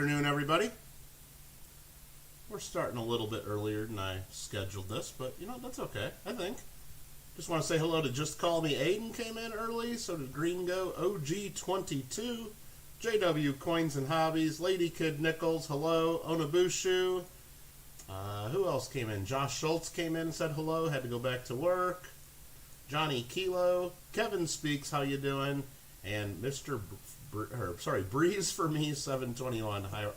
afternoon, everybody. We're starting a little bit earlier than I scheduled this, but you know, that's okay, I think. Just want to say hello to Just Call Me Aiden came in early, so did Green Go, OG22, JW Coins and Hobbies, Lady Kid Nichols, hello, Onabushu. Who else came in? Josh Schultz came in and said hello, had to go back to work. Johnny Kilo, Kevin Speaks, how you doing? And Mr. Breeze for me, 721. How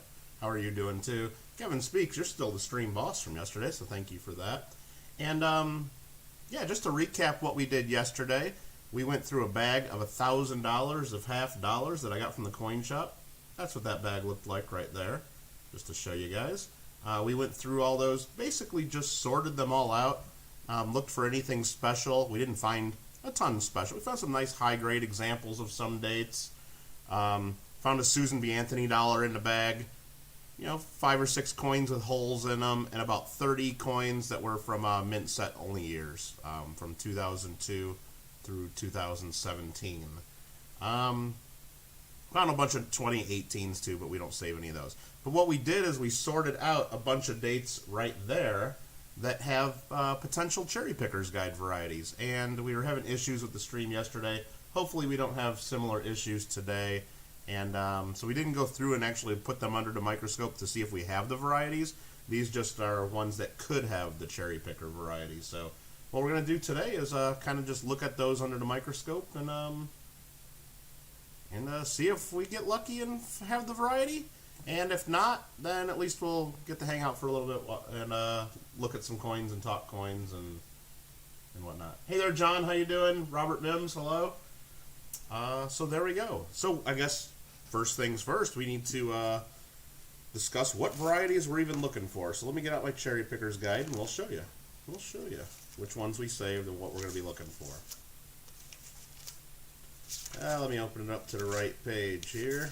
are you doing too? Kevin Speaks, you're still the stream boss from yesterday, so thank you for that. And yeah, just to recap what we did yesterday, we went through a bag of $1,000 of half dollars that I got from the coin shop. That's what that bag looked like right there, just to show you guys. We went through all those, basically just sorted them all out, looked for anything special. We didn't find a ton special. We found some nice high-grade examples of some dates. Found a Susan B. Anthony dollar in the bag. You know, 5 or 6 coins with holes in them, and about 30 coins that were from mint set only years, from 2002 through 2017. Found a bunch of 2018s too, but we don't save any of those. But what we did is we sorted out a bunch of dates right there that have potential cherry pickers guide varieties, and we were having issues with the stream yesterday. Hopefully we don't have similar issues today, and so we didn't go through and actually put them under the microscope to see if we have the varieties. These just are ones that could have the cherry picker varieties. So what we're going to do today is kind of just look at those under the microscope and see if we get lucky and have the variety. And if not, then at least we'll get to hang out for a little bit and look at some coins and talk coins and whatnot. Hey there, John. How you doing? Robert Mims, hello. So there we go. So I guess first things first, we need to discuss what varieties we're even looking for. So let me get out my cherry pickers guide and we'll show you. We'll show you which ones we saved and what we're going to be looking for. Let me open it up to the right page here.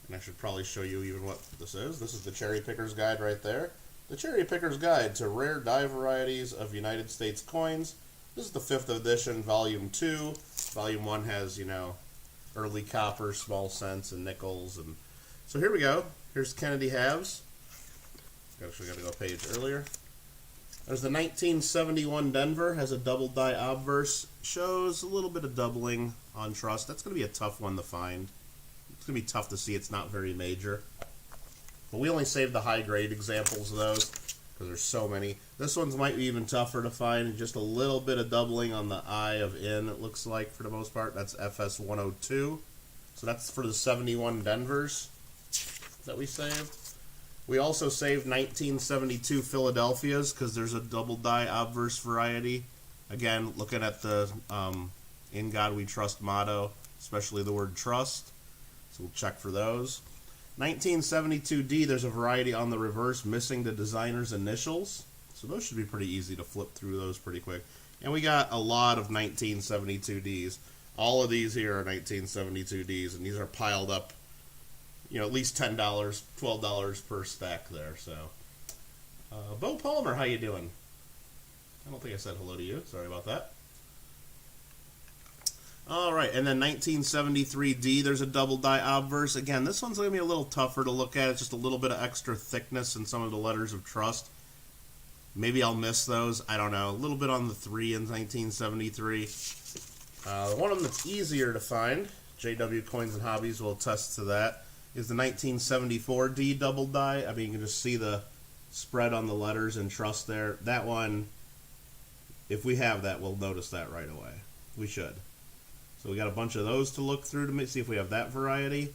And I should probably show you even what this is. This is the Cherry Picker's Guide right there. The Cherry Picker's Guide to Rare Die Varieties of United States Coins. This is the 5th edition, Volume 2. Volume 1 has, you know, early copper, small cents, and nickels. And so here we go. Here's Kennedy halves. Actually got to go a page earlier. There's the 1971 Denver, has a double die obverse. Shows a little bit of doubling on trust. That's going to be a tough one to find. It's going to be tough to see. It's not very major. But we only saved the high-grade examples of those because there's so many. This one's might be even tougher to find. Just a little bit of doubling on the I of N, it looks like, for the most part. That's FS 102. So that's for the 71 Denvers that we saved. We also saved 1972 Philadelphias because there's a double die obverse variety. Again, looking at the In God We Trust motto, especially the word trust. So we'll check for those. 1972D, there's a variety on the reverse missing the designer's initials. So those should be pretty easy to flip through those pretty quick. And we got a lot of 1972Ds. All of these here are 1972Ds, and these are piled up, you know, at least $10, $12 per stack there. So, Bo Palmer, how you doing? I don't think I said hello to you. Sorry about that. All right, and then 1973D, there's a double die obverse. Again, this one's going to be a little tougher to look at. It's just a little bit of extra thickness in some of the letters of trust. Maybe I'll miss those. I don't know. A little bit on the 3 in 1973. One of them that's easier to find, JW Coins and Hobbies will attest to that, is the 1974D double die. I mean, you can just see the spread on the letters and trust there. That one, if we have that, we'll notice that right away. We should. So we got a bunch of those to look through to see if we have that variety.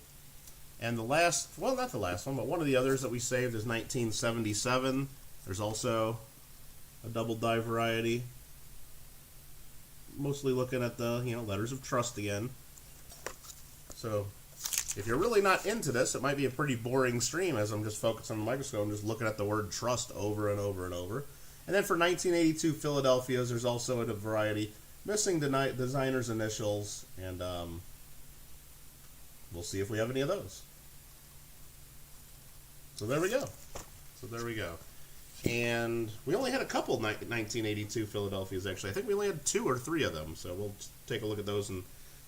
And the last, well, not the last one, but one of the others that we saved is 1977. There's also a double die variety. Mostly looking at the, you know, letters of trust again. So if you're really not into this, it might be a pretty boring stream as I'm just focused on the microscope and just looking at the word trust over and over and over. And then for 1982 Philadelphia's, there's also a variety missing the designer's initials, and we'll see if we have any of those. So there we go. And we only had a couple 1982 Philadelphia's, actually. I think we only had 2 or 3 of them, so we'll take a look at those, and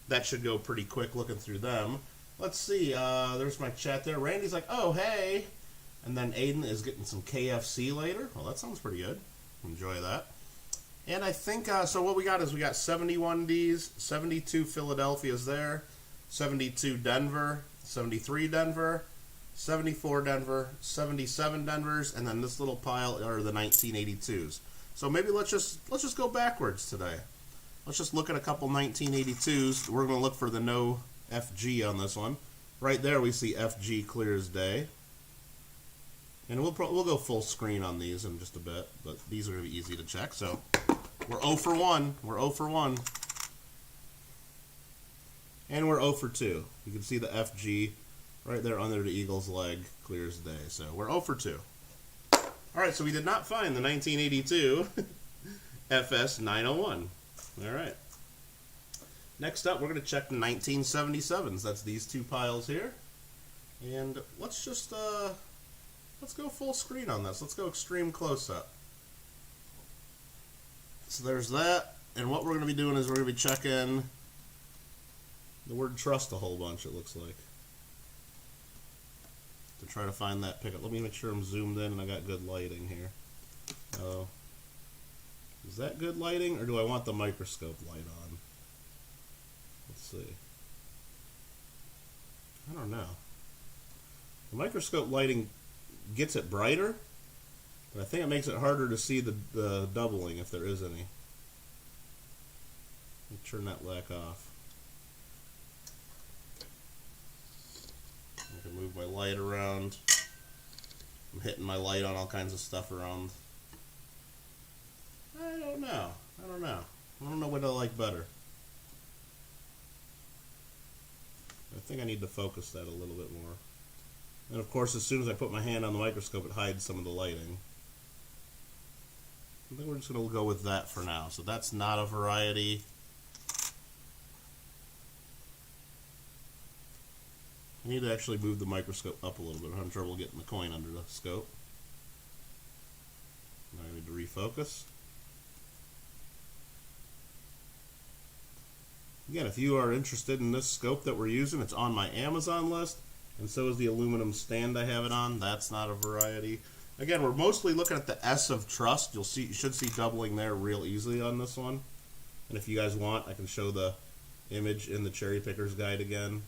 that should go pretty quick looking through them. Let's see. There's my chat there. Randy's like, oh, hey. And then Aiden is getting some KFC later. Well, that sounds pretty good. Enjoy that. And I think, so what we got is we got 71 Ds, 72 Philadelphia's there, 72 Denver, 73 Denver, 74 Denver, 77 Denvers, and then this little pile are the 1982s. So maybe let's just go backwards today. Let's just look at a couple 1982s. We're going to look for the no FG on this one. Right there we see FG clear as day. And we'll go full screen on these in just a bit, but these are going to be easy to check. So we're 0 for 1. We're 0 for 1. And we're 0 for 2. You can see the FG right there under the Eagle's leg, clear as day. So we're 0 for 2. All right, so we did not find the 1982 FS 901. All right. Next up, we're going to check the 1977s. That's these two piles here. And let's just let's go full screen on this. Let's go extreme close-up. So there's that. And what we're going to be doing is we're going to be checking the word trust a whole bunch, it looks like, to try to find that pickup. Let me make sure I'm zoomed in and I got good lighting here. Oh. Is that good lighting, or do I want the microscope light on? Let's see. I don't know. The microscope lighting gets it brighter, but I think it makes it harder to see the doubling if there is any. Let me turn that black off. I can move my light around. I'm hitting my light on all kinds of stuff around. I don't know. I don't know what I like better. I think I need to focus that a little bit more. And of course, as soon as I put my hand on the microscope, it hides some of the lighting. I think we're just going to go with that for now. So that's not a variety. I need to actually move the microscope up a little bit. I'm having trouble getting the coin under the scope. Now I need to refocus. Again, if you are interested in this scope that we're using, it's on my Amazon list, and so is the aluminum stand I have it on. That's not a variety. Again, we're mostly looking at the S of trust. You should see doubling there real easily on this one. And if you guys want, I can show the image in the Cherrypicker's guide again.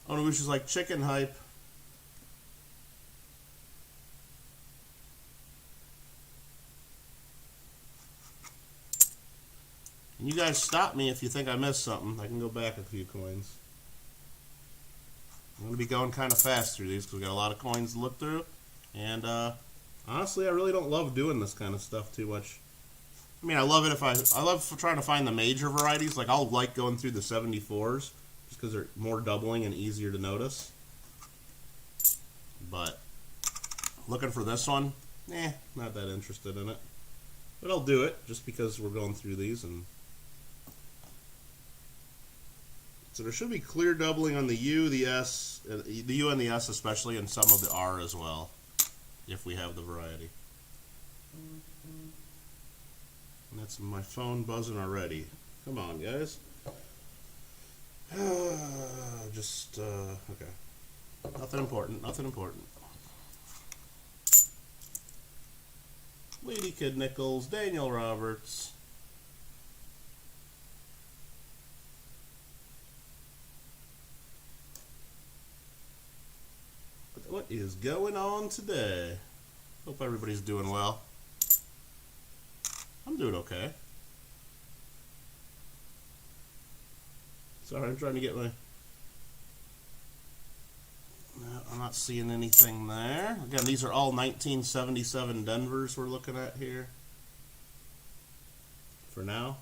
Oh, which is like chicken hype. And you guys stop me if you think I missed something. I can go back a few coins. I'm going to be going kind of fast through these because we got a lot of coins to look through. And honestly, I really don't love doing this kind of stuff too much. I mean, I love it if I love trying to find the major varieties. Like, I'll like going through the 74s just because they're more doubling and easier to notice. But looking for this one, not that interested in it. But I'll do it just because we're going through these. And so there should be clear doubling on the U, the S, the U and the S especially, and some of the R as well, if we have the variety. And that's my phone buzzing already. Come on, guys. Okay. Nothing important, nothing important. Lady Kid Nichols, Daniel Roberts. What is going on today? Hope everybody's doing well. I'm doing okay. Sorry, I'm trying to get my... No, I'm not seeing anything there. Again, these are all 1977 Denvers we're looking at here. For now.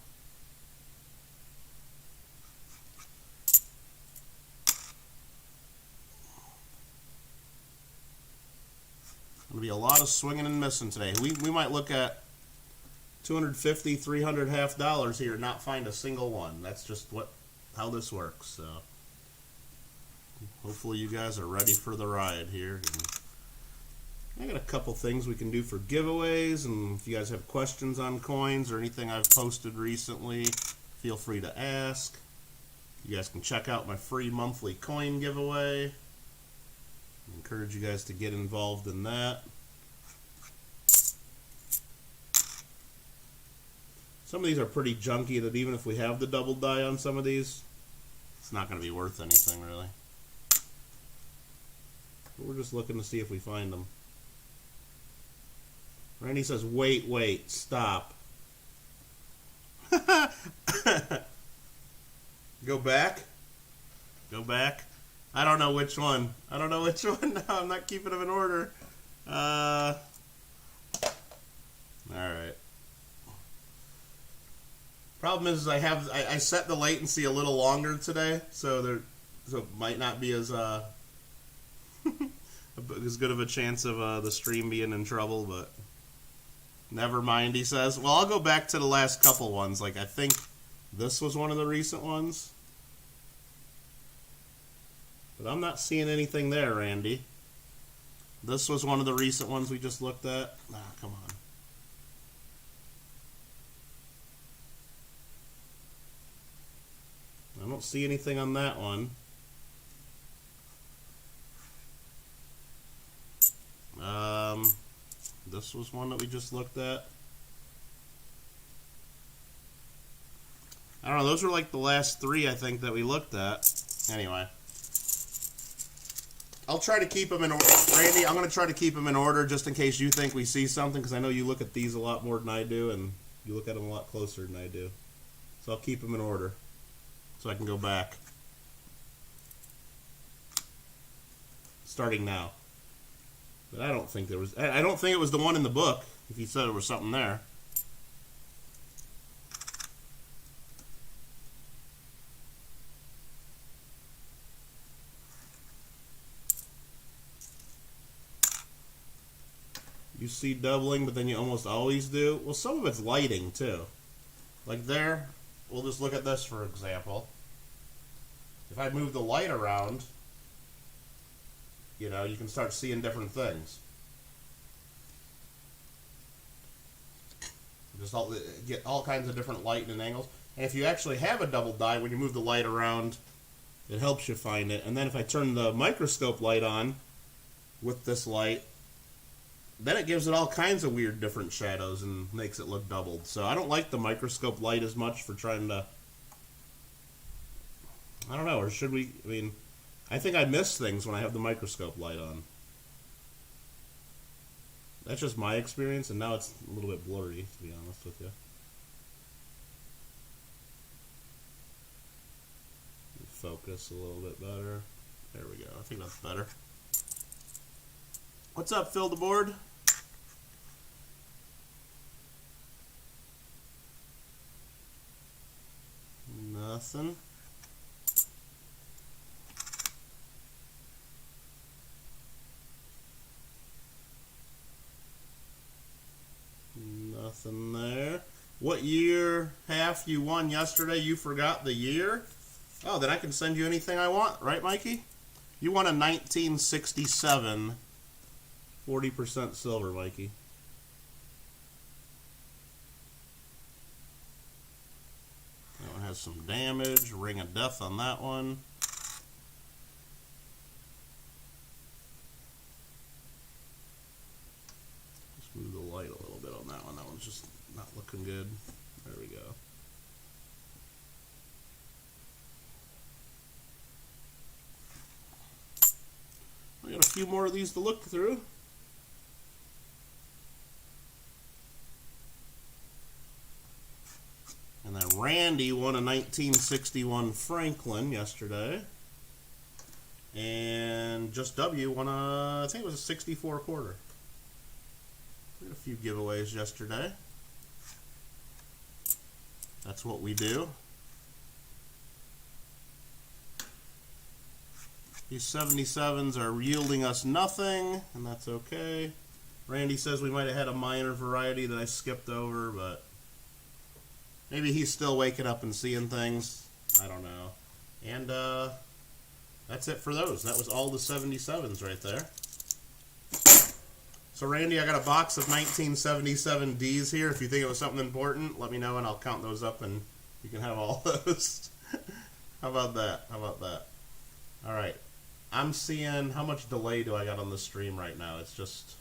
Going to be a lot of swinging and missing today. We might look at $250, $300 half dollars here and not find a single one. That's just how this works. So hopefully you guys are ready for the ride here. I got a couple things we can do for giveaways, and if you guys have questions on coins or anything I've posted recently, feel free to ask. You guys can check out my free monthly coin giveaway. I encourage you guys to get involved in that. Some of these are pretty junky that even if we have the double die on some of these, it's not going to be worth anything really. But we're just looking to see if we find them. Randy says, wait, stop. Go back? Go back? I don't know which one. No, I'm not keeping them in order. Alright. Problem is I set the latency a little longer today, so it might not be as as good of a chance of the stream being in trouble, but never mind, he says. Well, I'll go back to the last couple ones. Like, I think this was one of the recent ones. But I'm not seeing anything there, Randy. This was one of the recent ones we just looked at. Ah, come on. I don't see anything on that one. This was one that we just looked at. I don't know, those were like the last three I think that we looked at. Anyway. I'll try to keep them in order. Randy, I'm going to try to keep them in order just in case you think we see something, because I know you look at these a lot more than I do, and you look at them a lot closer than I do. So I'll keep them in order so I can go back. Starting now. But I don't think there was... I don't think it was the one in the book, if you said there was something there. You see doubling, but then you almost always do. Well, some of it's lighting, too. Like there, we'll just look at this, for example. If I move the light around, you know, you can start seeing different things. Just get all kinds of different lighting and angles. And if you actually have a double die, when you move the light around, it helps you find it. And then if I turn the microscope light on with this light, then it gives it all kinds of weird different shadows and makes it look doubled. So I don't like the microscope light as much for trying to... I don't know, or should we... I mean, I think I miss things when I have the microscope light on. That's just my experience, and now it's a little bit blurry, to be honest with you. Focus a little bit better. There we go. I think that's better. What's up, Phil the Board? Nothing. Nothing there. What year half you won yesterday? You forgot the year? Oh, then I can send you anything I want, right, Mikey? You won a 1967 40% silver, Mikey. That one has some damage. Ring of Death on that one. Just move the light a little bit on that one. That one's just not looking good. There we go. We got a few more of these to look through. And then Randy won a 1961 Franklin yesterday. And Just W won a, I think it was a 64 quarter. We had a few giveaways yesterday. That's what we do. These 77s are yielding us nothing, and that's okay. Randy says we might have had a minor variety that I skipped over, but maybe he's still waking up and seeing things. I don't know. And that's it for those. That was all the 77s right there. So Randy, I got a box of 1977 Ds here. If you think it was something important, let me know and I'll count those up and you can have all those. How about that? How about that? All right. I'm seeing, how much delay do I got on the stream right now? It's just,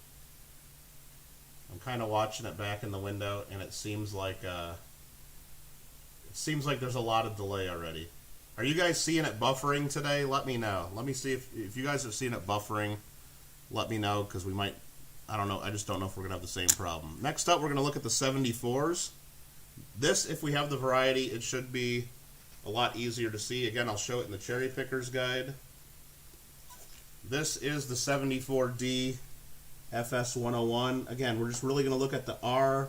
I'm kind of watching it back in the window and it seems like there's a lot of delay already. Are you guys seeing it buffering today? Let me know. Let me see if you guys have seen it buffering. Let me know because we might, I don't know. I just don't know if we're going to have the same problem. Next up, we're going to look at the 74s. This, if we have the variety, it should be a lot easier to see. Again, I'll show it in the Cherrypicker's guide. This is the 74D FS101. Again, we're just really going to look at the R,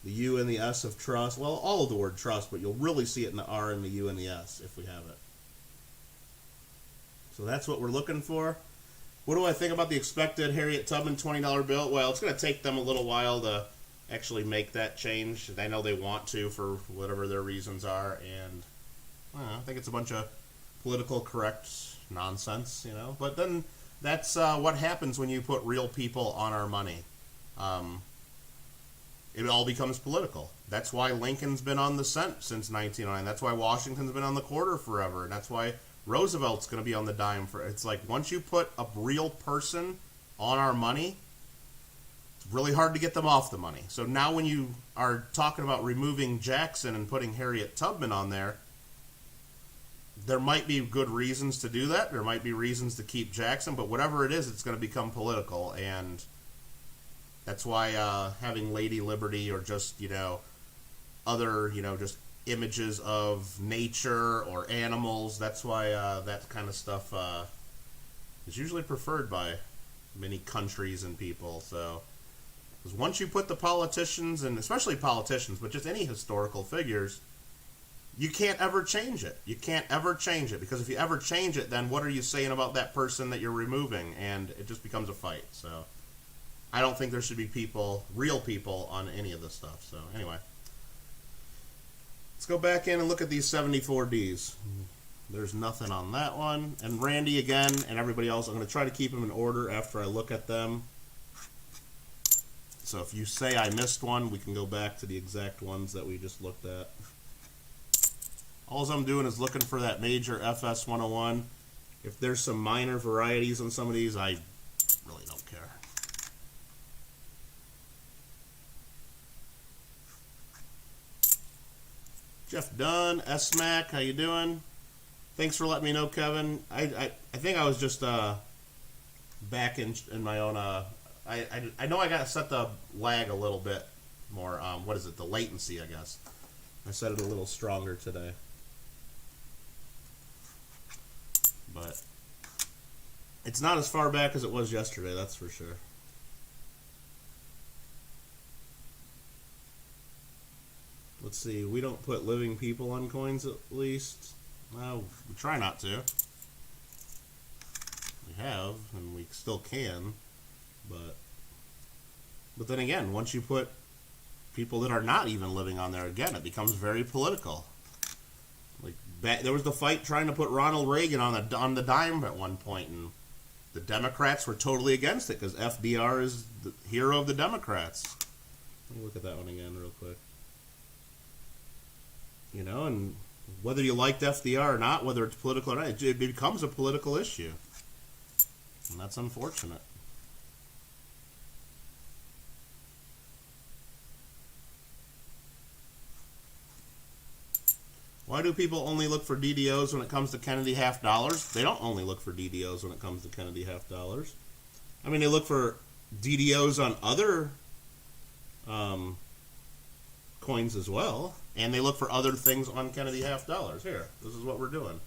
the U, and the S of truss. Well, all of the word truss, but you'll really see it in the R and the U and the S if we have it. So that's what we're looking for. What do I think about the expected Harriet Tubman $20 bill? Well, it's going to take them a little while to actually make that change. I know they want to for whatever their reasons are, and I think it's a bunch of political correct nonsense, you know. But then that's what happens when you put real people on our money. It all becomes political. That's why Lincoln's been on the cent since 1909. That's why Washington's been on the quarter forever, and that's why Roosevelt's going to be on the dime for. It's like once you put a real person on our money, it's really hard to get them off the money. So now when you are talking about removing Jackson and putting Harriet Tubman on there, there might be good reasons to do that. There might be reasons to keep Jackson, but whatever it is, it's going to become political, and that's why having Lady Liberty or just, you know, other, you know, just images of nature or animals, that's why that kind of stuff is usually preferred by many countries and people. So, because once you put the politicians, and especially politicians, but just any historical figures, you can't ever change it. You can't ever change it, because if you ever change it, then what are you saying about that person that you're removing? And it just becomes a fight. So I don't think there should be people, real people, on any of this stuff. So anyway, let's go back in and look at these 74Ds. There's nothing on that one. And Randy again, and everybody else, I'm going to try to keep them in order after I look at them. So if you say I missed one, we can go back to the exact ones that we just looked at. All I'm doing is looking for that major FS101. If there's some minor varieties on some of these, I really don't care. Jeff Dunn, S-Mac, how you doing? Thanks for letting me know, Kevin. I think I was just back in my own... I know I got to set the lag a little bit more. What is it? The latency, I guess. I set it a little stronger today. But it's not as far back as it was yesterday, that's for sure. Let's see, we don't put living people on coins at least. Well, we try not to. We have, and we still can. But then again, once you put people that are not even living on there, again, it becomes very political. Like there was the fight trying to put Ronald Reagan on the dime at one point, and the Democrats were totally against it because FDR is the hero of the Democrats. Let me look at that one again real quick. You know, and whether you liked FDR or not, whether it's political or not, it becomes a political issue, and that's unfortunate. Why do people only look for DDOs when it comes to Kennedy half dollars? They don't only look for DDOs when it comes to Kennedy half dollars. I mean, they look for DDOs on other coins as well, and they look for other things on Kennedy half dollars. Here, this is what we're doing.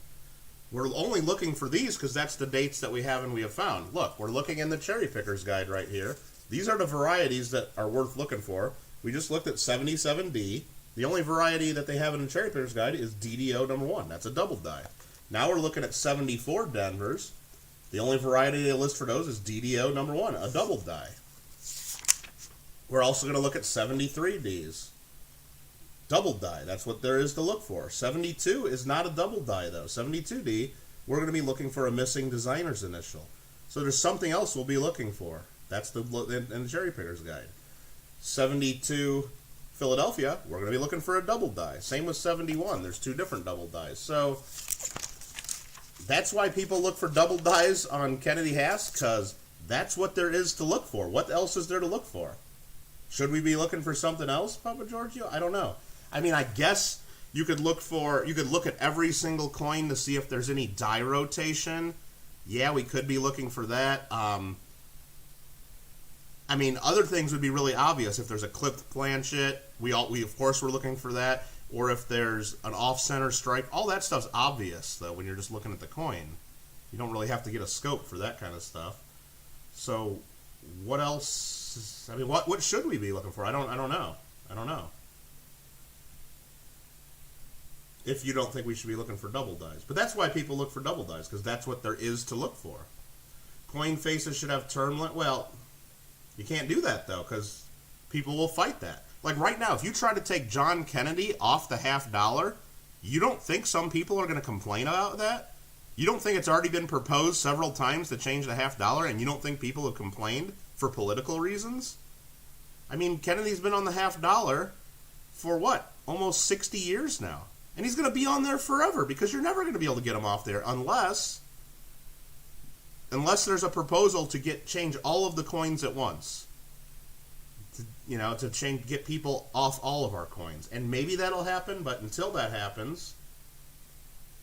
We're only looking for these because that's the dates that we have and we have found. Look, we're looking in the Cherrypicker's guide right here. These are the varieties that are worth looking for. We just looked at 77D. The only variety that they have in the Cherrypicker's guide is DDO number 1. That's a double die. Now we're looking at 74 Denvers. The only variety they list for those is DDO number 1, a double die. We're also going to look at 73Ds. Double die, that's what there is to look for. 72 is not a double die though. 72D, we're going to be looking for a missing designer's initial. So there's something else we'll be looking for. That's in the Cherrypicker's guide. 72 Philadelphia, we're going to be looking for a double die. Same with 71. There's 2 different double dies. So that's why people look for double dies on Kennedy Haas, because that's what there is to look for. What else is there to look for? Should we be looking for something else, Papa Giorgio? I don't know. I mean, I guess you could look at every single coin to see if there's any die rotation. Yeah, we could be looking for that. I mean, other things would be really obvious. If there's a clipped planchet, we of course we're looking for that. Or if there's an off-center strike, all that stuff's obvious though when you're just looking at the coin. You don't really have to get a scope for that kind of stuff. So, what else? I mean, what should we be looking for? I don't know. I don't know. If you don't think we should be looking for double dies, but that's why people look for double dies, because that's what there is to look for. Coin faces should have turn length. Well, you can't do that though, because people will fight that. Like right now, if you try to take John Kennedy off the $50, you don't think some people are going to complain about that? You don't think it's already been proposed several times to change the $50, and you don't think people have complained for political reasons? I mean, Kennedy's been on the $50 for what? Almost 60 years now. And he's going to be on there forever, because you're never going to be able to get him off there unless there's a proposal to change all of the coins at once. To get people off all of our coins. And maybe that'll happen, but until that happens,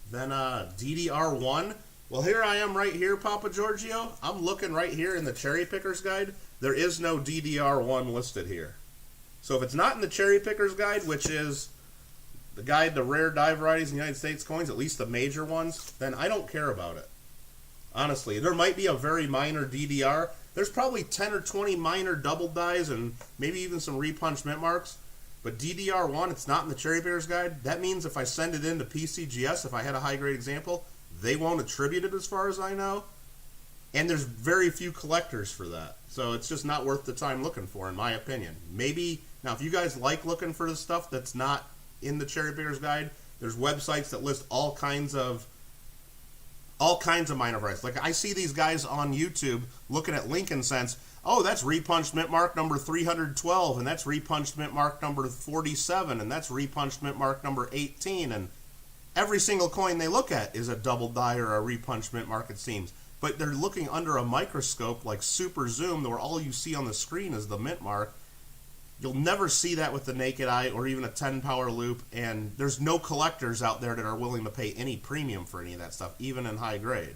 then DDR1. Well, here I am right here, Papa Giorgio. I'm looking right here in the Cherrypicker's guide. There is no DDR1 listed here. So if it's not in the Cherrypicker's guide, which is the guide to rare die varieties in the United States coins, at least the major ones, then I don't care about it. Honestly, there might be a very minor DDR. There's probably 10 or 20 minor double dies and maybe even some repunched mint marks. But DDR1, it's not in the Cherrypicker's guide. That means if I send it into PCGS, if I had a high-grade example, they won't attribute it as far as I know. And there's very few collectors for that. So it's just not worth the time looking for, in my opinion. Maybe, now if you guys like looking for the stuff that's not in the Cherrypicker's guide, there's websites that list all kinds of minor varieties. Like I see these guys on YouTube looking at Lincoln Cents. Oh, that's repunched mint mark number 312, and that's repunched mint mark number 47, and that's repunched mint mark number 18, and every single coin they look at is a double die or a repunched mint mark, it seems. But they're looking under a microscope like super zoom, where all you see on the screen is the mint mark. You'll never see that with the naked eye or even a 10 power loop, and there's no collectors out there that are willing to pay any premium for any of that stuff, even in high grade.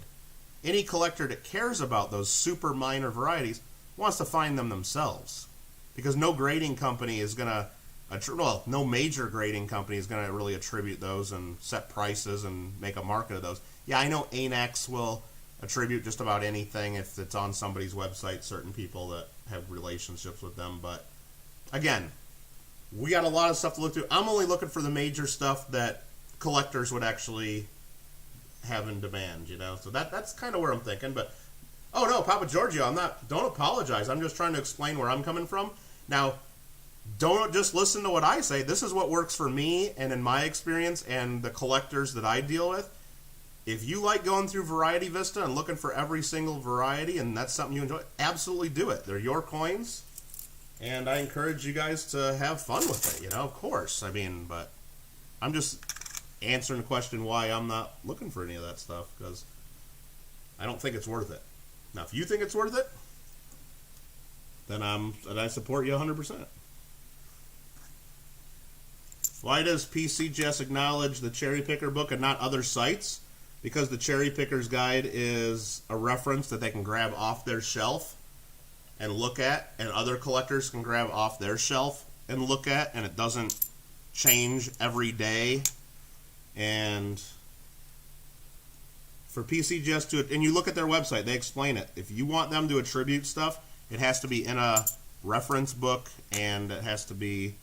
Any collector that cares about those super minor varieties wants to find them themselves, because no grading company is going to, no major grading company is going to really attribute those and set prices and make a market of those. Yeah, I know ANAX will attribute just about anything if it's on somebody's website, certain people that have relationships with them, but again, we got a lot of stuff to look through. I'm only looking for the major stuff that collectors would actually have in demand, So that's kind of where I'm thinking. But, oh no, Papa Giorgio, don't apologize. I'm just trying to explain where I'm coming from. Now, don't just listen to what I say. This is what works for me and in my experience and the collectors that I deal with. If you like going through Variety Vista and looking for every single variety and that's something you enjoy, absolutely do it. They're your coins. And I encourage you guys to have fun with it, of course. I mean, but I'm just answering the question why I'm not looking for any of that stuff, because I don't think it's worth it. Now, if you think it's worth it, then I support you 100%. Why does PCGS acknowledge the Cherrypicker book and not other sites? Because the Cherrypicker's guide is a reference that they can grab off their shelf and look at, and other collectors can grab off their shelf and look at, and it doesn't change every day. And for PCGS to, and you look at their website, they explain it. If you want them to attribute stuff, it has to be in a reference book, and it has to be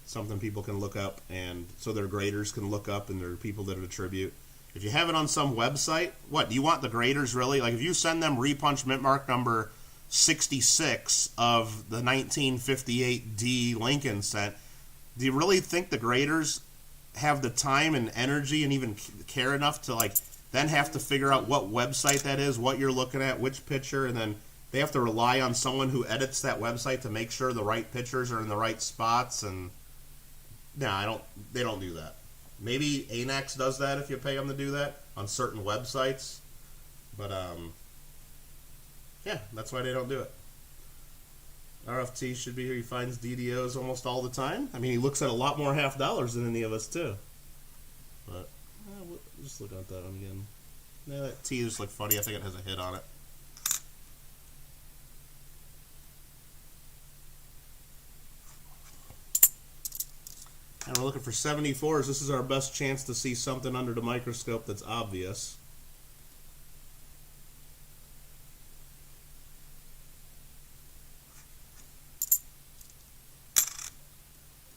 something people can look up, and so their graders can look up, and there are people that attribute. If you have it on some website, what, do you want the graders really? Like if you send them repunch mint mark number 66 of the 1958 D Lincoln set, do you really think the graders have the time and energy and even care enough to then have to figure out what website that is, what you're looking at, which picture, and then they have to rely on someone who edits that website to make sure the right pictures are in the right spots, and no, they don't do that. Maybe Anax does that if you pay them to do that on certain websites, but yeah, that's why they don't do it. RFT should be here. He finds DDOs almost all the time. I mean, he looks at a lot more half dollars than any of us too. But we'll just look at that one again. Yeah, that T just looked funny. I think it has a hit on it. And we're looking for 74s. This is our best chance to see something under the microscope that's obvious.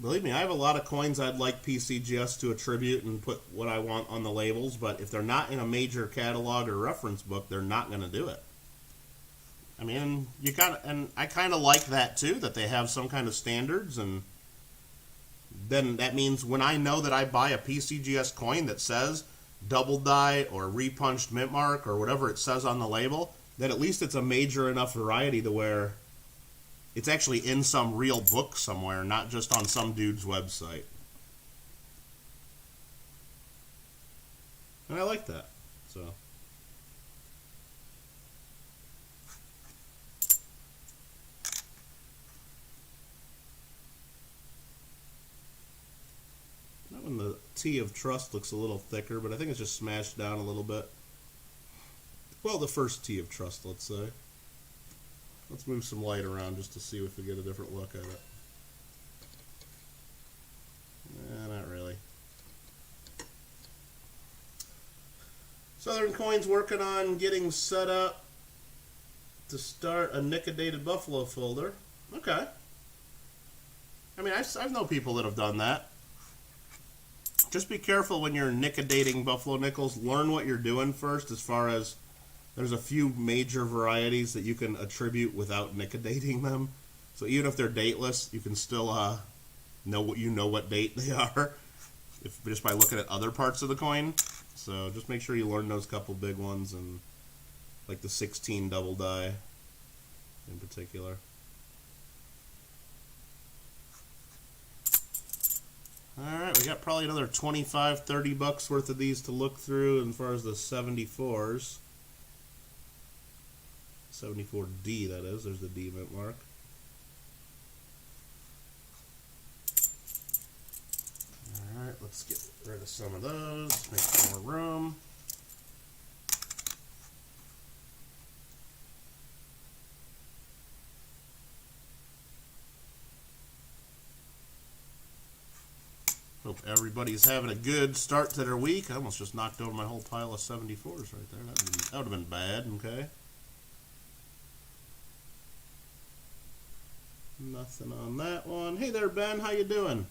Believe me, I have a lot of coins I'd like PCGS to attribute and put what I want on the labels, but if they're not in a major catalog or reference book, they're not going to do it. I mean, I kind of like that too, that they have some kind of standards, and then that means when I know that I buy a PCGS coin that says double die or repunched mint mark or whatever it says on the label, that at least it's a major enough variety to where it's actually in some real book somewhere, not just on some dude's website. And I like that. So that one, the T of Trust looks a little thicker, but I think it's just smashed down a little bit. Well, the first T of Trust, let's say. Let's move some light around just to see if we get a different look at it. Nah, not really. Southern Coin's working on getting set up to start a Nickodated Buffalo folder. Okay. I mean, I know people that have done that. Just be careful when you're Nickodating Buffalo Nickels. Learn what you're doing first, as far as there's a few major varieties that you can attribute without Nickodating them. So even if they're dateless, you can still know what date they are, just by looking at other parts of the coin. So just make sure you learn those couple big ones, and like the 16 double die in particular. Alright, we got probably another 25, 30 bucks worth of these to look through as far as the 74s. 74D, that is. There's the D mint mark. Alright, let's get rid of some of those. Make some more room. Hope everybody's having a good start to their week. I almost just knocked over my whole pile of 74s right there. That would have been bad, okay? Nothing on that one. Hey there, Ben. How you doing?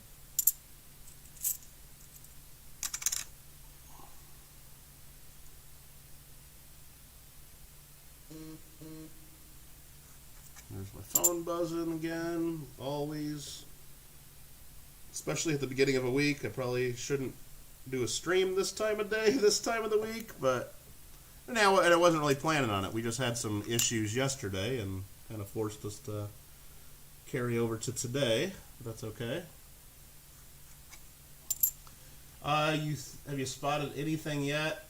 There's my phone buzzing again. Always. Especially at the beginning of a week. I probably shouldn't do a stream this time of day, this time of the week, but now, and I wasn't really planning on it. We just had some issues yesterday and kind of forced us to carry over to today. But that's okay. Have you spotted anything yet?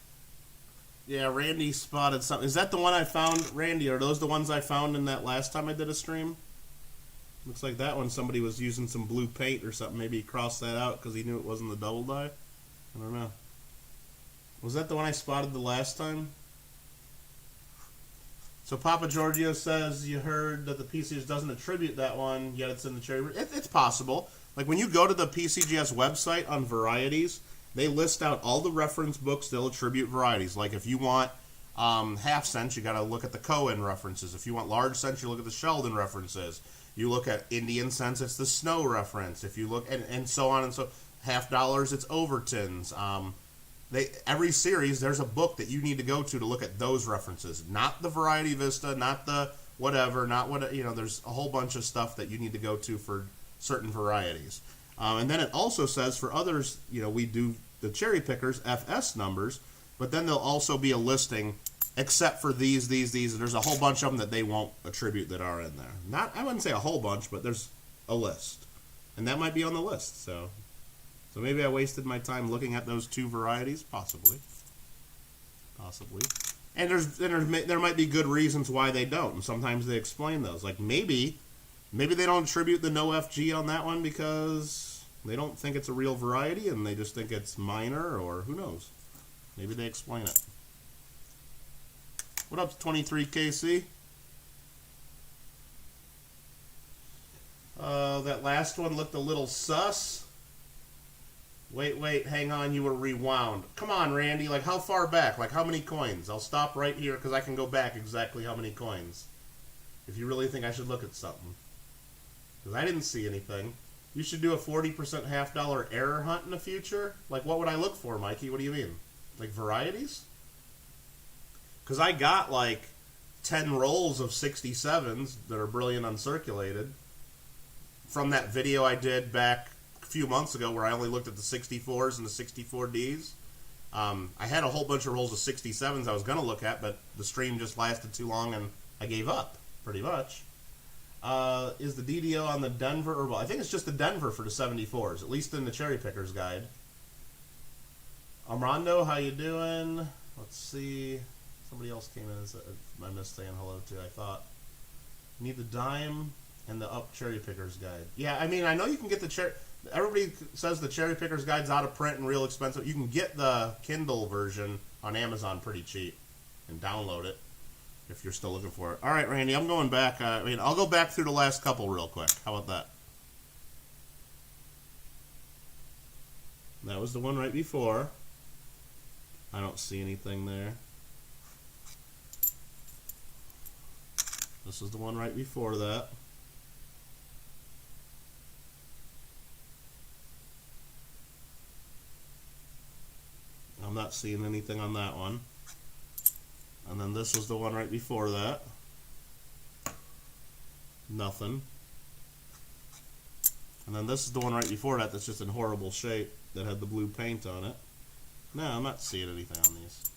Yeah, Randy spotted something. Is that the one I found, Randy? Are those the ones I found in that last time I did a stream? Looks like that one somebody was using some blue paint or something. Maybe he crossed that out because he knew it wasn't the double die. I don't know. Was that the one I spotted the last time? So Papa Giorgio says you heard that the PCGS doesn't attribute that one, yet it's in the cherry. It's possible. Like when you go to the PCGS website on Varieties, they list out all the reference books they'll attribute varieties. Like if you want half cents, you got to look at the Cohen references. If you want large cents, you look at the Sheldon references. You look at Indian cents, it's the Snow reference. If you look, and so on and so, half dollars, it's Overton's. Every series, there's a book that you need to go to look at those references. Not the Variety Vista, not the whatever, not what, there's a whole bunch of stuff that you need to go to for certain varieties. And then it also says for others, we do the Cherrypickers, FS numbers, but then there'll also be a listing except for these, and there's a whole bunch of them that they won't attribute that are in there. Not, I wouldn't say a whole bunch, but there's a list. And that might be on the list, so maybe I wasted my time looking at those 2 varieties, possibly. And there might be good reasons why they don't, and sometimes they explain those. Like maybe they don't attribute the no FG on that one because they don't think it's a real variety and they just think it's minor, or who knows. Maybe they explain it. What up, 23KC? That last one looked a little sus. Wait, hang on, you were rewound. Come on, Randy, like how far back? Like how many coins? I'll stop right here because I can go back exactly how many coins. If you really think I should look at something. Because I didn't see anything. You should do a 40% $half error hunt in the future? Like what would I look for, Mikey? What do you mean? Like varieties? Because I got like 10 rolls of 67s that are brilliant uncirculated from that video I did back a few months ago where I only looked at the 64s and the 64Ds. I had a whole bunch of rolls of 67s I was going to look at, but the stream just lasted too long and I gave up, pretty much. Is the DDO on the Denver, or well, I think it's just the Denver for the 74s, at least in the Cherrypicker's guide. Armando, how you doing? Let's see. Somebody else came in as I missed saying hello to, I thought. Need the dime and the up Cherrypicker's guide. Yeah, I mean, I know you can get the everybody says the Cherrypicker's guide's out of print and real expensive. You can get the Kindle version on Amazon pretty cheap and download it if you're still looking for it. All right, Randy, I'm going back. I'll go back through the last couple real quick. How about that? That was the one right before. I don't see anything there. This is the one right before that. I'm not seeing anything on that one. And then this was the one right before that. Nothing. And then this is the one right before that that's just in horrible shape that had the blue paint on it. No, I'm not seeing anything on these.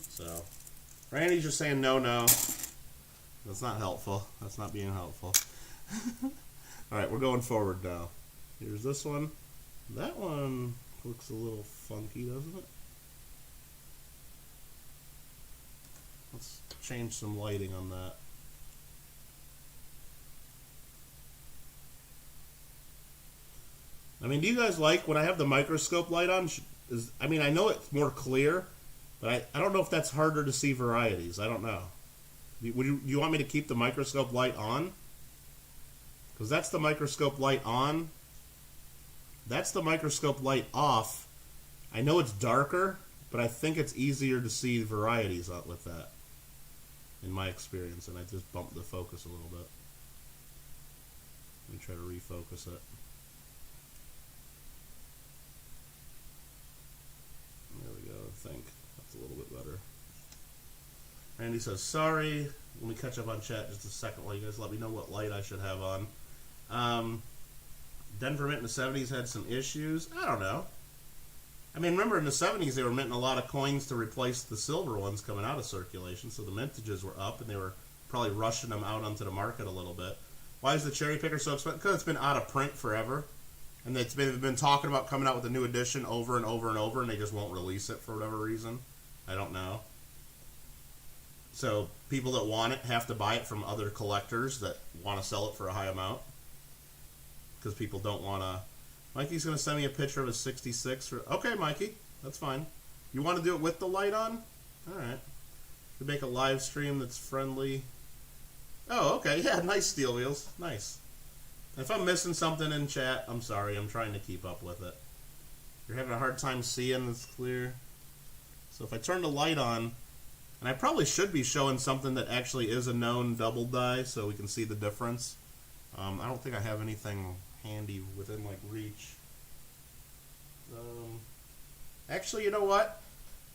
So, Randy's just saying no. That's not helpful. That's not being helpful. Alright, we're going forward now. Here's this one. That one looks a little funky, doesn't it? Let's change some lighting on that. I mean, do you guys like when I have the microscope light on? I mean, I know it's more clear, but I don't know if that's harder to see varieties. I don't know. Do you want me to keep the microscope light on? Because that's the microscope light on. That's the microscope light off. I know it's darker, but I think it's easier to see varieties out with that, in my experience, and I just bumped the focus a little bit. Let me try to refocus it. There we go, I think. That's a little bit better. Randy says, sorry. Let me catch up on chat just a second while you guys let me know what light I should have on. Denver mint in the 70s had some issues. I don't know. I mean, remember in the 70s they were minting a lot of coins to replace the silver ones coming out of circulation, so the mintages were up, and they were probably rushing them out onto the market a little bit. Why is the Cherrypicker so expensive? Because it's been out of print forever, and they've been talking about coming out with a new edition over and over and over, and they just won't release it for whatever reason. I don't know. So people that want it have to buy it from other collectors that want to sell it for a high amount. Because people don't want to... Mikey's going to send me a picture of a 66. Okay, Mikey. That's fine. You want to do it with the light on? Alright. You make a live stream that's friendly. Oh, okay. Yeah, nice, Steel Wheels. Nice. If I'm missing something in chat, I'm sorry. I'm trying to keep up with it. You're having a hard time seeing it's clear. So if I turn the light on... And I probably should be showing something that actually is a known double die so we can see the difference. I don't think I have anything handy within like reach. Actually, you know what?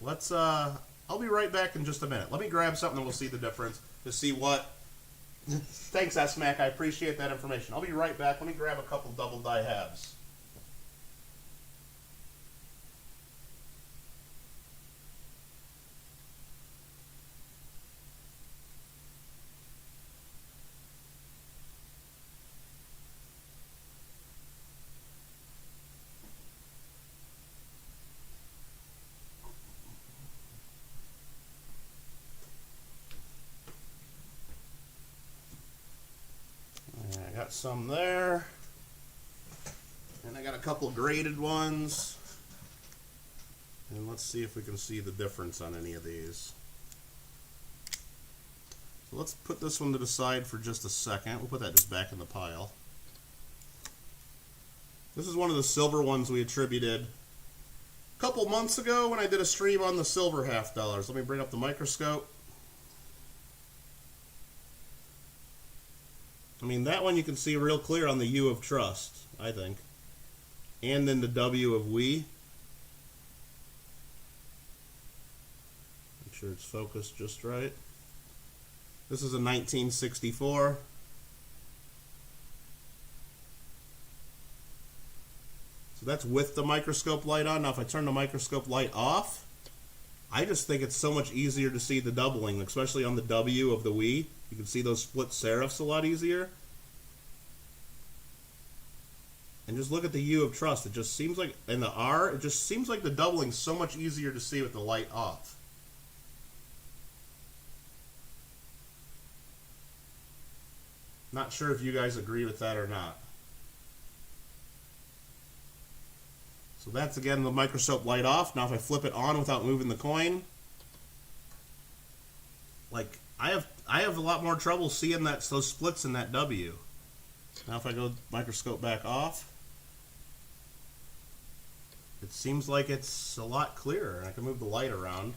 Let's I'll be right back in just a minute. Let me grab something and we'll see the difference to see what. Thanks, S-Mac. I appreciate that information. I'll be right back. Let me grab a couple double die halves. got some there. And I got a couple graded ones. And let's see if we can see the difference on any of these. So let's put this one to the side for just a second. We'll put that just back in the pile. This is one of the silver ones we attributed a couple months ago when I did a stream on the silver half dollars. Let me bring up the microscope. I mean, that one you can see real clear on the U of trust, I think. And then the W of we. Make sure it's focused just right. This is a 1964. So that's with the microscope light on. Now if I turn the microscope light off, I just think it's so much easier to see the doubling, especially on the W of the we. You can see those split serifs a lot easier. And just look at the U of trust. It just seems like, in the R, it just seems like the doubling's so much easier to see with the light off. Not sure if you guys agree with that or not. So that's, again, the microscope light off. Now if I flip it on without moving the coin, like, I have a lot more trouble seeing those splits in that W. Now if I go microscope back off, it seems like it's a lot clearer. I can move the light around.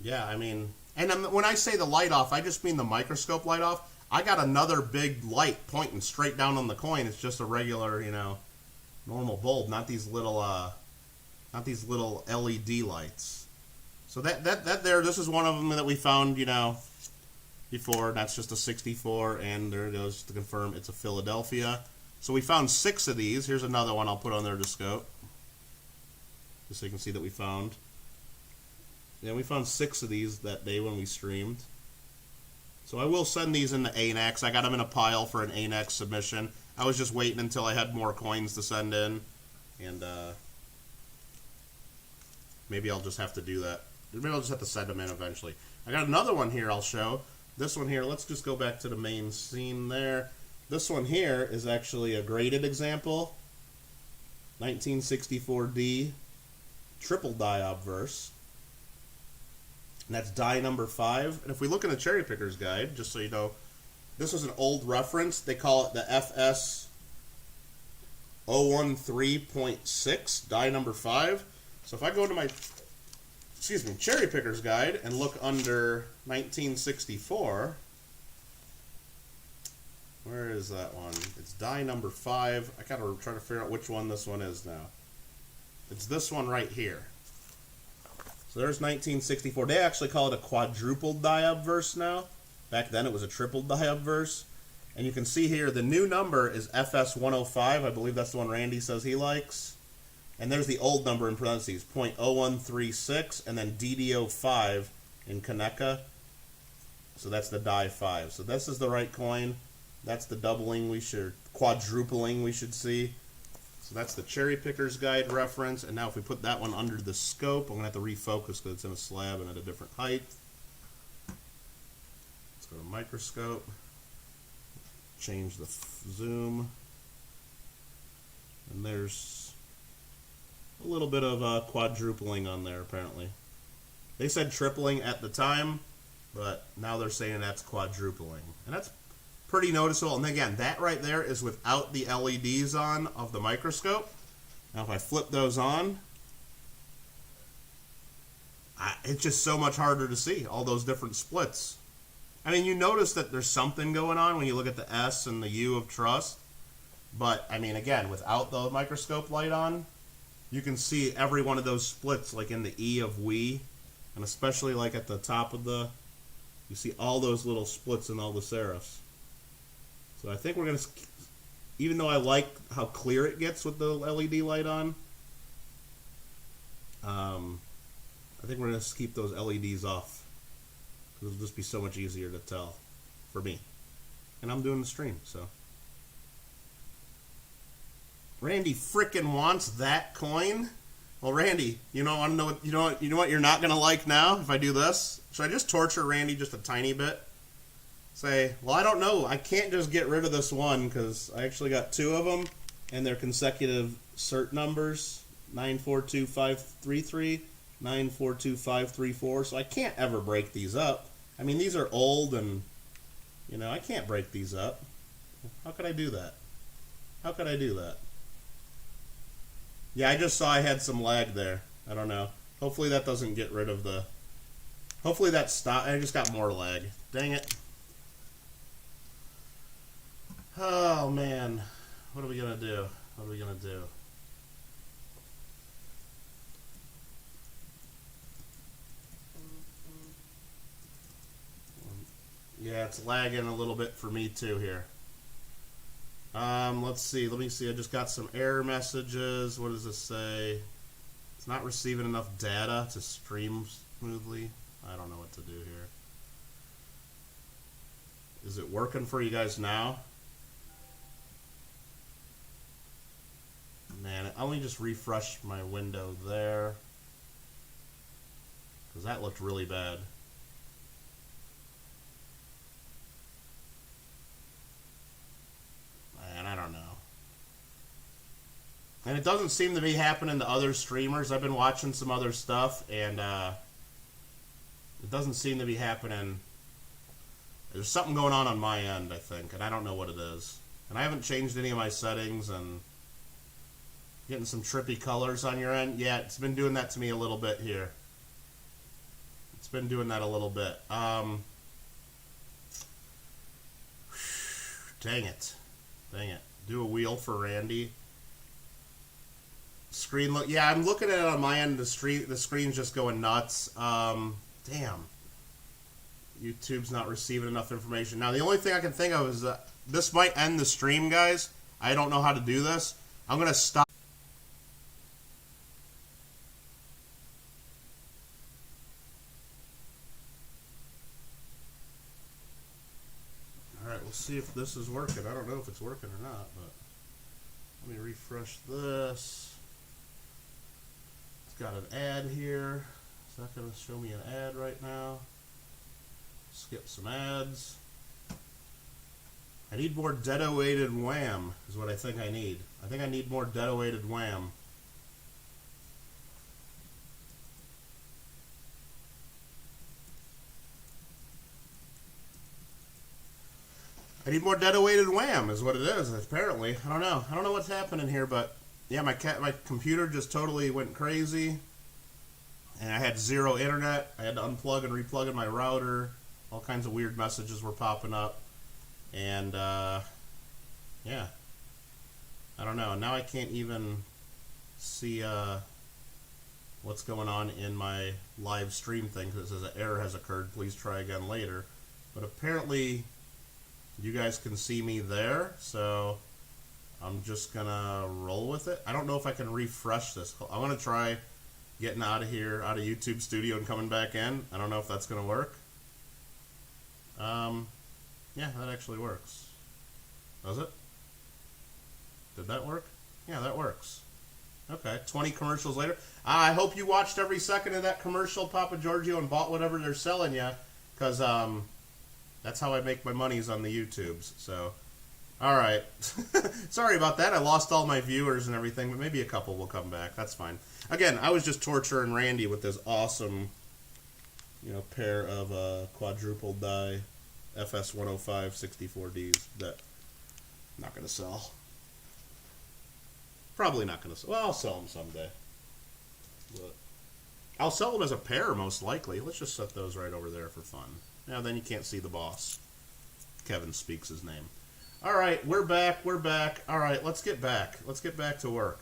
Yeah, I mean, and when I say the light off, I just mean the microscope light off. I got another big light pointing straight down on the coin. It's just a regular, you know, normal bulb, not these little LED lights. So that there, this is one of them that we found, you know, before. That's just a 64, and there it goes to confirm it's a Philadelphia. So we found 6 of these. Here's another one I'll put on there to scope, just so you can see that we found. Yeah, we found 6 of these that day when we streamed. So I will send these into ANAX. I got them in a pile for an ANAX submission. I was just waiting until I had more coins to send in, and maybe I'll just have to do that. Maybe I'll just have to send them in eventually. I got another one here I'll show. This one here, let's just go back to the main scene there. This one here is actually a graded example. 1964D triple die obverse. And that's die number 5. And if we look in the Cherrypicker's guide, just so you know, this is an old reference. They call it the FS 013.6, die number 5. So if I go to my, Cherrypicker's guide and look under 1964, where is that one? It's die number 5. I gotta try to figure out which one this one is now. It's this one right here. So there's 1964. They actually call it a quadruple die obverse now. Back then it was a triple die obverse. And you can see here the new number is FS 105. I believe that's the one Randy says he likes. And there's the old number in parentheses, .0136, and then DDO5 in Kaneka. So that's the die 5. So this is the right coin. That's the doubling we should, quadrupling we should see. So that's the Cherrypicker's guide reference. And now if we put that one under the scope, I'm going to have to refocus because it's in a slab and at a different height. Let's go to microscope. Change the zoom. And there's a little bit of quadrupling on there apparently. They said tripling at the time, but now they're saying that's quadrupling. And that's pretty noticeable. And again, that right there is without the LEDs on of the microscope. Now if I flip those on, it's just so much harder to see all those different splits. I mean, you notice that there's something going on when you look at the S and the U of trust. But, I mean, again, without the microscope light on, you can see every one of those splits, like in the E of we, and especially like at the top of the, you see all those little splits in all the serifs. So I think we're going to, even though I like how clear it gets with the LED light on, I think we're going to keep those LEDs off. It'll just be so much easier to tell for me. And I'm doing the stream, so. Randy frickin' wants that coin? Well, Randy, you know, want to know what you know what you're not gonna like now if I do this? Should I just torture Randy just a tiny bit? Say, well, I don't know. I can't just get rid of this one because I actually got two of them, and they're consecutive cert numbers: 942533, 942534. So I can't ever break these up. I mean, these are old, and you know, I can't break these up. How could I do that? How could I do that? Yeah, I just saw I had some lag there. I don't know. Hopefully that doesn't get rid of the... Hopefully that stopped. I just got more lag. Dang it. Oh, man. What are we going to do? What are we going to do? Yeah, it's lagging a little bit for me too here. Let's see. Let me see. I just got some error messages. What does this say? It's not receiving enough data to stream smoothly. I don't know what to do here. Is it working for you guys now? Man, I only just refreshed my window there, because that looked really bad. Man, I don't know. And it doesn't seem to be happening to other streamers. I've been watching some other stuff, and it doesn't seem to be happening. There's something going on my end, I think, and I don't know what it is. And I haven't changed any of my settings, and getting some trippy colors on your end. Yeah, it's been doing that to me a little bit here. It's been doing that a little bit. Dang it. Dang it. Do a wheel for Randy. Screen look. Yeah, I'm looking at it on my end. The screen's just going nuts. Damn. YouTube's not receiving enough information. Now, the only thing I can think of is that this might end the stream, guys. I don't know how to do this. I'm going to stop. Alright, we'll see if this is working. I don't know if it's working or not, but let me refresh this. It's got an ad here. Is that going to show me an ad right now? Skip some ads. I need more dead-weighted wham is what I think I need. I think I need more dead-weighted wham. I need more dead-weighted wham is what it is, apparently. I don't know. I don't know what's happening here, but yeah, my computer just totally went crazy. And I had zero internet. I had to unplug and replug in my router. All kinds of weird messages were popping up. And, yeah. I don't know. Now I can't even see what's going on in my live stream thing, because it says an error has occurred. Please try again later. But apparently you guys can see me there, so I'm just going to roll with it. I don't know if I can refresh this. I want to try getting out of here, out of YouTube Studio and coming back in. I don't know if that's going to work. Yeah, that actually works. Does it? Did that work? Yeah, that works. Okay, 20 commercials later. I hope you watched every second of that commercial, Papa Giorgio, and bought whatever they're selling you, because that's how I make my monies on the YouTubes. So, all right. Sorry about that. I lost all my viewers and everything, but maybe a couple will come back. That's fine. Again, I was just torturing Randy with this awesome, you know, pair of quadruple die FS 105 64Ds that I'm not going to sell. Probably not going to sell. Well, I'll sell them someday. But I'll sell them as a pair, most likely. Let's just set those right over there for fun. Now, then you can't see the boss. Kevin speaks his name. All right, we're back. We're back. All right, let's get back. Let's get back to work.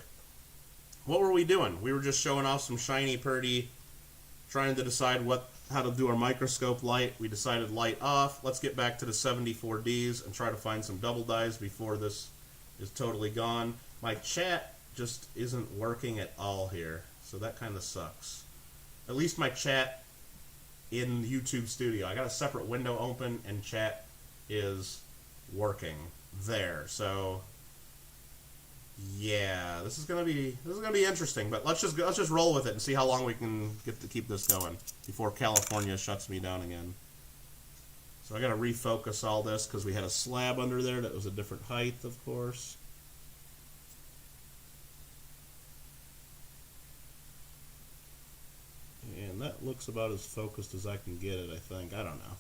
What were we doing? We were just showing off some shiny purdy, trying to decide how to do our microscope light. We decided light off. Let's get back to the 74Ds and try to find some double dies before this is totally gone. My chat just isn't working at all here, so that kind of sucks. At least my chat in YouTube Studio. I got a separate window open and chat is working there. So Yeah, this is gonna be interesting. But let's just roll with it and see how long we can get to keep this going before California shuts me down again. So I gotta refocus all this because we had a slab under there that was a different height, of course. And that looks about as focused as I can get it, I think. I don't know.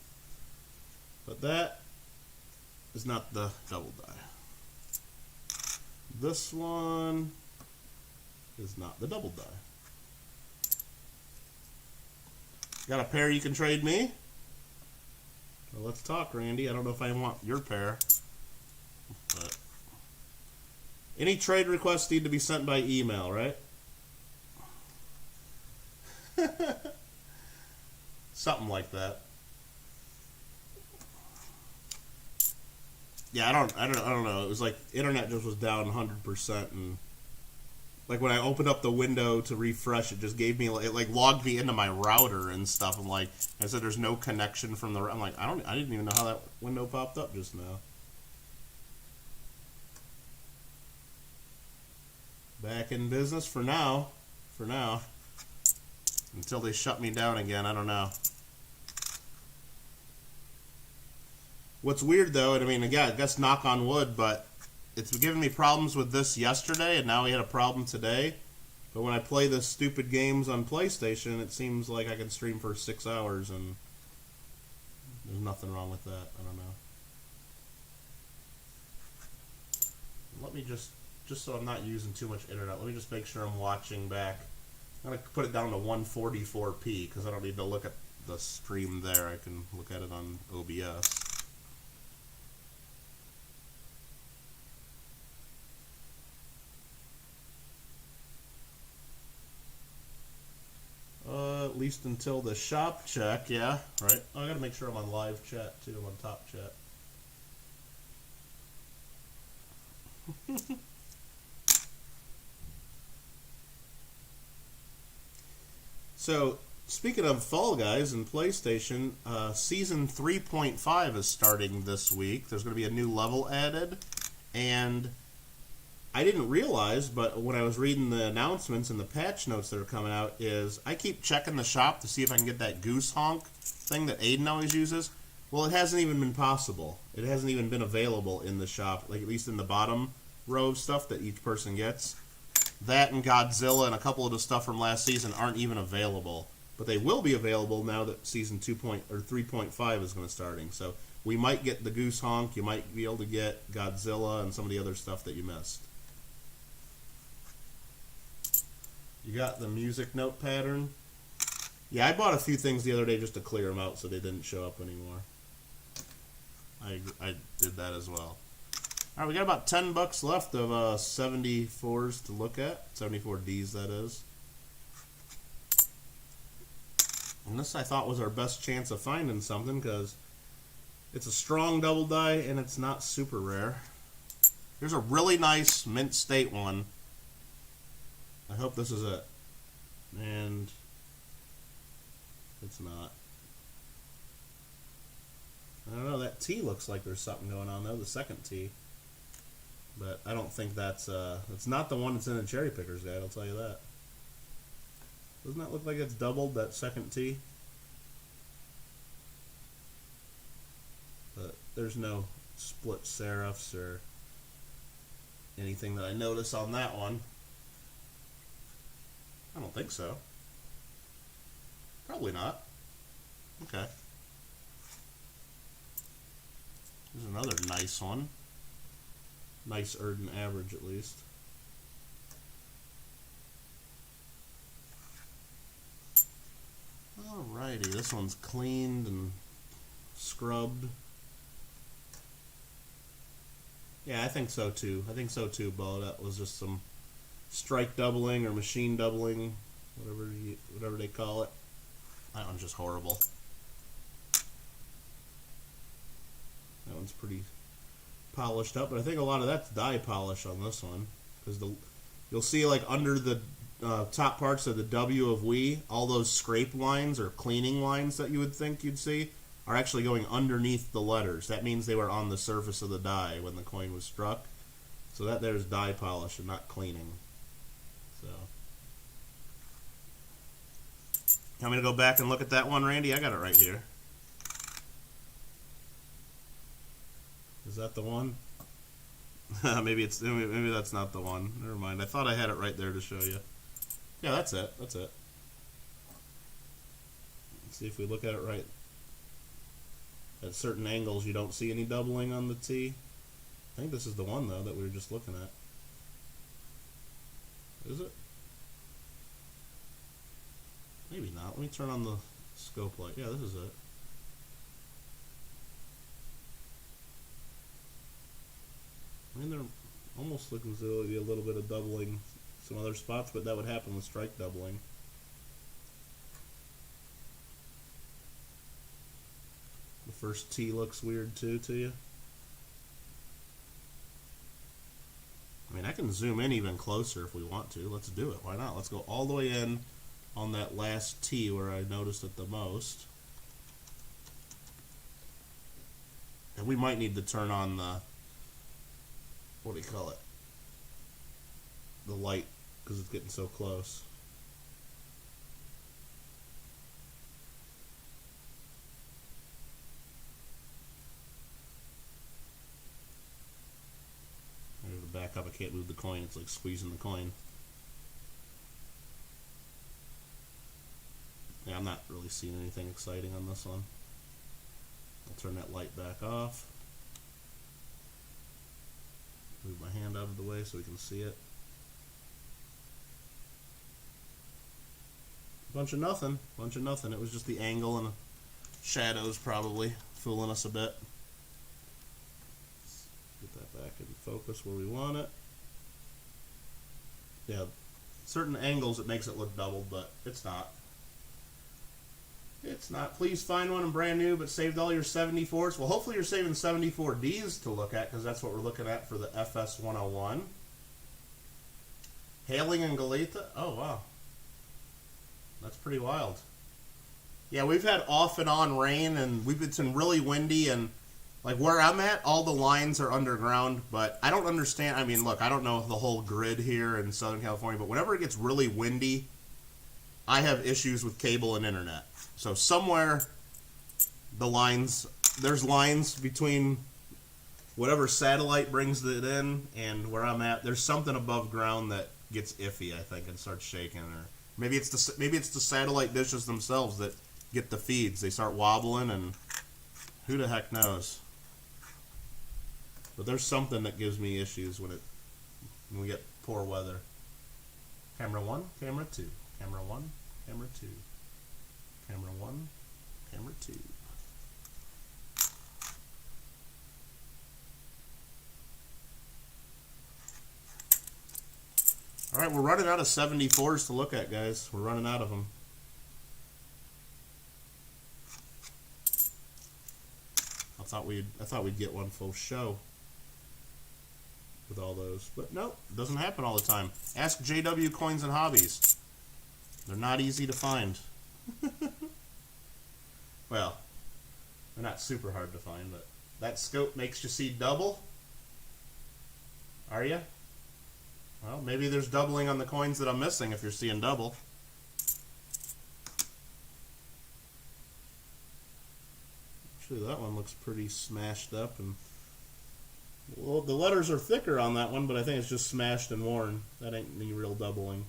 But that is not the double die. This one is not the double die. Got a pair you can trade me? Well, let's talk, Randy. I don't know if I want your pair. But any trade requests need to be sent by email, right? Something like that. Yeah, I don't know. It was like internet just was down 100%, and like when I opened up the window to refresh, it just gave me it like logged me into my router and stuff. I'm like, I said, there's no connection from the. I'm like, I didn't even know how that window popped up just now. Back in business for now. For now. Until they shut me down again, I don't know. What's weird though, and I mean, again, I guess knock on wood, but it's given me problems with this yesterday, and now we had a problem today. But when I play the stupid games on PlayStation, it seems like I can stream for 6 hours, and there's nothing wrong with that. I don't know. Let me just so I'm not using too much internet, let me just make sure I'm watching back. I'm going to put it down to 144p, because I don't need to look at the stream there. I can look at it on OBS. At least until the shop check, yeah, right? Oh, I gotta make sure I'm on live chat too. I'm on top chat. So, speaking of Fall Guys and PlayStation, Season 3.5 is starting this week. There's going to be a new level added, and I didn't realize, but when I was reading the announcements and the patch notes that are coming out, is I keep checking the shop to see if I can get that goose honk thing that Aiden always uses. Well, it hasn't even been possible. It hasn't even been available in the shop, like at least in the bottom row of stuff that each person gets. That and Godzilla and a couple of the stuff from last season aren't even available. But they will be available now that Season 3.5 is going to starting. So we might get the goose honk, you might be able to get Godzilla and some of the other stuff that you missed. You got the music note pattern. Yeah, I bought a few things the other day just to clear them out so they didn't show up anymore. I did that as well. Alright, we got about $10 left of 74s to look at. 74Ds, that is. And this I thought was our best chance of finding something because it's a strong double die and it's not super rare. Here's a really nice Mint State one. I hope this is it. And it's not. I don't know, that T looks like there's something going on though, the second T. But I don't think that's it's not the one that's in the Cherrypicker's guide, I'll tell you that. Doesn't that look like it's doubled, that second T? But there's no split serifs or anything that I notice on that one. I don't think so. Probably not. Okay. There's another nice one. Nicer than average, at least. Alrighty, this one's cleaned and scrubbed. Yeah, I think so too. I think so too, Bo. That was just some strike doubling or machine doubling, whatever they call it. That one's just horrible. That one's pretty polished up, but I think a lot of that's dye polish on this one, because you'll see like under the top parts of the W of we, all those scrape lines or cleaning lines that you would think you'd see are actually going underneath the letters. That means they were on the surface of the die when the coin was struck. So that there's dye polish and not cleaning. So, you want me to go back and look at that one, Randy? I got it right here. Is that the one? maybe that's not the one. Never mind. I thought I had it right there to show you. Yeah, that's it. That's it. Let's see if we look at it right. At certain angles, you don't see any doubling on the T. I think this is the one, though, that we were just looking at. Is it? Maybe not. Let me turn on the scope light. Yeah, this is it. I mean, they're almost looking as though there'll be a little bit of doubling some other spots, but that would happen with strike doubling. The first T looks weird too to you. I mean, I can zoom in even closer if we want to. Let's do it. Why not? Let's go all the way in on that last T where I noticed it the most. And we might need to turn on the, what do you call it? The light, because it's getting so close. Back up, I can't move the coin. It's like squeezing the coin. Yeah, I'm not really seeing anything exciting on this one. I'll turn that light back off. Move my hand out of the way so we can see it. Bunch of nothing. Bunch of nothing. It was just the angle and the shadows probably fooling us a bit. Get that back in focus where we want it. Yeah, certain angles it makes it look doubled, but it's not. It's not. Please find one brand new, but saved all your 74s. Well, hopefully you're saving 74Ds to look at, because that's what we're looking at for the FS101. Hailing in Galata. Oh, wow. That's pretty wild. Yeah, we've had off and on rain, and it's been really windy, and like where I'm at, all the lines are underground, but I don't understand. I mean, look, I don't know the whole grid here in Southern California, but whenever it gets really windy, I have issues with cable and internet. So somewhere there's lines between whatever satellite brings it in and where I'm at. There's something above ground that gets iffy, I think, and starts shaking. Or maybe it's the satellite dishes themselves that get the feeds. They start wobbling, and who the heck knows. But there's something that gives me issues when we get poor weather. Camera 1, camera 2. Camera 1, camera 2. Camera 1, camera 2. Alright, we're running out of 74s to look at, guys. We're running out of them. I thought we'd get one full show with all those, but nope, it doesn't happen all the time. Ask JW Coins and Hobbies. They're not easy to find. Well, they're not super hard to find, but that scope makes you see double. Are you? Well, maybe there's doubling on the coins that I'm missing if you're seeing double. Actually, that one looks pretty smashed up, and well, the letters are thicker on that one, but I think it's just smashed and worn. That ain't any real doubling.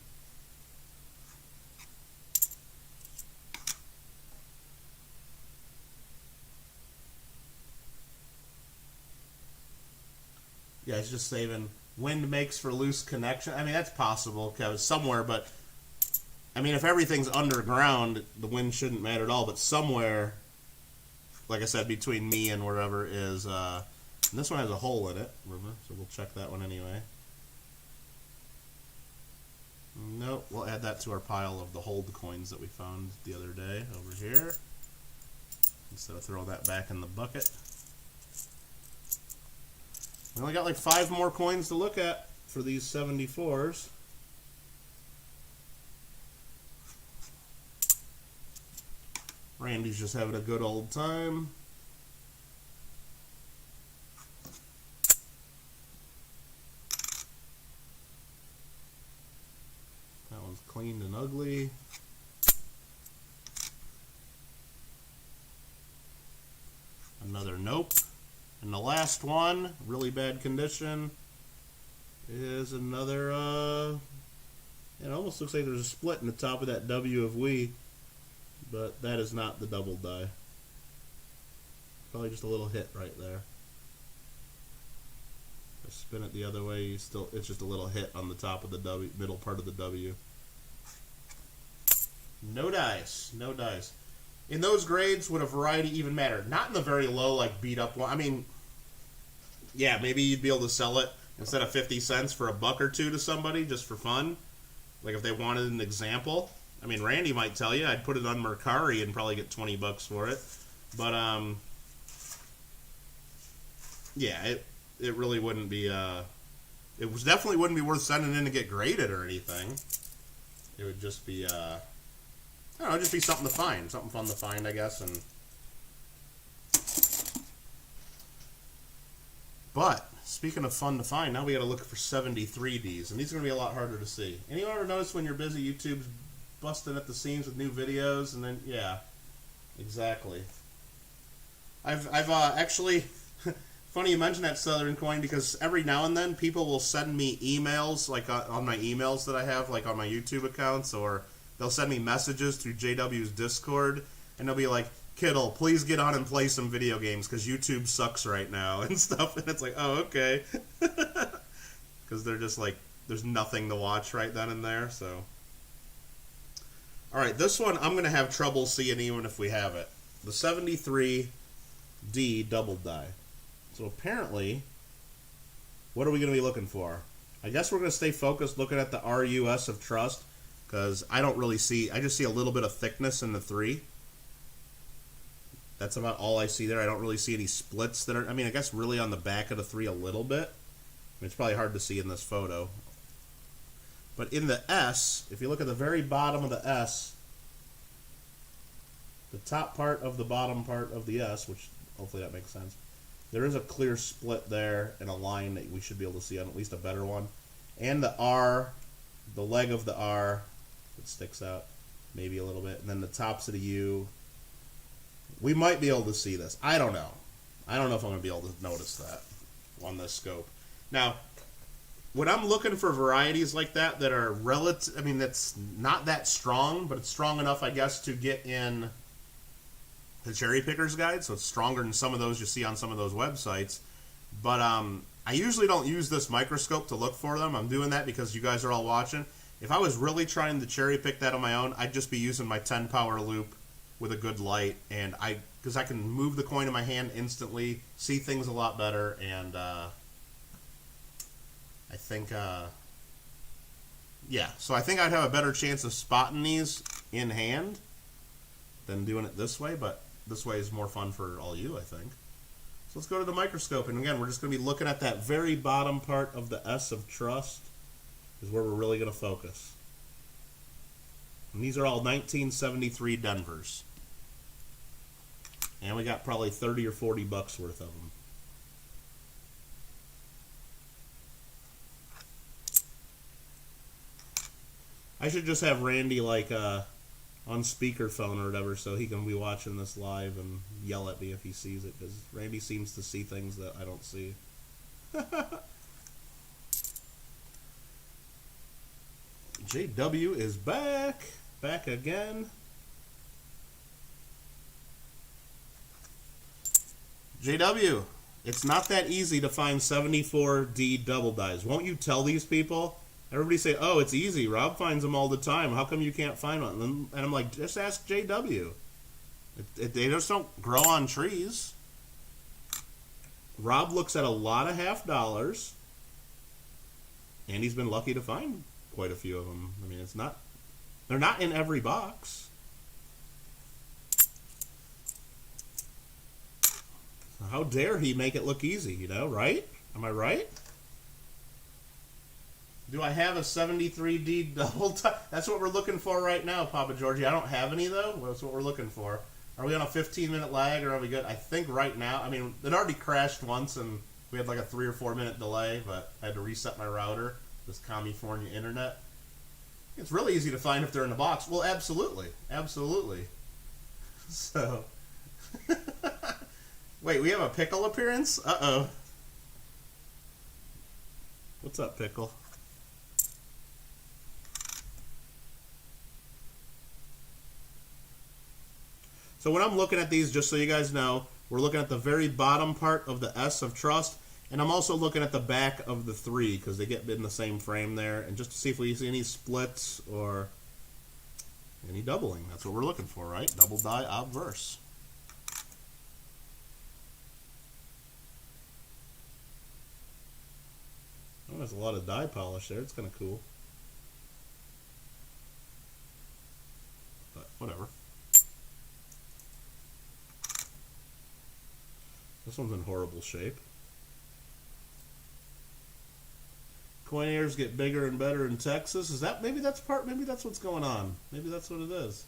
Yeah, it's just saving. Wind makes for loose connection. I mean, that's possible because somewhere, but I mean, if everything's underground, the wind shouldn't matter at all. But somewhere, like I said, between me and wherever is, and this one has a hole in it, remember? So we'll check that one anyway. Nope, we'll add that to our pile of the hold coins that we found the other day over here, instead of throwing that back in the bucket. We only got like 5 more coins to look at for these 74s. Randy's just having a good old time. Nope. And the last one, really bad condition, is another, it almost looks like there's a split in the top of that W of we, but that is not the double die. Probably just a little hit right there. If I spin it the other way, it's just a little hit on the top of the W, middle part of the W. No dice, no dice. In those grades, would a variety even matter? Not in the very low, like beat up one. I mean, yeah, maybe you'd be able to sell it instead of 50 cents for $1 or $2 to somebody just for fun. Like if they wanted an example. I mean, Randy might tell you I'd put it on Mercari and probably get 20 bucks for it. But yeah, it really wouldn't be. Definitely wouldn't be worth sending in to get graded or anything. It would just be I don't know, just be something to find, something fun to find, I guess. And but speaking of fun to find, now we got to look for 73Ds, and these are going to be a lot harder to see. Anyone ever notice when you're busy, YouTube's busting at the seams with new videos, and then yeah, exactly. I've actually. Funny you mention that Southern Coin, because every now and then people will send me emails, like on my emails that I have, like on my YouTube accounts, or they'll send me messages through JW's Discord, and they'll be like, Kittle, please get on and play some video games, because YouTube sucks right now, and stuff, and it's like, oh, okay. Because they're just like, there's nothing to watch right then and there, so. Alright, this one I'm going to have trouble seeing even if we have it. The 73D double die. So apparently, what are we going to be looking for? I guess we're going to stay focused looking at the RUS of Trust, because I don't really see, I just see a little bit of thickness in the 3. That's about all I see there. I don't really see any splits that are, I mean, I guess really on the back of the 3 a little bit. I mean, it's probably hard to see in this photo. But in the S, if you look at the very bottom of the S, the top part of the bottom part of the S, which hopefully that makes sense, there is a clear split there and a line that we should be able to see on at least a better one. And the R, the leg of the R, it sticks out maybe a little bit. And then the tops of the U, we might be able to see this. I don't know. I don't know if I'm going to be able to notice that on this scope. Now, when I'm looking for varieties like that that are relative, I mean, that's not that strong, but it's strong enough, I guess, to get in the Cherrypicker's Guide, so it's stronger than some of those you see on some of those websites. But I usually don't use this microscope to look for them. I'm doing that because you guys are all watching. If I was really trying to cherry pick that on my own, I'd just be using my 10 power loop with a good light, and because I can move the coin in my hand instantly, see things a lot better, and I think yeah, so I think I'd have a better chance of spotting these in hand than doing it this way, but this way is more fun for all you, I think. So let's go to the microscope, and again, we're just going to be looking at that very bottom part of the S of Trust is where we're really going to focus. And these are all 1973 Denvers. And we got probably 30 or 40 bucks worth of them. I should just have Randy like on speakerphone or whatever, so he can be watching this live and yell at me if he sees it, because Randy seems to see things that I don't see. JW is back again. JW, it's not that easy to find 74D double dies. Won't you tell these people? Everybody say, oh, it's easy. Rob finds them all the time. How come you can't find one? And I'm like, just ask JW. They just don't grow on trees. Rob looks at a lot of $50, and he's been lucky to find quite a few of them. I mean, they're not in every box. So how dare he make it look easy, you know, right? Am I right? Do I have a 73D double tie? That's what we're looking for right now, Papa Georgie. I don't have any, though. That's what we're looking for. Are we on a 15-minute lag, or are we good? I think right now, I mean, it already crashed once, and we had like a 3 or 4 minute delay, but I had to reset my router, this California internet. It's really easy to find if they're in the box. Well, absolutely. Absolutely. So, Wait, we have a Pickle appearance? Uh-oh. What's up, Pickle? So when I'm looking at these, just so you guys know, we're looking at the very bottom part of the S of Trust, and I'm also looking at the back of the 3 because they get in the same frame there, and just to see if we see any splits or any doubling. That's what we're looking for, right? Double die obverse. Oh, there's a lot of die polish there. It's kind of cool. But whatever. This one's in horrible shape. Coin ears get bigger and better in Texas. Is that maybe that's what's going on. Maybe that's what it is.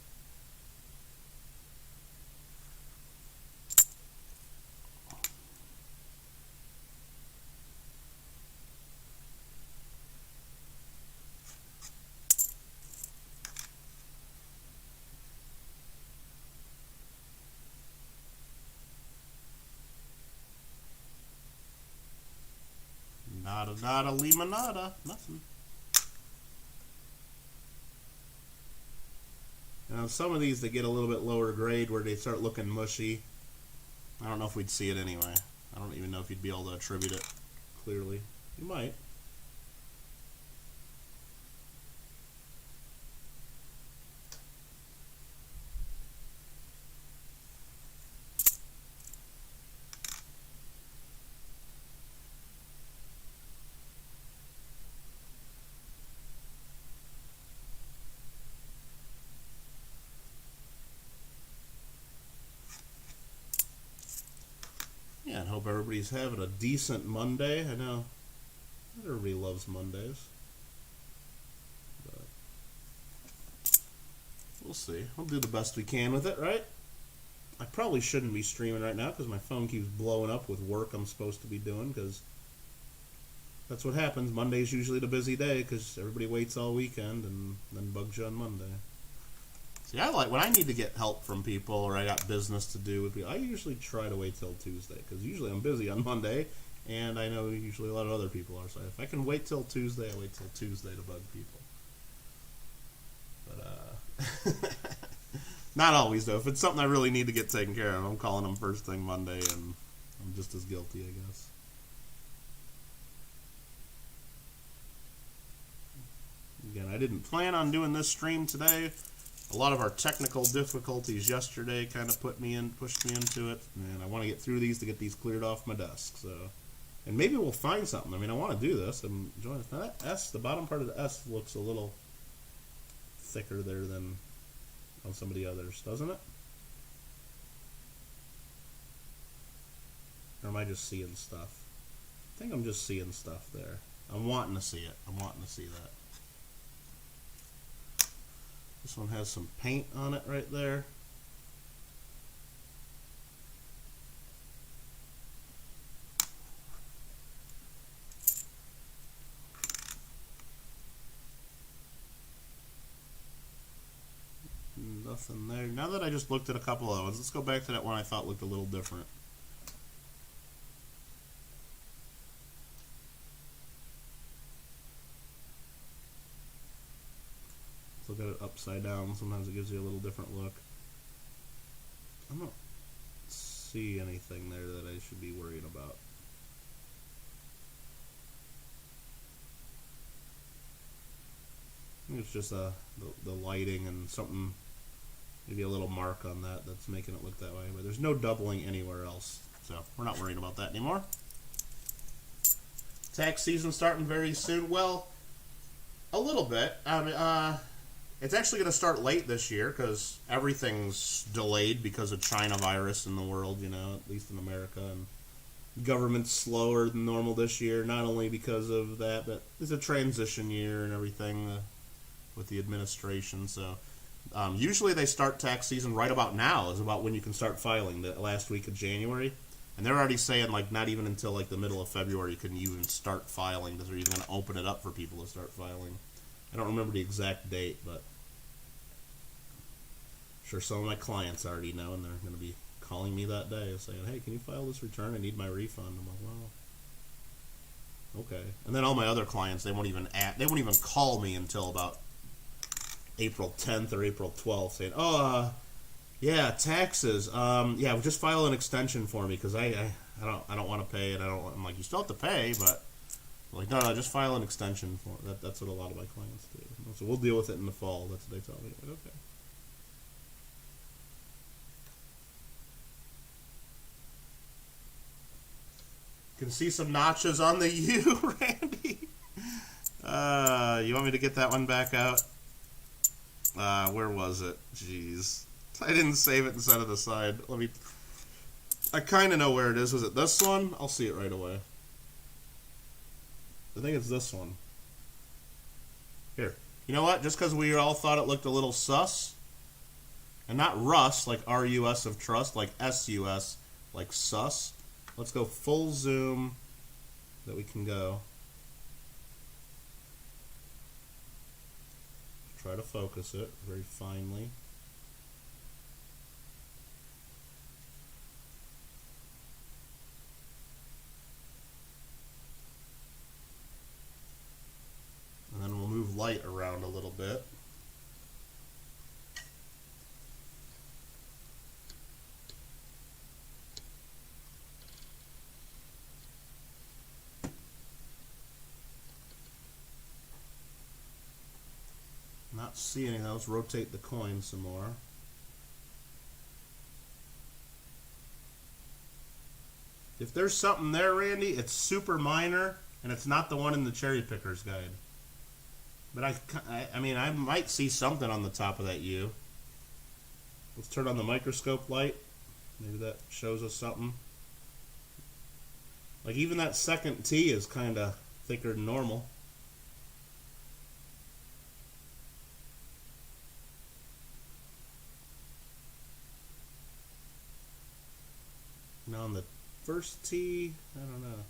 Nada, lima, nada. Nothing. Now, some of these, they get a little bit lower grade where they start looking mushy. I don't know if we'd see it anyway. I don't even know if you'd be able to attribute it clearly. You might. Yeah, and hope everybody's having a decent Monday. I know everybody loves Mondays. But we'll see. We'll do the best we can with it, right? I probably shouldn't be streaming right now because my phone keeps blowing up with work I'm supposed to be doing, because that's what happens. Monday's usually the busy day because everybody waits all weekend and then bugs you on Monday. See, I like when I need to get help from people or I got business to do with people, I usually try to wait till Tuesday because usually I'm busy on Monday, and I know usually a lot of other people are. So if I can wait till Tuesday, I wait till Tuesday to bug people. But not always though. If it's something I really need to get taken care of, I'm calling them first thing Monday, and I'm just as guilty, I guess. Again, I didn't plan on doing this stream today. A lot of our technical difficulties yesterday kind of pushed me into it, and I want to get through these to get these cleared off my desk. So, and maybe we'll find something. I mean, I want to do this. I'm enjoying it. Now that S, the bottom part of the S looks a little thicker there than on some of the others, doesn't it? Or am I just seeing stuff? I think I'm just seeing stuff there. I'm wanting to see it. I'm wanting to see that. This one has some paint on it right there. Nothing there. Now that I just looked at a couple of ones, let's go back to that one I thought looked a little different. Look at it upside down. Sometimes it gives you a little different look. I don't see anything there that I should be worried about. I think it's just the lighting and something, maybe a little mark on that that's making it look that way. But there's no doubling anywhere else, so we're not worried about that anymore. Tax season starting very soon. Well, a little bit. I mean, it's actually going to start late this year because everything's delayed because of China virus in the world, you know, at least in America. And government's slower than normal this year, not only because of that, but it's a transition year and everything with the administration. So usually they start tax season right about now is about when you can start filing, the last week of January. And they're already saying, like, not even until, like, the middle of February you can even start filing because they're even going to open it up for people to start filing. I don't remember the exact date, but I'm sure some of my clients already know, and they're going to be calling me that day saying, hey, can you file this return? I need my refund. I'm like, well, okay. And then all my other clients, they won't even call me until about April 10th or April 12th saying, oh, yeah, taxes. Yeah, just file an extension for me because I don't want to pay it. I'm like, you still have to pay, but I'm like, no, just file an extension for it. That's what a lot of my clients do. So we'll deal with it in the fall. That's what they tell me. Like, okay. You can see some notches on the U, Randy. You want me to get that one back out? Where was it? Jeez. I didn't save it and set it aside. I kind of know where it is. Was it this one? I'll see it right away. I think it's this one. Here. You know what? Just because we all thought it looked a little sus, and not Rus, like R-U-S of trust, like S-U-S, like sus. Let's go full zoom that we can go. Try to focus it very finely. And then we'll move light around a little bit. Not see anything else. Rotate the coin some more. If there's something there, Randy, it's super minor, and it's not the one in the Cherrypicker's guide. But I mean, I might see something on the top of that U. Let's turn on the microscope light. Maybe that shows us something. Like even that second T is kind of thicker than normal. Now on the first T, I don't know.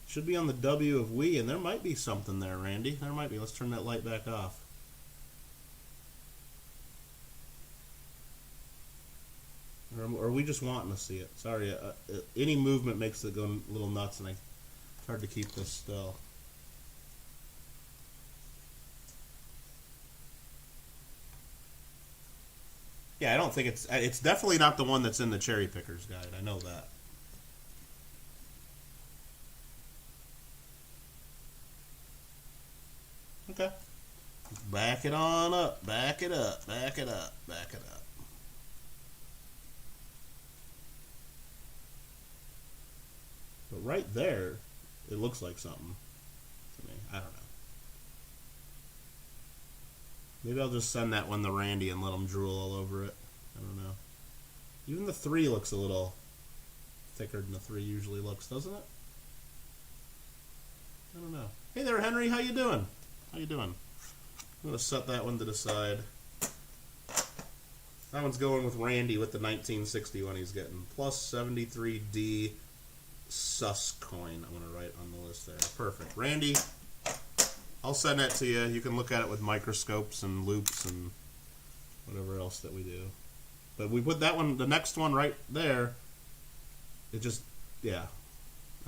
Should be on the W of we, and there might be something there, Randy. There might be. Let's turn that light back off. Or are we just wanting to see it? Sorry, any movement makes it go a little nuts, and it's hard to keep this still. Yeah, I don't think it's definitely not the one that's in the Cherrypicker's guide. I know that. Okay. Back it on up. Back it up. Back it up. Back it up. But right there, it looks like something to me. I don't know. Maybe I'll just send that one to Randy and let him drool all over it. I don't know. Even the 3 looks a little thicker than the 3 usually looks, doesn't it? I don't know. Hey there, Henry. How you doing? How you doing? I'm going to set that one to the side. That one's going with Randy with the 1960 one he's getting. Plus 73D sus coin. I'm going to write on the list there. Perfect. Randy, I'll send that to you. You can look at it with microscopes and loops and whatever else that we do. But we put that one, the next one right there. It just, yeah.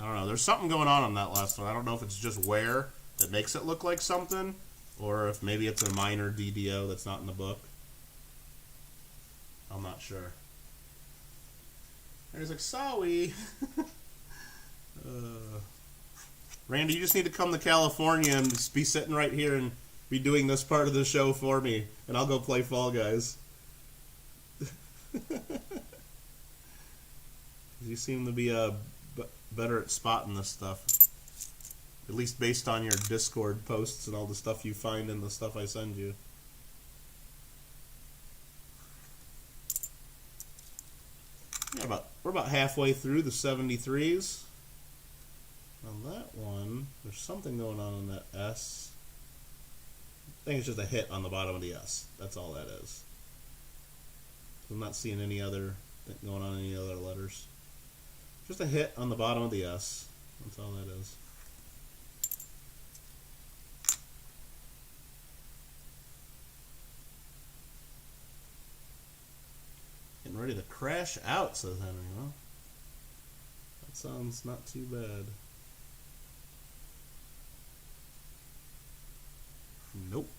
I don't know. There's something going on that last one. I don't know if it's just wear that makes it look like something, or if maybe it's a minor DDO that's not in the book. I'm not sure. And he's like, sorry. Randy, you just need to come to California and just be sitting right here and be doing this part of the show for me, and I'll go play Fall Guys. You seem to be better at spotting this stuff. At least based on your Discord posts and all the stuff you find in the stuff I send you. Yeah, we're about halfway through the 73s. On that one, there's something going on in that S. I think it's just a hit on the bottom of the S. That's all that is. I'm not seeing any other thing going on in any other letters. Just a hit on the bottom of the S. That's all that is. Getting ready to crash out, says Henry. Well, that sounds not too bad. Nope.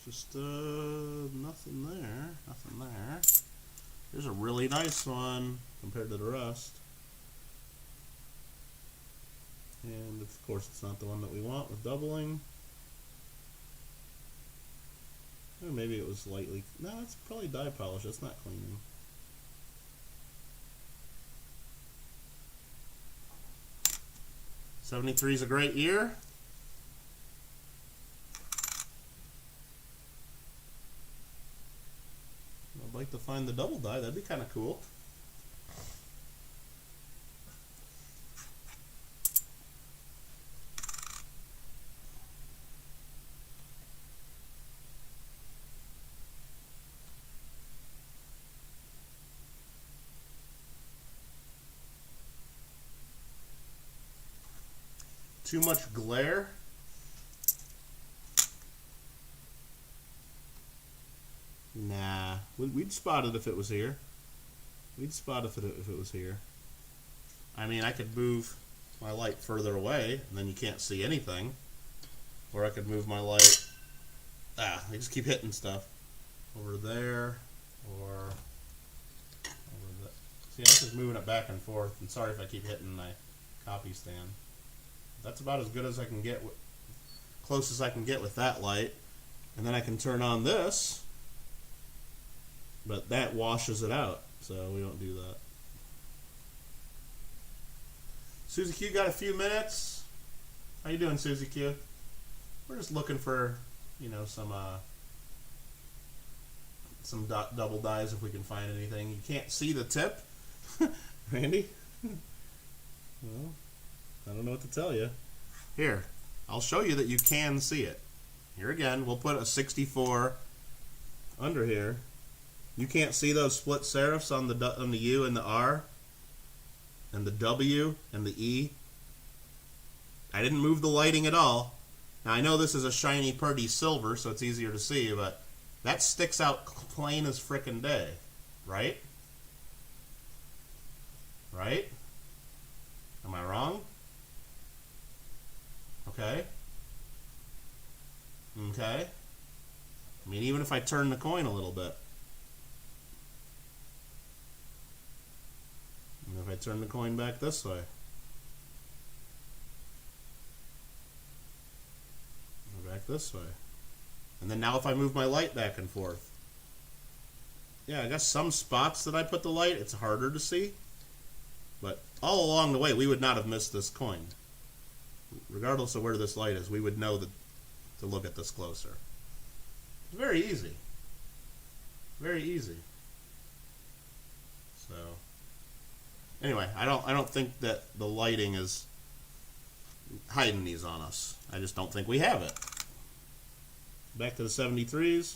Just nothing there. Nothing there. Here's a really nice one compared to the rest. And of course it's not the one that we want with doubling. Or maybe it was lightly. No, it's probably dye polish. That's not cleaning. '73 is a great year. I'd like to find the double dye. That'd be kind of cool. Too much glare. Nah, we'd spot it if it was here. We'd spot if it was here. I mean, I could move my light further away, and then you can't see anything. Or I could move my light. I just keep hitting stuff over there, or over there. See, I'm just moving it back and forth. And sorry if I keep hitting my copy stand. That's about as good as I can get, close as I can get with that light. And then I can turn on this, but that washes it out, so we don't do that. Susie Q got a few minutes. How you doing, Susie Q? We're just looking for, you know, some double dyes if we can find anything. You can't see the tip, Randy? Well, I don't know what to tell you. Here, I'll show you that you can see it. Here again, we'll put a 64 under here. You can't see those split serifs on the U and the R, and the W and the E. I didn't move the lighting at all. Now I know this is a shiny, pretty silver, so it's easier to see, but that sticks out plain as frickin' day, right? Right? Am I wrong? Okay. Okay. I mean, even if I turn the coin a little bit. And if I turn the coin back this way. Or back this way. And then now if I move my light back and forth. Yeah, I guess some spots that I put the light, it's harder to see. But all along the way, we would not have missed this coin. Regardless of where this light is, we would know that to look at this closer. It's very easy. Very easy. So anyway, I don't think that the lighting is hiding these on us. I just don't think we have it. Back to the 73s.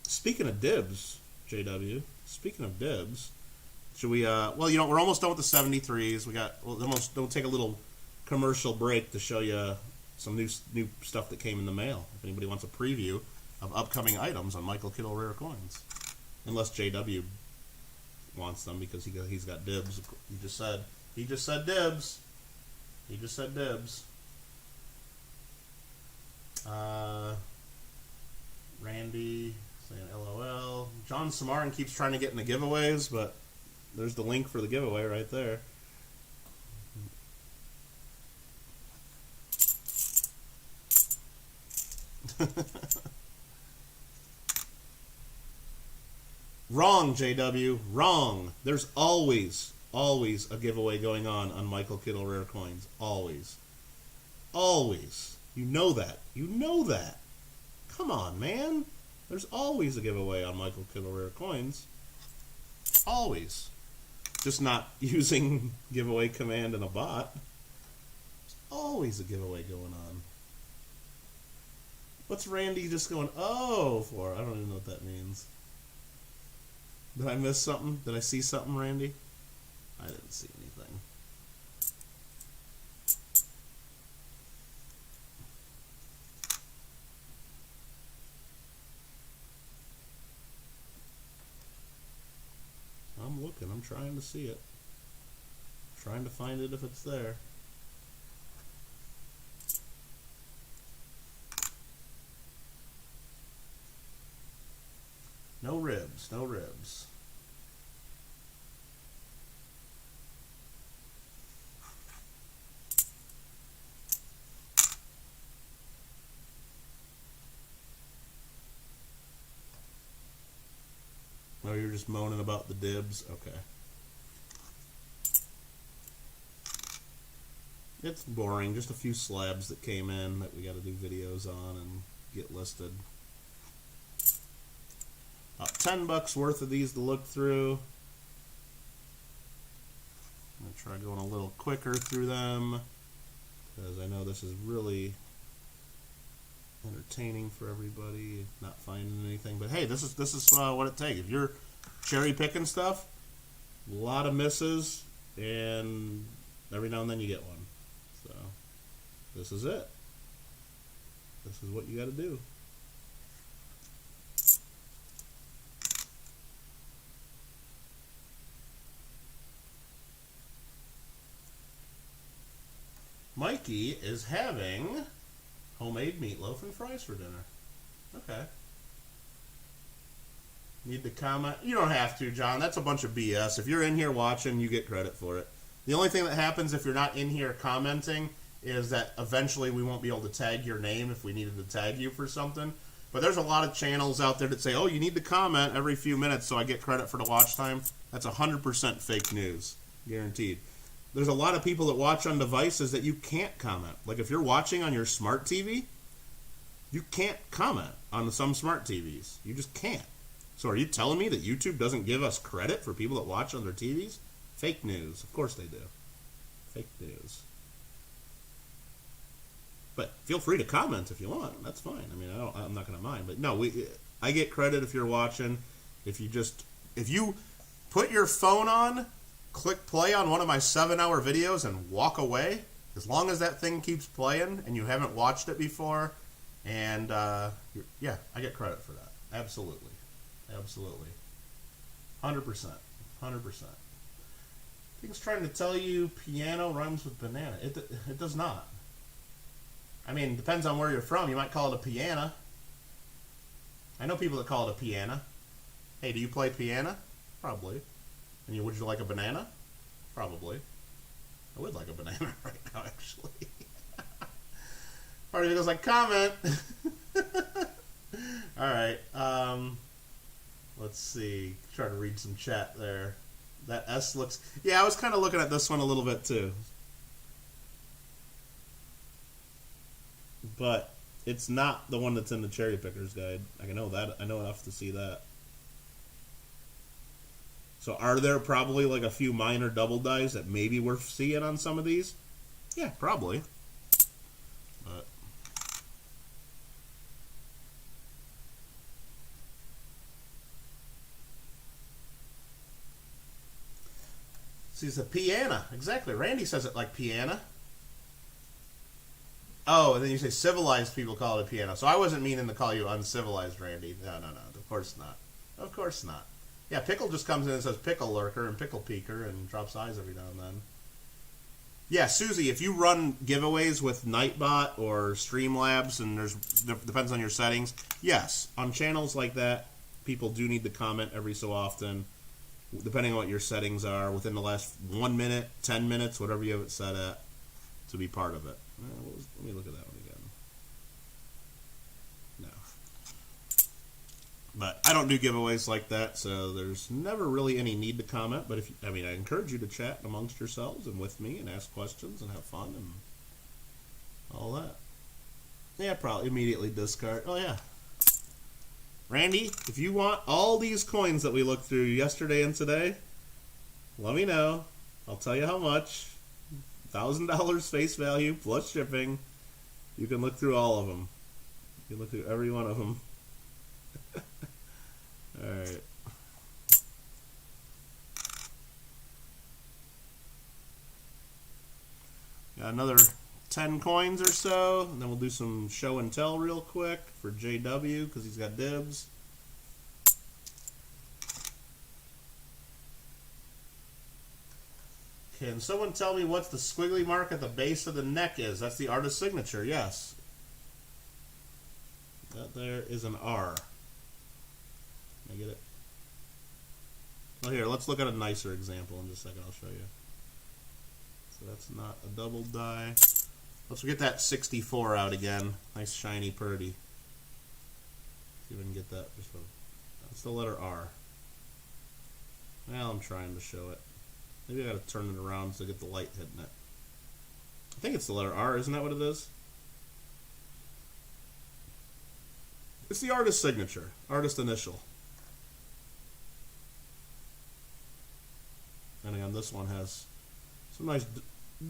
Speaking of dibs, JW. Speaking of dibs, should we? Well, you know, we're almost done with the 73s. We'll take a little commercial break to show you some new stuff that came in the mail. If anybody wants a preview of upcoming items on Michael Kittle Rare Coins, unless JW wants them because he's got dibs. He just said dibs. He just said dibs. Randy saying LOL. John Samarin keeps trying to get in the giveaways, but there's the link for the giveaway right there. Wrong, JW. Wrong. There's always a giveaway going on Michael Kittle Rare Coins. Always. Always. You know that. You know that. Come on, man. There's always a giveaway on Michael Kittle Rare Coins. Always. Just not using giveaway command in a bot. always a giveaway going on. What's Randy just going, oh, for? I don't even know what that means. Did I miss something? Did I see something, Randy? I didn't see anything. I'm looking. I'm trying to see it. Trying to find it if it's there. No ribs. No ribs. Oh, you're just moaning about the dibs? Okay. It's boring. Just a few slabs that came in that we got to do videos on and get listed. About $10 worth of these to look through. I'm going to try going a little quicker through them because I know this is really entertaining for everybody. Not finding anything, but hey, this is what it takes. If you're cherry picking stuff, a lot of misses, and every now and then you get one. So this is it. This is what you got to do. Mikey is having homemade meatloaf and fries for dinner. Okay. Need to comment? You don't have to, John. That's a bunch of BS. If you're in here watching, you get credit for it. The only thing that happens if you're not in here commenting is that eventually we won't be able to tag your name if we needed to tag you for something. But there's a lot of channels out there that say, oh, you need to comment every few minutes so I get credit for the watch time. That's 100% fake news. Guaranteed. There's a lot of people that watch on devices that you can't comment. Like if you're watching on your smart TV, you can't comment on some smart TVs. You just can't. So are you telling me that YouTube doesn't give us credit for people that watch on their TVs? Fake news. Of course they do. Fake news. But feel free to comment if you want. That's fine. I mean, I'm not going to mind. But no, I get credit if you're watching. If you put your phone on, click play on one of my 7-hour videos and walk away, as long as that thing keeps playing and you haven't watched it before, and yeah, I get credit for that. Absolutely. Absolutely. 100%. 100%. Thing's trying to tell you piano rhymes with banana. It does not. I mean, depends on where you're from. You might call it a piano. I know people that call it a piano. Hey, do you play piano? Probably. And would you like a banana? Probably. I would like a banana right now, actually. Part of it goes like, comment. All right. Let's see. Try to read some chat there. That S looks... Yeah, I was kind of looking at this one a little bit, too. But it's not the one that's in the Cherrypicker's guide. I know that. I know enough to see that. So are there probably like a few minor double dies that maybe we're seeing on some of these? Yeah, probably. But see, it's a piano. Exactly. Randy says it like piano. Oh, and then you say civilized people call it a piano. So I wasn't meaning to call you uncivilized, Randy. No. Of course not. Of course not. Yeah, Pickle just comes in and says Pickle Lurker and Pickle Peeker and drops eyes every now and then. Yeah, Susie, if you run giveaways with Nightbot or Streamlabs and depends on your settings, yes, on channels like that, people do need to comment every so often, depending on what your settings are, within the last 1 minute, 10 minutes, whatever you have it set at, to be part of it. Let me look at that one again. No. But I don't do giveaways like that, so there's never really any need to comment. But I encourage you to chat amongst yourselves and with me and ask questions and have fun and all that. Yeah, probably immediately discard. Oh, yeah. Randy, if you want all these coins that we looked through yesterday and today, let me know. I'll tell you how much. $1,000 face value plus shipping. You can look through all of them. You can look through every one of them. All right. Got another 10 coins or so, and then we'll do some show and tell real quick for JW because he's got dibs. Can someone tell me what the squiggly mark at the base of the neck is? That's the artist signature, yes. That there is an R. Can I get it? Well, here, let's look at a nicer example in just a second. I'll show you. So that's not a double die. Let's get that 64 out again. Nice shiny purdy. See if we can get that. That's the letter R. Well, I'm trying to show it. Maybe I gotta turn it around to get the light hitting it. I think it's the letter R, isn't that what it is? It's the artist signature, artist initial. And again, this one has some nice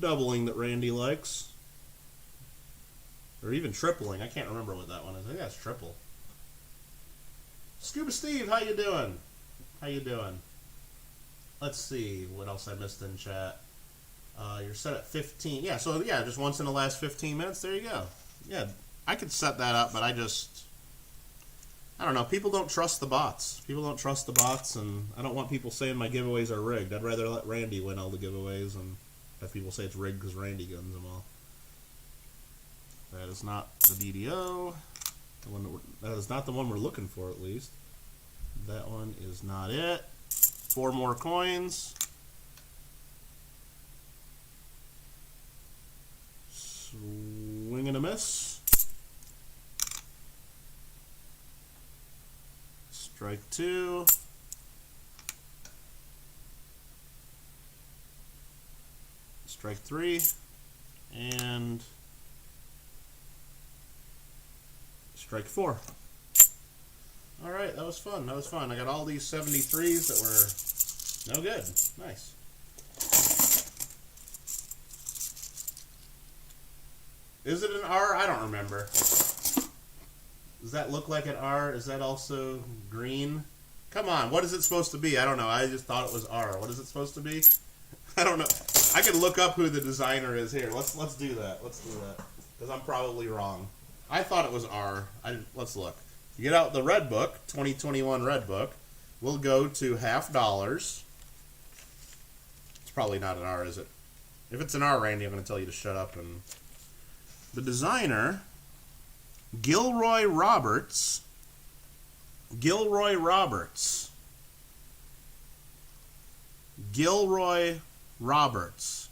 doubling that Randy likes. Or even tripling. I can't remember what that one is. I think that's triple. Scuba Steve, how you doing? How you doing? Let's see what else I missed in chat. You're set at 15. Yeah, so yeah, just once in the last 15 minutes. There you go. Yeah, I could set that up, but I don't know. People don't trust the bots. People don't trust the bots, and I don't want people saying my giveaways are rigged. I'd rather let Randy win all the giveaways and have people say it's rigged because Randy guns them all. That is not the DDO. That is not the one we're looking for, at least. That one is not it. 4 more coins. Swing and a miss. Strike 2. Strike 3. And strike 4. All right, that was fun. That was fun. I got all these 73s that were no good. Nice. Is it an R? I don't remember. Does that look like an R? Is that also green? Come on, what is it supposed to be? I don't know. I just thought it was R. What is it supposed to be? I don't know. I can look up who the designer is here. Let's do that. Let's do that. Because I'm probably wrong. I thought it was R. Let's look. You get out the red book, 2021 red book. We'll go to $50. It's probably not an R, is it? If it's an R, Randy, I'm going to tell you to shut up. And the designer, Gilroy Roberts. Gilroy Roberts. Gilroy Roberts.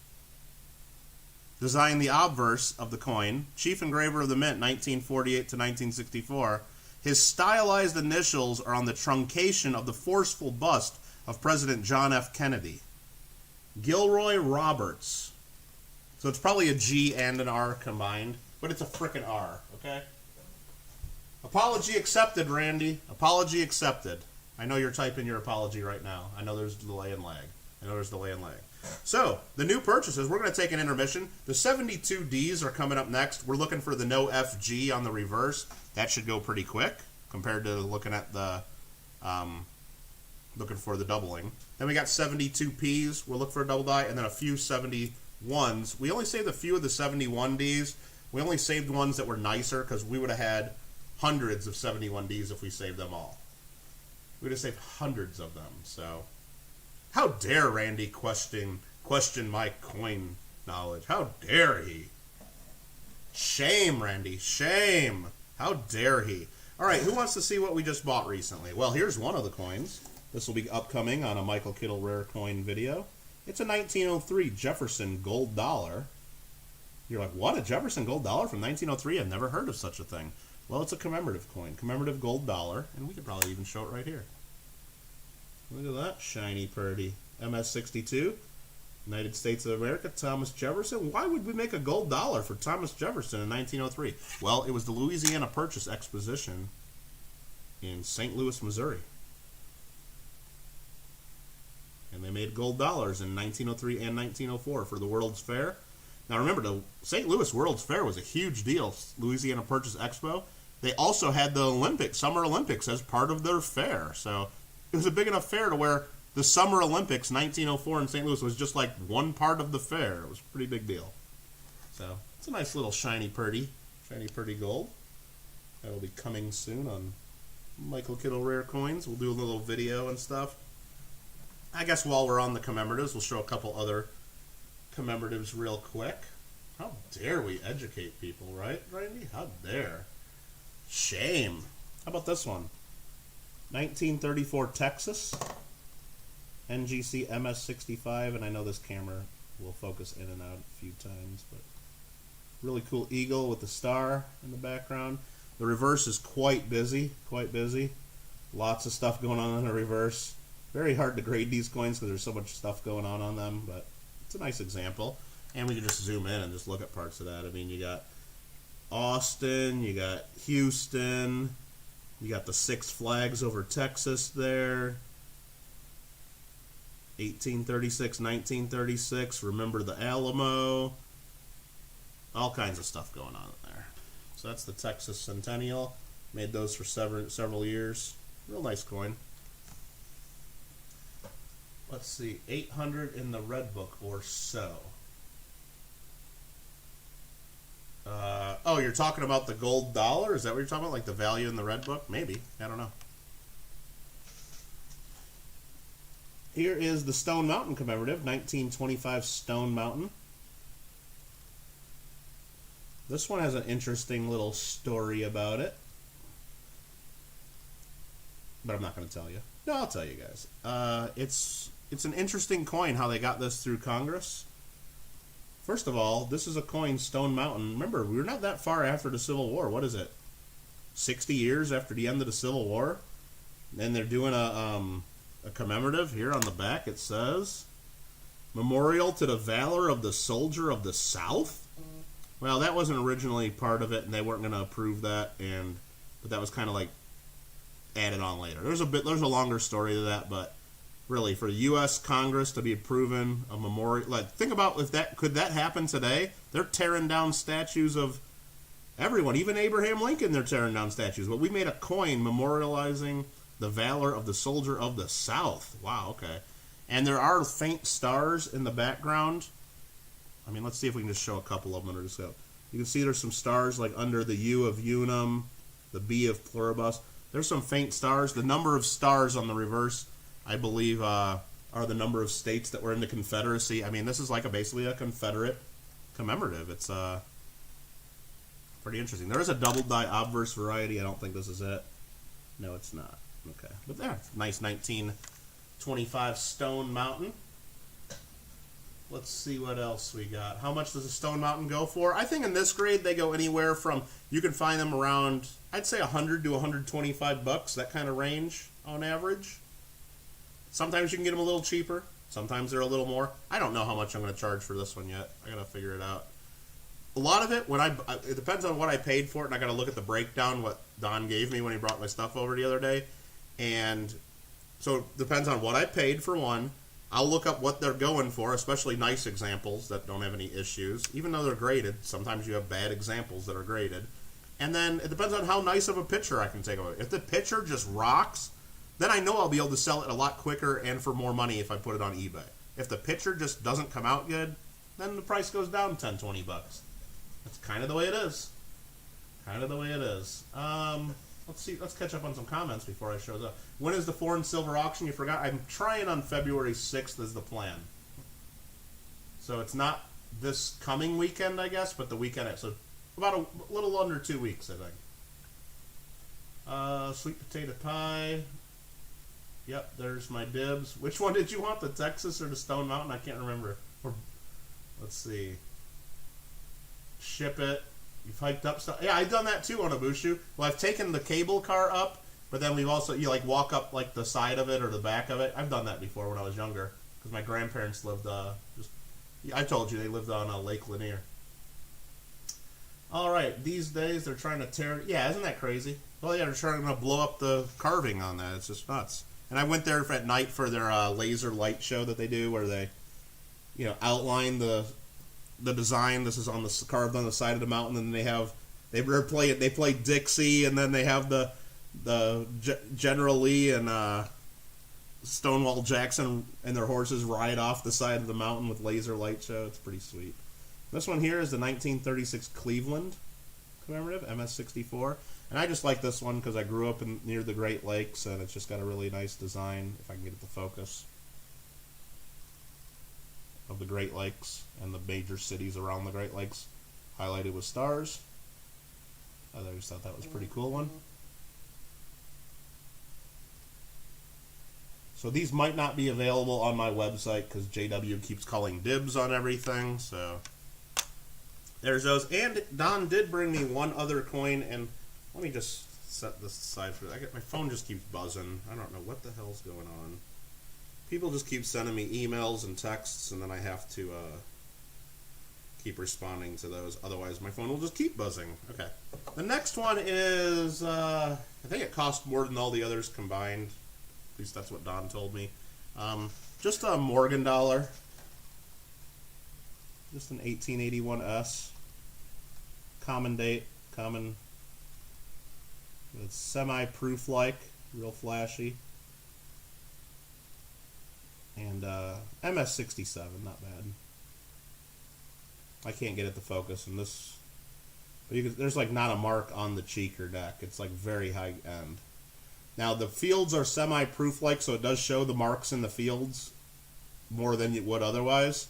Designed the obverse of the coin. Chief engraver of the mint, 1948 to 1964. His stylized initials are on the truncation of the forceful bust of President John F. Kennedy. Gilroy Roberts. So it's probably a G and an R combined, but it's a frickin' R, okay? Apology accepted, Randy. Apology accepted. I know you're typing your apology right now. I know there's delay and lag. So, the new purchases, we're going to take an intermission. The 72Ds are coming up next. We're looking for the no FG on the reverse. That should go pretty quick compared to looking at the, looking for the doubling. Then we got 72Ps. We'll look for a double die, and then a few 71s. We only saved a few of the 71Ds. We only saved ones that were nicer because we would have had hundreds of 71Ds if we saved them all. We would have saved hundreds of them, so... How dare Randy question my coin knowledge? How dare he? Shame, Randy. Shame. How dare he? All right, who wants to see what we just bought recently? Well, here's one of the coins. This will be upcoming on a Michael Kittle Rare Coin video. It's a 1903 Jefferson gold dollar. You're like, what? A Jefferson gold dollar from 1903? I've never heard of such a thing. Well, it's a commemorative coin. Commemorative gold dollar. And we could probably even show it right here. Look at that shiny purdy. MS-62, United States of America, Thomas Jefferson. Why would we make a gold dollar for Thomas Jefferson in 1903? Well, it was the Louisiana Purchase Exposition in St. Louis, Missouri. And they made gold dollars in 1903 and 1904 for the World's Fair. Now remember, the St. Louis World's Fair was a huge deal. Louisiana Purchase Expo. They also had the Summer Olympics as part of their fair. So it was a big enough fair to where the Summer Olympics 1904 in St. Louis was just like one part of the fair. It was a pretty big deal. So it's a nice little shiny purdy gold. That will be coming soon on Michael Kittle Rare Coins. We'll do a little video and stuff. I guess while we're on the commemoratives, we'll show a couple other commemoratives real quick. How dare we educate people, right, Randy? How dare. Shame. How about this one? 1934 Texas. NGC MS65, and I know this camera will focus in and out a few times, but really cool eagle with the star in the background. The reverse is quite busy, Lots of stuff going on in the reverse. Very hard to grade these coins because there's so much stuff going on them, but it's a nice example. And we can just zoom in and just look at parts of that. I mean, you got Austin, you got Houston, you got the Six Flags over Texas there. 1836, 1936, remember the Alamo. All kinds of stuff going on there. So that's the Texas Centennial. Made those for several years. Real nice coin. Let's see, 800 in the red book or so. Oh, you're talking about the gold dollar? Is that what you're talking about? Like the value in the red book? Maybe. I don't know. Here is the Stone Mountain commemorative, 1925 Stone Mountain. This one has an interesting little story about it. But I'm not going to tell you. No, I'll tell you guys. It's an interesting coin how they got this through Congress. First of all, this is a coin, Stone Mountain. Remember, we're not that far after the Civil War. What is it? 60 years after the end of the Civil War? And they're doing a commemorative. Here on the back it says, Memorial to the Valor of the Soldier of the South? Well, that wasn't originally part of it, and they weren't going to approve that, but that was kind of like added on later. There's a longer story to that, but really, for the U.S. Congress to be approving a memorial, like, think about could that happen today? They're tearing down statues of everyone, even Abraham Lincoln. They're tearing down statues. But we made a coin memorializing the valor of the soldier of the South. Wow, okay. And there are faint stars in the background. I mean, let's see if we can just show a couple of them. You can see there's some stars like under the U of Unum, the B of Pluribus. There's some faint stars. The number of stars on the reverse, I believe, are the number of states that were in the Confederacy. I mean, this is like basically a Confederate commemorative. It's pretty interesting. There is a double die obverse variety. I don't think this is it. No, it's not. Okay, but there, nice 1925 Stone Mountain. Let's see what else we got. How much does a Stone Mountain go for? I think in this grade they go anywhere from, you can find them around, I'd say 100 to 125 bucks, that kind of range on average. Sometimes you can get them a little cheaper. Sometimes they're a little more. I don't know how much I'm going to charge for this one yet. I got to figure it out. A lot of it, it depends on what I paid for it, and I got to look at the breakdown, what Don gave me when he brought my stuff over the other day. And so it depends on what I paid for one. I'll look up what they're going for, especially nice examples that don't have any issues. Even though they're graded, sometimes you have bad examples that are graded. And then it depends on how nice of a picture I can take away. If the picture just rocks, then I know I'll be able to sell it a lot quicker and for more money if I put it on eBay. If the picture just doesn't come out good, then the price goes down 10, 20 bucks. That's kind of the way it is. Let's see. Let's catch up on some comments before I show up. When is the foreign silver auction? You forgot. I'm trying on February 6th is the plan. So it's not this coming weekend, I guess, but the weekend. So about a little under 2 weeks, I think. Sweet potato pie. Yep, there's my dibs. Which one did you want? The Texas or the Stone Mountain? I can't remember. Let's see. Ship it. You've hiked up stuff. Yeah, I've done that too on a Bushu. Well, I've taken the cable car up, but then we've also, you like walk up like the side of it or the back of it. I've done that before when I was younger because my grandparents lived I told you they lived on Lake Lanier. All right, these days they're trying to tear. Yeah, isn't that crazy? Well, yeah, they're trying to blow up the carving on that. It's just nuts. And I went there at night for their laser light show that they do, where they, outline the the design. This is on the carved on the side of the mountain, and they play Dixie, and then they have the General Lee and Stonewall Jackson and their horses ride off the side of the mountain with laser light show. It's pretty sweet. This one here is the 1936 Cleveland commemorative MS-64, and I just like this one because I grew up near the Great Lakes, and it's just got a really nice design. If I can get it to focus, of the Great Lakes and the major cities around the Great Lakes, highlighted with stars. I just thought that was a pretty cool one. So these might not be available on my website because JW keeps calling dibs on everything. So there's those. And Don did bring me one other coin, and let me just set this aside for that. My phone just keeps buzzing. I don't know what the hell's going on. People just keep sending me emails and texts, and then I have to keep responding to those. Otherwise, my phone will just keep buzzing. Okay. The next one is, I think it cost more than all the others combined. At least that's what Don told me. Just a Morgan dollar. Just an 1881 S. Common date. Common. It's semi-proof like. Real flashy. And MS-67, not bad. I can't get it to focus, and this, but there's like not a mark on the cheek or neck. It's like very high end. Now the fields are semi-proof like, so it does show the marks in the fields more than it would otherwise.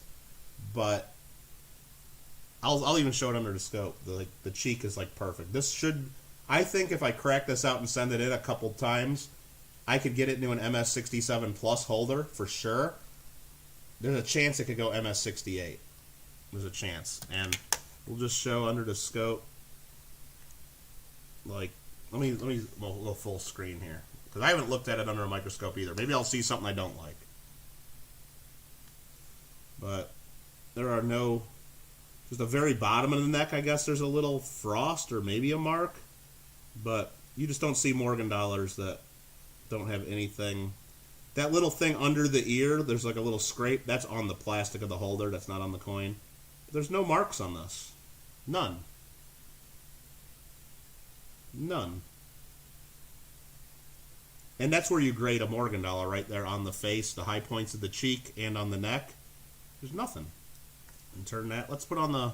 But I'll even show it under the scope. The cheek is like perfect. This should, I think, if I crack this out and send it in a couple times, I could get it into an MS-67 Plus holder for sure. There's a chance it could go MS-68. There's a chance. And we'll just show under the scope. Like, let me go full screen here. Because I haven't looked at it under a microscope either. Maybe I'll see something I don't like. But there are no, just the very bottom of the neck, I guess there's a little frost or maybe a mark. But you just don't see Morgan dollars that don't have anything. That little thing under the ear, there's like a little scrape. That's on the plastic of the holder. That's not on the coin. But there's no marks on this. None. None. And that's where you grade a Morgan dollar, right there on the face, the high points of the cheek, and on the neck. There's nothing. And turn that. Let's put on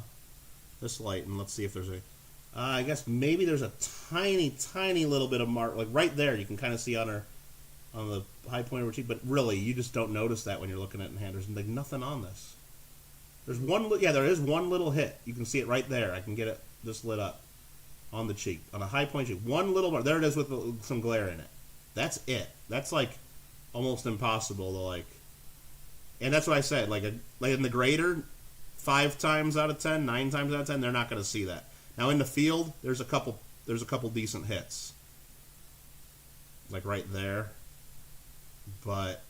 this light, and let's see if there's a... I guess maybe there's a tiny little bit of mark, like right there. You can kind of see on the high point of her cheek, but really, you just don't notice that when you're looking at it in hand. There's like nothing on this. There's one, yeah, there is one little hit. You can see it right there. I can get it just lit up on the cheek, on a high point cheek. One little mark. There it is with some glare in it. That's it. That's like almost impossible to like. And that's what I said. Like in the grader, 5 times out of 10, 9 times out of 10, they're not going to see that. Now in the field, there's a couple decent hits, like right there. But,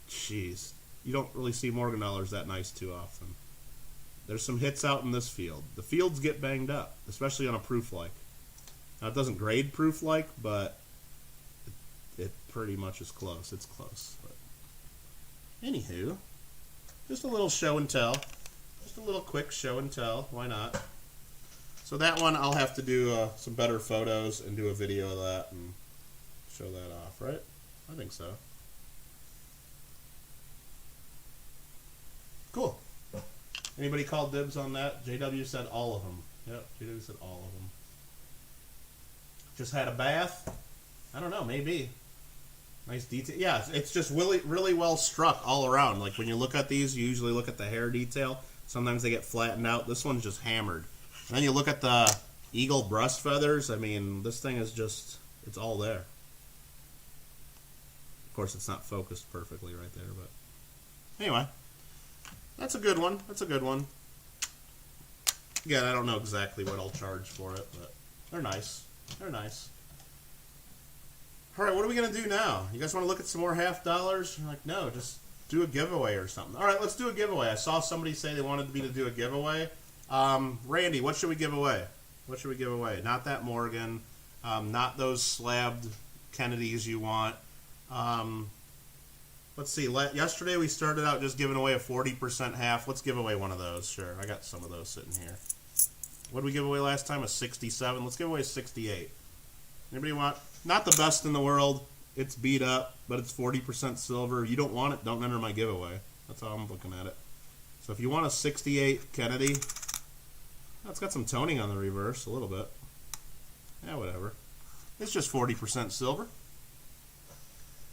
jeez, you don't really see Morgan dollars that nice too often. There's some hits out in this field. The fields get banged up, especially on a proof like. Now it doesn't grade proof like, but it pretty much is close. It's close. But anywho, just a little show and tell. Just a little quick show and tell. Why not? So that one, I'll have to do some better photos and do a video of that and show that off, right? I think so. Cool. Anybody called dibs on that? JW said all of them. Yep, JW said all of them. Just had a bath? I don't know, maybe. Nice detail. Yeah, it's just really well struck all around. Like when you look at these, you usually look at the hair detail. Sometimes they get flattened out. This one's just hammered. And then you look at the eagle breast feathers. I mean, this thing is just, it's all there. Of course, it's not focused perfectly right there, but anyway, that's a good one. That's a good one. Again, I don't know exactly what I'll charge for it, but they're nice. They're nice. All right, what are we going to do now? You guys want to look at some more half dollars? You're like, no, just do a giveaway or something. All right, let's do a giveaway. I saw somebody say they wanted me to do a giveaway. Randy, what should we give away? What should we give away? Not that Morgan. Not those slabbed Kennedys you want. Let's see. Yesterday we started out just giving away a 40% half. Let's give away one of those. Sure, I got some of those sitting here. What did we give away last time? A 67. Let's give away a 68. Anybody want? Not the best in the world. It's beat up, but it's 40% silver. You don't want it, don't enter my giveaway. That's how I'm looking at it. So if you want a 68 Kennedy, it's got some toning on the reverse, a little bit. Yeah, whatever. It's just 40% silver.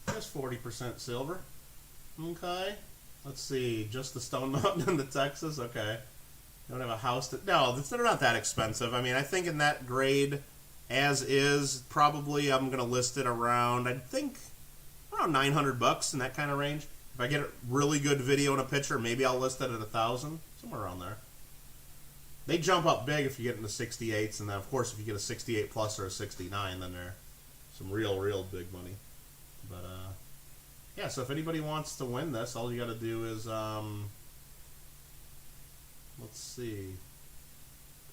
Just 40% silver. Okay. Let's see. Just the Stone Mountain and the Texas. Okay. You don't have a house that... No, they're not that expensive. I mean, I think in that grade, as is, probably I'm going to list it around, I think, around $900 in that kind of range. If I get a really good video and a picture, maybe I'll list it at $1,000. Somewhere around there. They jump up big if you get into 68s, and then, of course, if you get a 68 plus or a 69, then they're some real big money. But, yeah, so if anybody wants to win this, all you got to do is, let's see.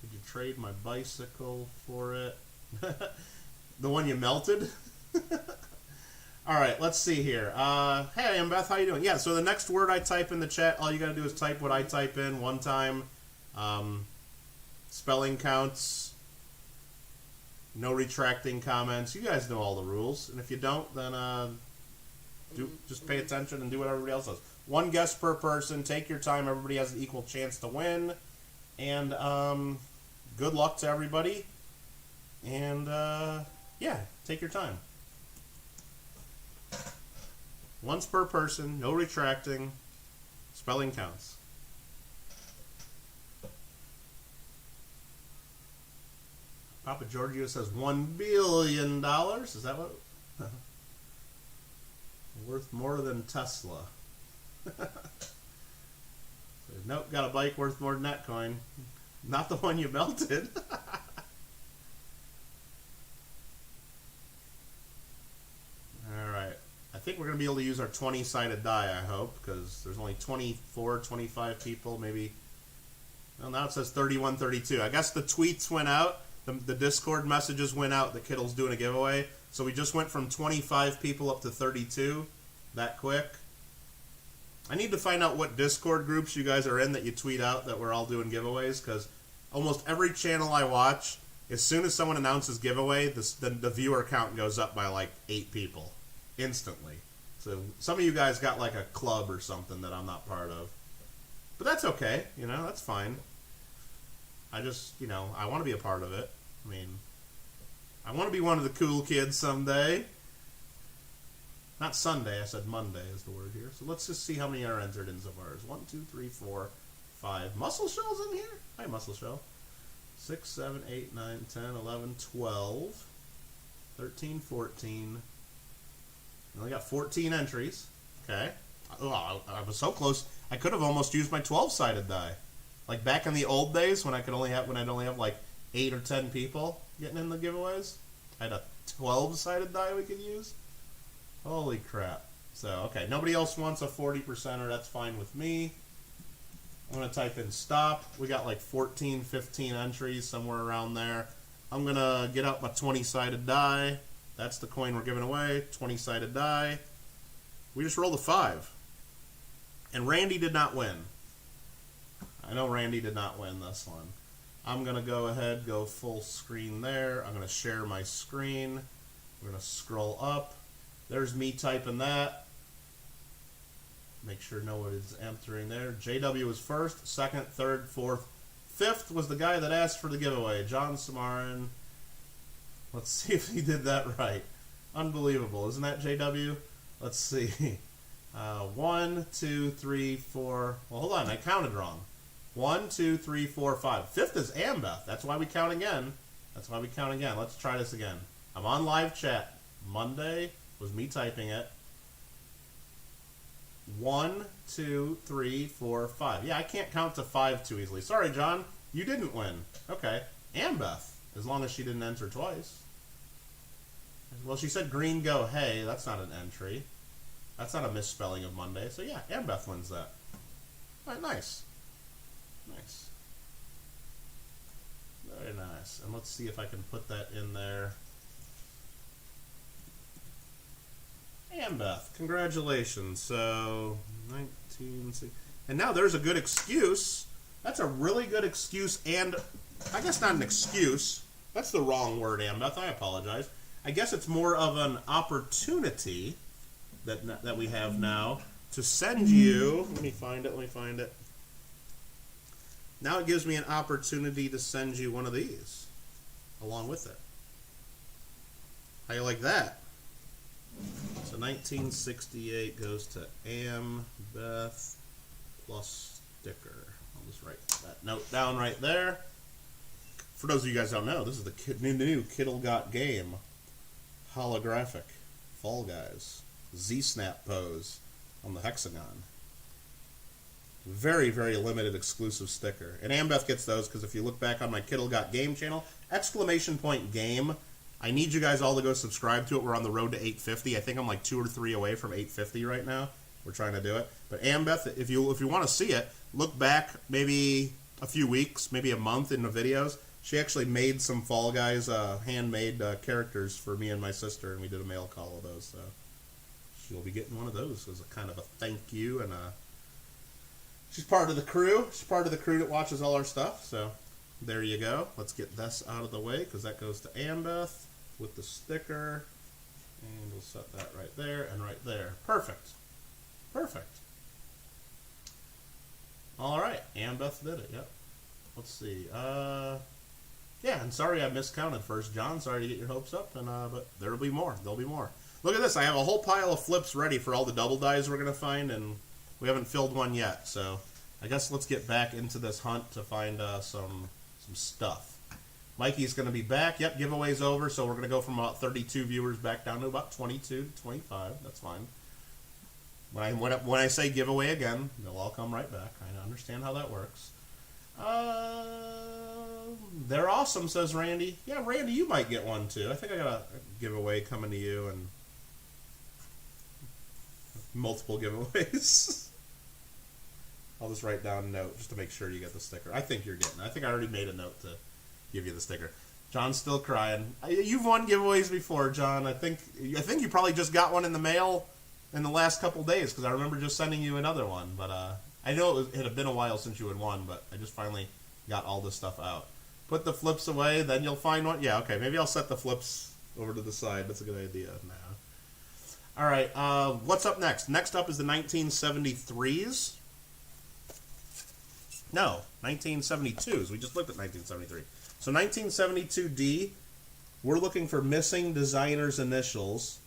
Could you trade my bicycle for it? The one you melted? All right, let's see here. Hey, Beth, how you doing? Yeah, so the next word I type in the chat, all you got to do is type what I type in one time. Spelling counts. No retracting comments. You guys know all the rules. And if you don't, then just pay attention and do what everybody else does. One guess per person. Take your time. Everybody has an equal chance to win. And good luck to everybody. And yeah, take your time. Once per person. No retracting. Spelling counts. Papa Giorgio says $1 billion. Is that what? Worth more than Tesla. Nope, got a bike worth more than that coin. Not the one you melted. Alright. I think we're going to be able to use our 20-sided die, I hope, because there's only 24, 25 people, maybe. Well, now it says 31, 32. I guess the tweets went out. The Discord messages went out that Kittle's doing a giveaway. So we just went from 25 people up to 32 that quick. I need to find out what Discord groups you guys are in that you tweet out that we're all doing giveaways, because almost every channel I watch, as soon as someone announces giveaway, the viewer count goes up by like 8 people instantly. So some of you guys got like a club or something that I'm not part of. But that's okay, you know, that's fine. I just, you know, I want to be a part of it. I mean, I want to be one of the cool kids someday. Not Sunday, I said Monday is the word here. So let's just see how many are entered in so far. 1, 2, 3, 4, 5. Muscle Shell's in here? Hi, Muscle Shell. 6, 7, 8, 9, 10, 11, 12, 13, 14. I only got 14 entries. Okay. Oh, I was so close. I could have almost used my 12-sided die. Like back in the old days when I'd only have like 8 or 10 people getting in the giveaways. I had a 12-sided die we could use. Holy crap. So, okay, nobody else wants a 40%er. That's fine with me. I'm going to type in stop. We got like 14, 15 entries, somewhere around there. I'm going to get out my 20-sided die. That's the coin we're giving away. 20-sided die. We just rolled a 5. And Randy did not win. I know Randy did not win this one. I'm going to go ahead, go full screen there. I'm going to share my screen. We're going to scroll up. There's me typing that. Make sure no one is entering there. JW was first, second, third, fourth. Fifth was the guy that asked for the giveaway, John Samarin. Let's see if he did that right. Unbelievable. Isn't that JW? Let's see. 1, 2, 3, 4. Well, hold on. I counted wrong. 1, 2, 3, 4, 5. Fifth is Ambeth. That's why we count again. That's why we count again. Let's try this again. I'm on live chat. Monday was me typing it. 1, 2, 3, 4, 5. Yeah, I can't count to 5 too easily. Sorry, John. You didn't win. Okay. Ambeth, as long as she didn't enter twice. Well, she said green go hey. That's not an entry. That's not a misspelling of Monday. So yeah, Ambeth wins that. All right, nice. Nice. Very nice. And let's see if I can put that in there. Ambeth, congratulations. So 19, and now there's a good excuse. That's a really good excuse, and I guess not an excuse. That's the wrong word, Ambeth. I apologize. I guess it's more of an opportunity that we have now to send you. Let me find it. Now it gives me an opportunity to send you one of these along with it. How you like that? So 1968 goes to Ambeth plus sticker. I'll just write that note down right there. For those of you guys who don't know, this is the new Kittle Got Game holographic Fall Guys Z-Snap pose on the hexagon. Very, very limited exclusive sticker. And Ambeth gets those because if you look back on my Kittle Got Game channel, !game. I need you guys all to go subscribe to it. We're on the road to 850. I think I'm like 2 or 3 away from 850 right now. We're trying to do it. But Ambeth, if you want to see it, look back maybe a few weeks, maybe a month in the videos. She actually made some Fall Guys handmade characters for me and my sister, and we did a mail call of those. So she'll be getting one of those as a kind of a thank you. And she's part of the crew. She's part of the crew that watches all our stuff. So there you go. Let's get this out of the way because that goes to Ambeth with the sticker. And we'll set that right there and right there. Perfect. Perfect. All right. Ambeth did it. Yep. Let's see. Yeah, and sorry I miscounted first, John. Sorry to get your hopes up, and but there'll be more. There'll be more. Look at this. I have a whole pile of flips ready for all the double dies we're going to find, and we haven't filled one yet. So I guess let's get back into this hunt to find some stuff. Mikey's going to be back. Yep, giveaway's over, so we're going to go from about 32 viewers back down to about 22, 25. That's fine. When I say giveaway again, they'll all come right back. I understand how that works. They're awesome, says Randy. Yeah, Randy, you might get one too. I think I got a giveaway coming to you and multiple giveaways. I'll just write down a note just to make sure you get the sticker. I think you're getting it. I think I already made a note to give you the sticker. John's still crying. You've won giveaways before, John. I think you probably just got one in the mail in the last couple days because I remember just sending you another one. But I know it had been a while since you had won, but I just finally got all this stuff out. Put the flips away, then you'll find one. Yeah, okay, maybe I'll set the flips over to the side. That's a good idea now. All right, what's up next? Next up is the 1973s. No, 1972s. We just looked at 1973. So 1972D, we're looking for missing designer's initials.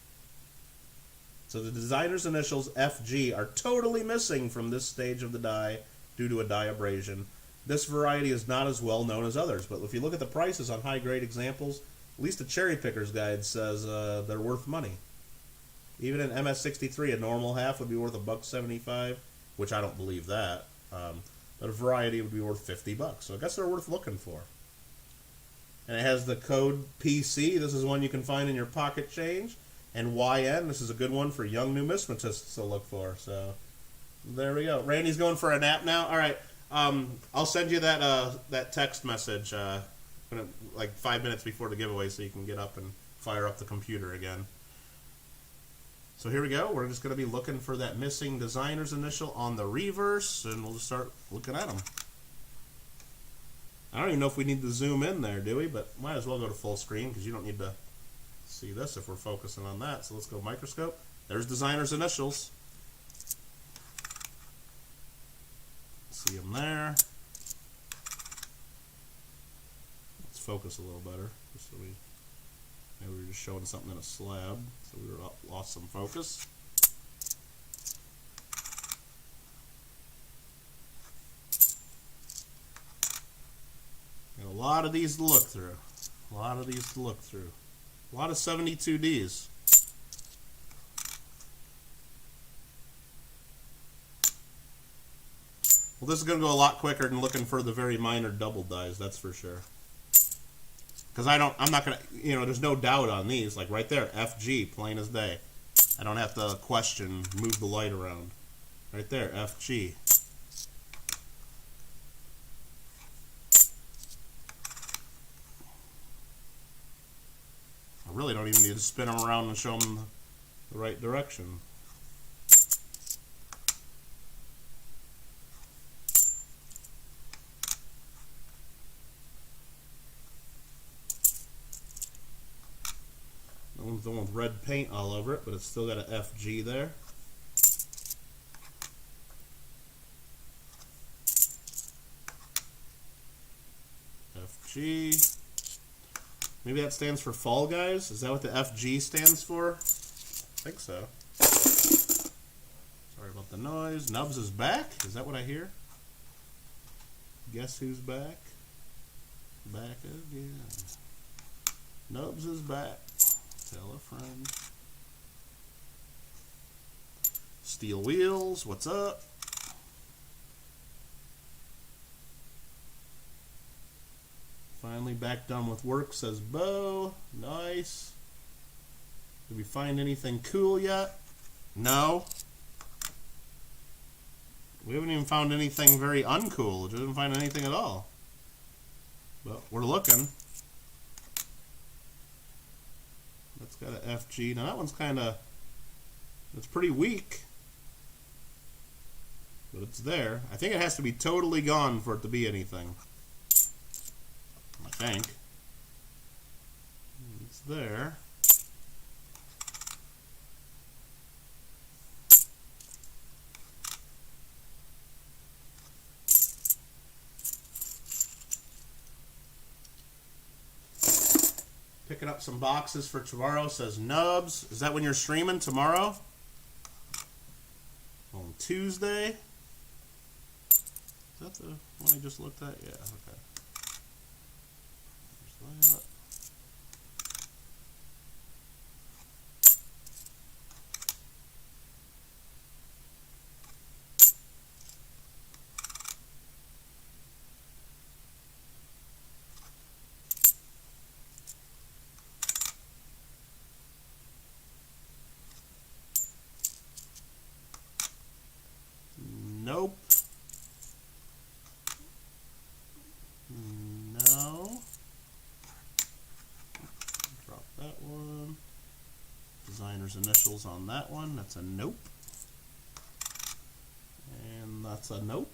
So the designer's initials, FG, are totally missing from this stage of the die due to a die abrasion. This variety is not as well known as others, but if you look at the prices on high-grade examples, at least the Cherrypicker's guide says they're worth money. Even in MS63, a normal half would be worth $1.75, which I don't believe that. But a variety would be worth $50, so I guess they're worth looking for. And it has the code PC. This is one you can find in your pocket change. And YN, this is a good one for young numismatists to look for. So there we go. Randy's going for a nap now. All right. I'll send you that text message like 5 minutes before the giveaway so you can get up and fire up the computer again. So here we go. We're just going to be looking for that missing designer's initial on the reverse, and we'll just start looking at them. I don't even know if we need to zoom in there, do we? But might as well go to full screen because you don't need to see this if we're focusing on that. So let's go microscope. There's designer's initials. See them there. Let's focus a little better. Just so maybe we were just showing something in a slab, so we lost some focus. Got a lot of these to look through. A lot of 72Ds. Well, this is going to go a lot quicker than looking for the very minor double dies, that's for sure. Because I'm not going to, there's no doubt on these. Like right there, FG, plain as day. I don't have to question, move the light around. Right there, FG. I really don't even need to spin them around and show them the right direction. That one's the one with red paint all over it, but it's still got an FG there. FG. Maybe that stands for Fall Guys? Is that what the FG stands for? I think so. Sorry about the noise. Nubs is back? Is that what I hear? Guess who's back? Back again. Nubs is back. Tell a friend. Steel Wheels, what's up? Finally back done with work, says Bo. Nice. Did we find anything cool yet? No. We haven't even found anything very uncool. We didn't find anything at all. But we're looking. That's got an FG. Now that one's kind of, it's pretty weak. But it's there. I think it has to be totally gone for it to be anything. I think. It's there. Picking up some boxes for tomorrow, says Nubs. Is that when you're streaming tomorrow? On Tuesday? Is that the one I just looked at? Yeah, okay. There's that. Nope. No. Drop that one. Designer's initials on that one. That's a nope. And that's a nope.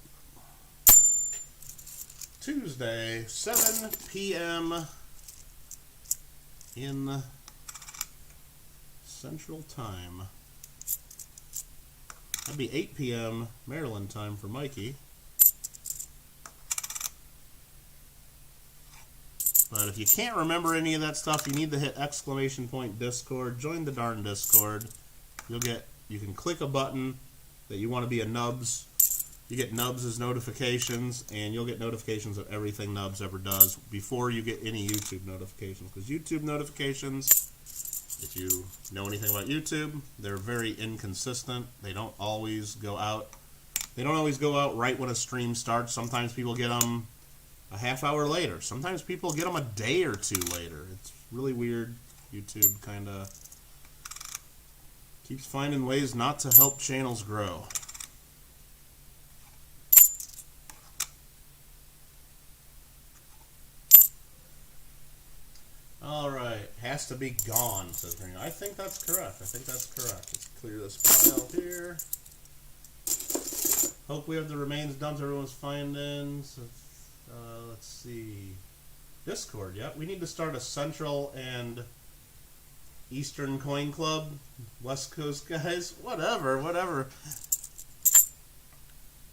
Tuesday, 7 p.m. in Central Time. That'd be 8 p.m. Maryland time for Mikey. But if you can't remember any of that stuff, you need to hit ! Discord. Join the darn Discord. You can click a button that you want to be a Nubs. You get Nubs' notifications, and you'll get notifications of everything Nubs ever does before you get any YouTube notifications. Because YouTube notifications, if you know anything about YouTube, they're very inconsistent. They don't always go out. They don't always go out right when a stream starts. Sometimes people get them a half hour later. Sometimes people get them a day or two later. It's really weird. YouTube kind of keeps finding ways not to help channels grow. Alright, has to be gone, says Green. I think that's correct. I think that's correct. Let's clear this pile here. Hope we have the remains done to everyone's findings. Let's see. Discord, yeah. We need to start a Central and Eastern Coin Club. West Coast guys. Whatever.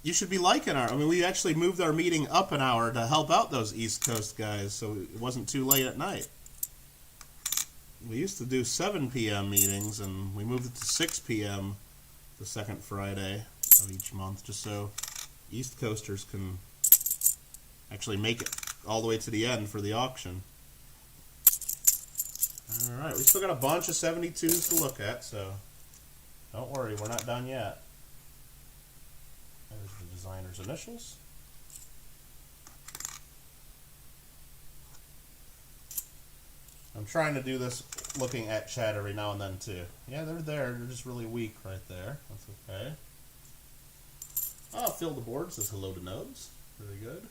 You should be liking our... I mean, we actually moved our meeting up an hour to help out those East Coast guys, so it wasn't too late at night. We used to do 7 p.m. meetings, and we moved it to 6 p.m. the second Friday of each month, just so East Coasters can actually make it all the way to the end for the auction. Alright, we still got a bunch of 72s to look at, so don't worry, we're not done yet. There's the designer's initials. I'm trying to do this looking at chat every now and then too. Yeah, they're there. They're just really weak right there. That's okay. Oh, Phil the board says hello to Nubs. Very good.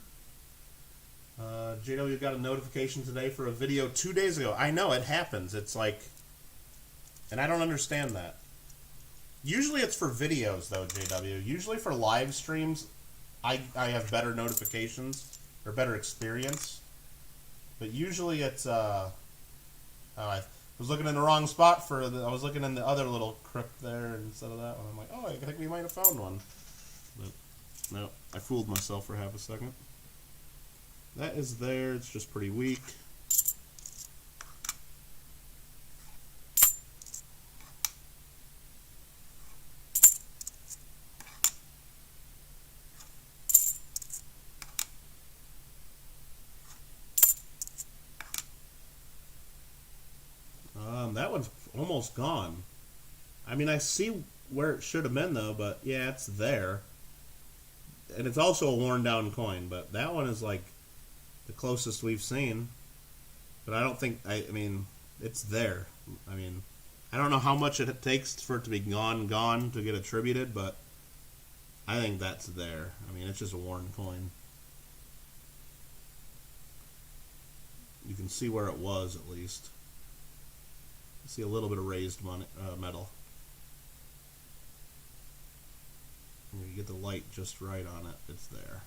JW got a notification today for a video 2 days ago. I know, it happens. It's like... And I don't understand that. Usually it's for videos, though, JW. Usually for live streams, I have better notifications, or better experience. But usually it's, oh, I was looking in the wrong spot for the, I was looking in the other little crypt there instead of that one. I'm like, oh, I think we might have found one. But, no, I fooled myself for half a second. That is there, it's just pretty weak. That one's almost gone. I mean, I see where it should have been, though, but yeah, it's there. And it's also a worn down coin, but that one is like the closest we've seen. But I don't think, I mean, it's there. I mean, I don't know how much it takes for it to be gone to get attributed, but I think that's there. I mean, it's just a worn coin. You can see where it was, at least. See a little bit of raised metal. When you get the light just right on it, it's there.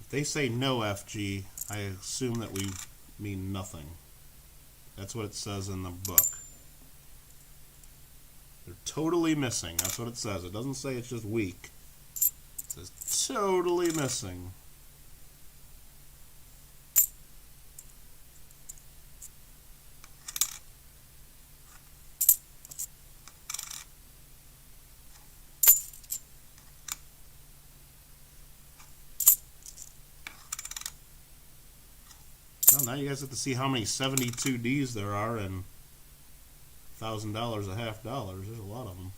If they say no FG, I assume that we mean nothing. That's what it says in the book. They're totally missing. That's what it says. It doesn't say it's just weak. It says totally missing. Well, now you guys have to see how many 72Ds there are and $1,000 a half dollars. There's a lot of them.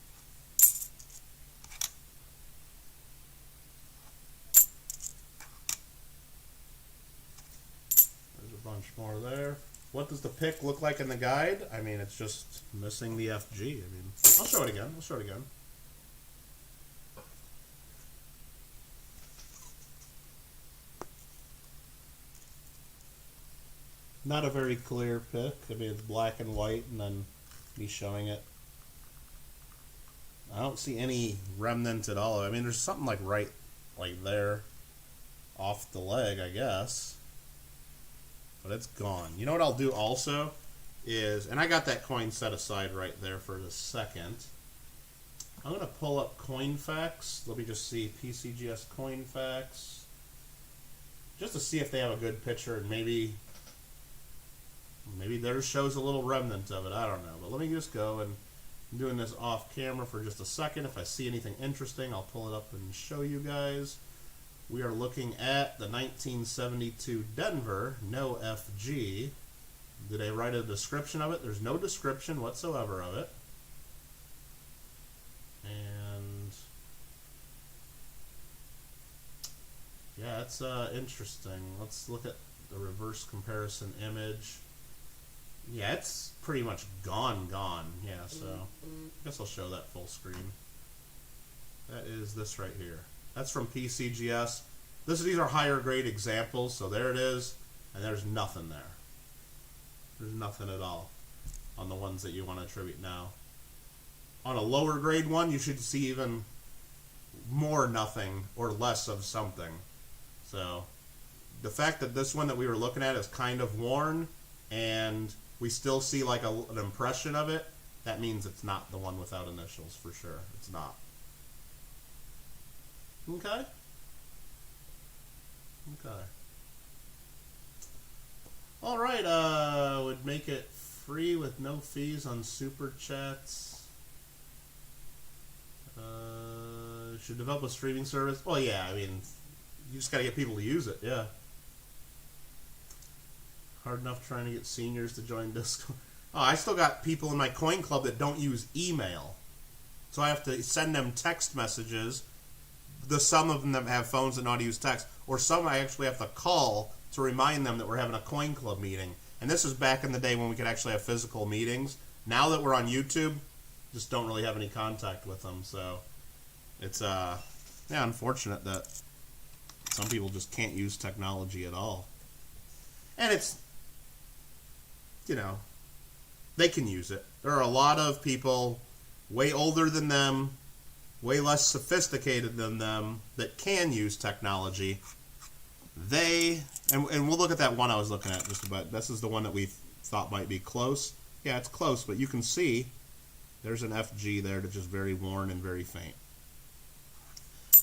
There's a bunch more there. What does the pick look like in the guide? I mean, it's just missing the FG. I mean, I'll show it again. I'll show it again. Not a very clear pick. I mean, it's black and white, and then me showing it. I don't see any remnant at all. I mean, there's something like right there off the leg, I guess. But it's gone. You know what I'll do also is, and I got that coin set aside right there for the second. I'm going to pull up coin facts. Let me just see PCGS coin facts. Just to see if they have a good picture, and maybe theirs shows a little remnant of it. I don't know. But let me just go, and I'm doing this off camera for just a second. If I see anything interesting, I'll pull it up and show you guys. We are looking at the 1972 Denver, no FG. Did I write a description of it? There's no description whatsoever of it. And yeah, it's interesting. Let's look at the reverse comparison image. Yeah, it's pretty much gone. Yeah, so I guess I'll show that full screen. That is this right here. That's from PCGS. These are higher grade examples, so there it is, and there's nothing there. There's nothing at all on the ones that you want to attribute now. On a lower grade one, you should see even more nothing or less of something. So the fact that this one that we were looking at is kind of worn, and we still see like an impression of it, that means it's not the one without initials for sure. It's not. Okay. All right. Would make it free with no fees on super chats. Should develop a streaming service. Well, yeah. I mean, you just gotta get people to use it. Yeah. Hard enough trying to get seniors to join Discord. Oh, I still got people in my coin club that don't use email, so I have to send them text messages. Some of them have phones that know how to use text, or some I actually have to call to remind them that we're having a coin club meeting. And this is back in the day when we could actually have physical meetings. Now that we're on YouTube, just don't really have any contact with them. So it's yeah, unfortunate that some people just can't use technology at all. And it's you know, they can use it. There are a lot of people way older than them, way less sophisticated than them, that can use technology. And we'll look at that one I was looking at just about. This is the one that we thought might be close. Yeah, it's close, but you can see there's an FG there that's just very worn and very faint.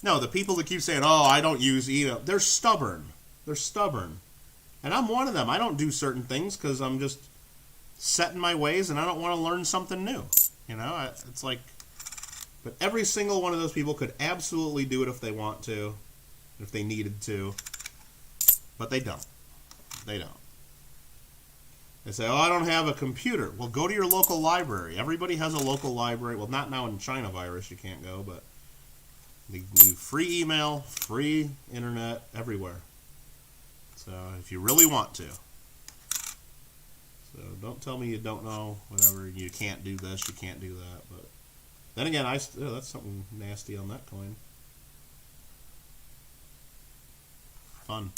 No, the people that keep saying, oh, I don't use email, they're stubborn. They're stubborn. And I'm one of them. I don't do certain things because I'm just set in my ways and I don't want to learn something new. You know, it's like, but every single one of those people could absolutely do it if they want to, if they needed to, but they don't. They don't. They say, oh, I don't have a computer. Well, go to your local library. Everybody has a local library. Well, not now in China virus, you can't go, but they do free email, free internet, everywhere. So if you really want to. So don't tell me you don't know, whatever, you can't do this, you can't do that. But then again, that's something nasty on that coin. Fun.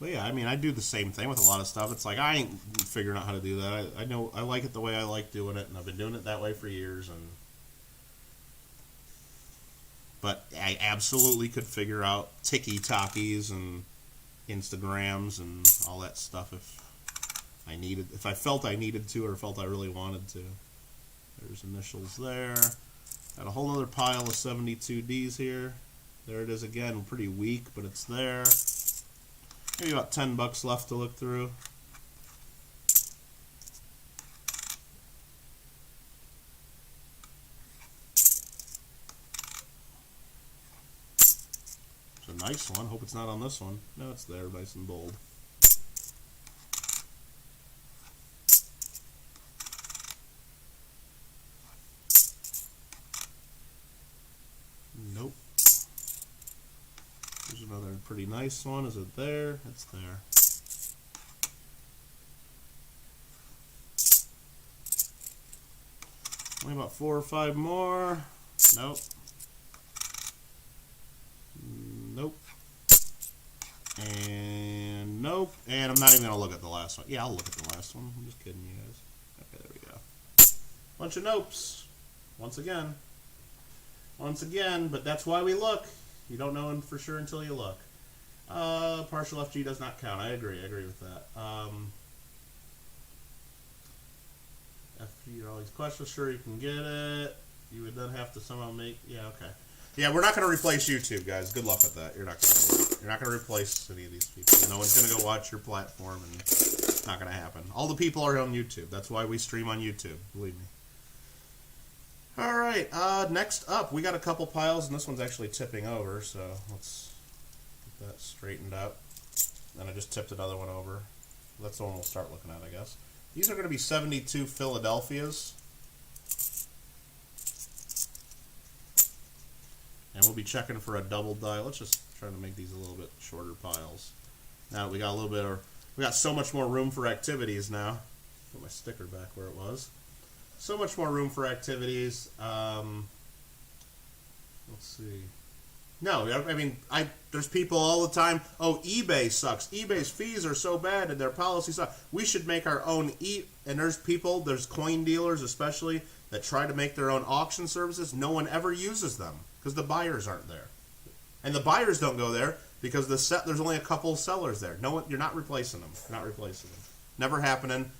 But yeah, I mean, I do the same thing with a lot of stuff. It's like, I ain't figuring out how to do that. I know I like it the way I like doing it, and I've been doing it that way for years. But I absolutely could figure out TikTokies and Instagrams and all that stuff if I felt I needed to or felt I really wanted to. There's initials there. Got a whole other pile of 72Ds here. There it is again, pretty weak, but it's there. Maybe about $10 left to look through. It's a nice one. Hope it's not on this one. No, it's there, nice and bold. Nope. There's another pretty nice one. Is it there? It's there. Only about 4 or 5 more. Nope. Nope. And nope. And I'm not even going to look at the last one. Yeah, I'll look at the last one. I'm just kidding you guys. Okay, there we go. Bunch of nopes. Once again. Once again, but that's why we look. You don't know for sure until you look. Partial FG does not count. I agree with that. FG, you're always questions. Sure, you can get it. You would then have to somehow make. Yeah, okay. Yeah, we're not going to replace YouTube, guys. Good luck with that. You're not going to replace any of these people. No one's going to go watch your platform, and it's not going to happen. All the people are on YouTube. That's why we stream on YouTube. Believe me. All right, next up, we got a couple piles, and this one's actually tipping over, so let's get that straightened out. Then I just tipped another one over. That's the one we'll start looking at, I guess. These are going to be 72 Philadelphias. And we'll be checking for a double die. Let's just try to make these a little bit shorter piles. Now we got a little bit of, we got so much more room for activities now. Put my sticker back where it was. So much more room for activities. Let's see. No, I mean, there's people all the time, oh, eBay sucks. eBay's fees are so bad and their policies suck. We should make our own and there's people, there's coin dealers especially, that try to make their own auction services. No one ever uses them because the buyers aren't there. And the buyers don't go there because there's only a couple sellers there. No one, you're not replacing them. You're not replacing them. Never happening.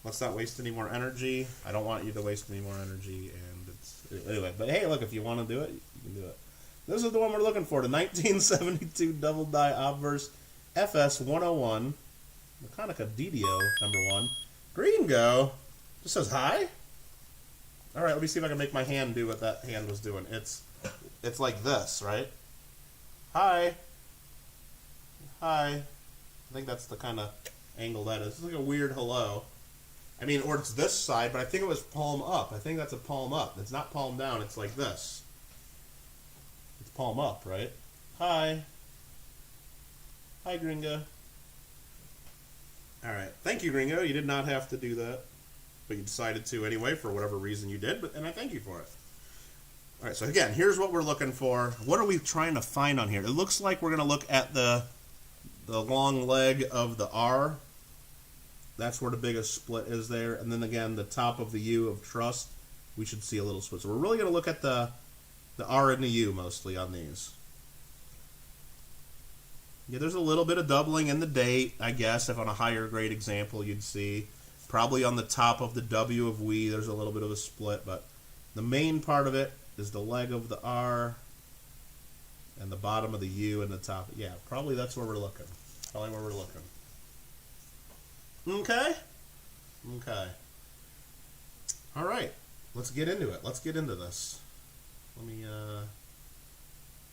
Let's not waste any more energy. I don't want you to waste any more energy. And anyway, but hey, look, if you want to do it, you can do it. This is the one we're looking for, the 1972 double die obverse FS 101, Mechanica DDO #1. Gringo just says hi. All right, let me see if I can make my hand do what that hand was doing. It's like this, right? Hi. Hi. I think that's the kind of angle that is. It's like a weird hello. I mean, or it's this side, but I think it was palm up. I think that's a palm up. It's not palm down. It's like this. It's palm up, right? Hi. Hi, Gringo. All right. Thank you, Gringo. You did not have to do that, but you decided to anyway for whatever reason you did, and I thank you for it. All right, so again, here's what we're looking for. What are we trying to find on here? It looks like we're going to look at the the long leg of the R. That's where the biggest split is there. And then again, the top of the U of trust, we should see a little split. So we're really going to look at the R and the U mostly on these. Yeah, there's a little bit of doubling in the date, I guess, if on a higher grade example you'd see. Probably on the top of the W of we, there's a little bit of a split, but the main part of it is the leg of the R and the bottom of the U and the top. Yeah, probably that's where we're looking. Probably where we're looking. Okay? Okay. All right. Let's get into it. Let's get into this. Let me, and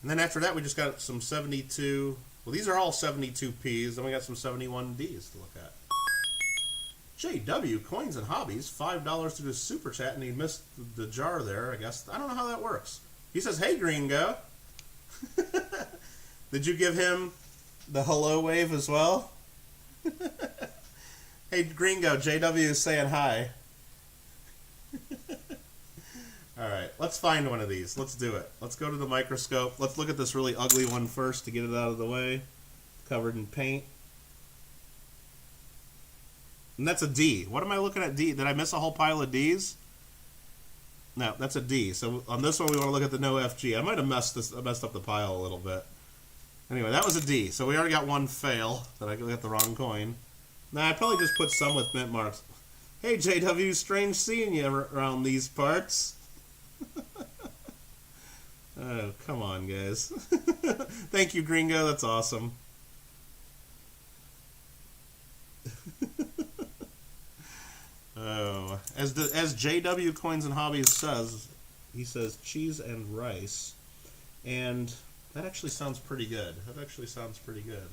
then after that, we just got some 72. Well, these are all 72Ps. Then we got some 71Ds to look at. JW, Coins and Hobbies, $5 to his super chat, and he missed the jar there, I guess. I don't know how that works. He says, hey, Gringo. Did you give him the hello wave as well? Hey, Gringo, JW is saying hi. All right, let's find one of these. Let's do it. Let's go to the microscope. Let's look at this really ugly one first to get it out of the way. Covered in paint. And that's a D. What am I looking at D? Did I miss a whole pile of Ds? No, that's a D. So on this one, we want to look at the no FG. I might have messed up the pile a little bit. Anyway, that was a D. So we already got one fail that I got the wrong coin. Nah, I probably just put some with mint marks. Hey, JW, strange seeing you around these parts. Oh, come on, guys. Thank you, Gringo. That's awesome. Oh, as JW Coins and Hobbies says, he says cheese and rice, and that actually sounds pretty good. That actually sounds pretty good.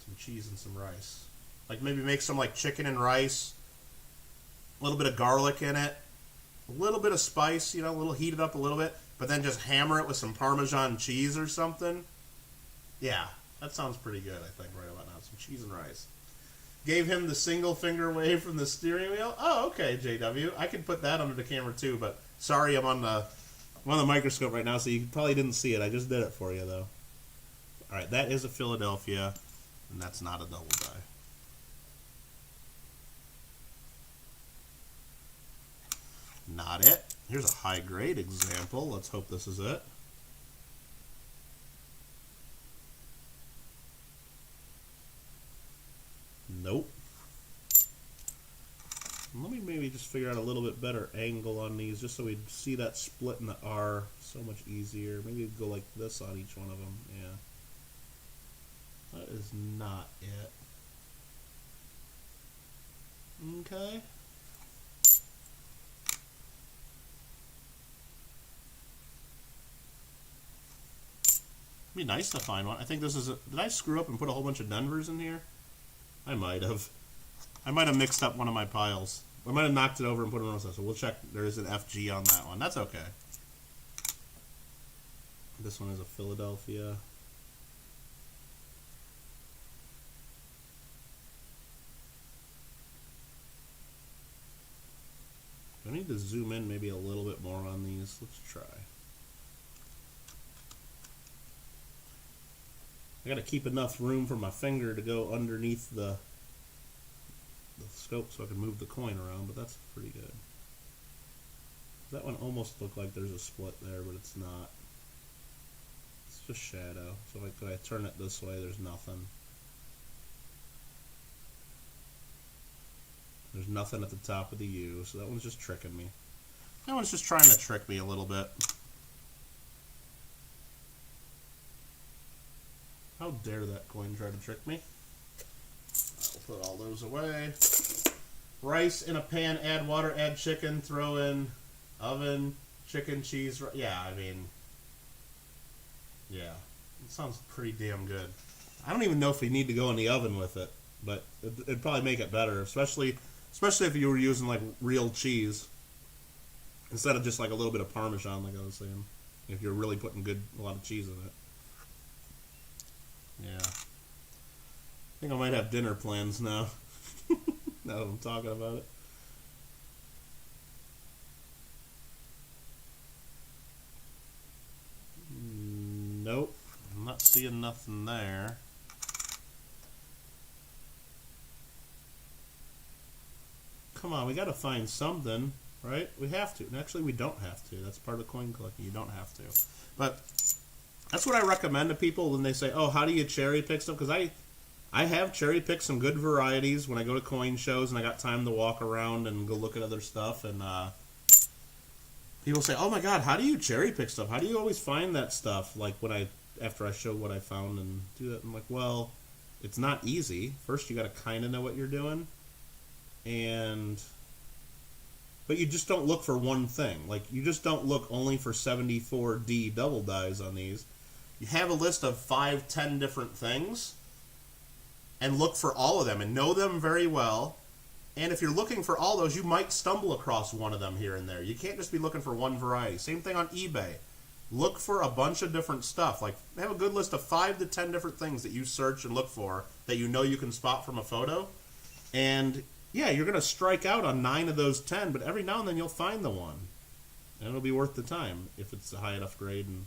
Some cheese and some rice. Like maybe make some like chicken and rice, a little bit of garlic in it, a little bit of spice, you know, a little heated up a little bit, but then just hammer it with some Parmesan cheese or something. Yeah, that sounds pretty good, I think, right about now. Some cheese and rice. Gave him the single finger wave from the steering wheel. Oh, okay, JW. I could put that under the camera too, but sorry, I'm on the microscope right now, so you probably didn't see it. I just did it for you, though. All right, that is a Philadelphia, and that's not a double die. Not it. Here's a high-grade example. Let's hope this is it. Nope. Let me maybe just figure out a little bit better angle on these, just so we see that split in the R so much easier. Maybe go like this on each one of them. Yeah. That is not it. Okay. It'd be nice to find one. I think this is a... Did I screw up and put a whole bunch of Denvers in here? I might have. I might have mixed up one of my piles. I might have knocked it over and put it on the side. So we'll check. There is an FG on that one. That's okay. This one is a Philadelphia. I need to zoom in maybe a little bit more on these. Let's try. I got to keep enough room for my finger to go underneath the scope so I can move the coin around, but that's pretty good. That one almost looked like there's a split there, but it's not. It's just shadow. So if I turn it this way, there's nothing. There's nothing at the top of the U, so that one's just tricking me. That one's just trying to trick me a little bit. How dare that coin try to trick me? I'll put all those away. Rice in a pan, add water, add chicken, throw in oven, chicken, cheese. Yeah, I mean, yeah, it sounds pretty damn good. I don't even know if we need to go in the oven with it, but it'd probably make it better, especially if you were using like real cheese instead of just like a little bit of Parmesan, like I was saying. If you're really putting a lot of cheese in it. Yeah. I think I might have dinner plans now. Now that I'm talking about it. Nope. I'm not seeing nothing there. come on, we got to find something, right? We have to. And actually, we don't have to. That's part of coin collecting. You don't have to. But that's what I recommend to people when they say, oh, how do you cherry pick stuff? Because I have cherry picked some good varieties when I go to coin shows and I got time to walk around and go look at other stuff. And people say, oh my God, how do you cherry pick stuff? How do you always find that stuff? Like after I show what I found and do that, I'm like, well, it's not easy. First, you got to kind of know what you're doing. But you just don't look for one thing. Like, you just don't look only for 74D double dies on these. You have a list of 5, 10 different things and look for all of them and know them very well. And if you're looking for all those, you might stumble across one of them here and there. You can't just be looking for one variety. Same thing on eBay. Look for a bunch of different stuff. Like, have a good list of 5 to 10 different things that you search and look for that you know you can spot from a photo. And yeah, you're going to strike out on 9 of those 10, but every now and then you'll find the one. And it'll be worth the time if it's a high enough grade. And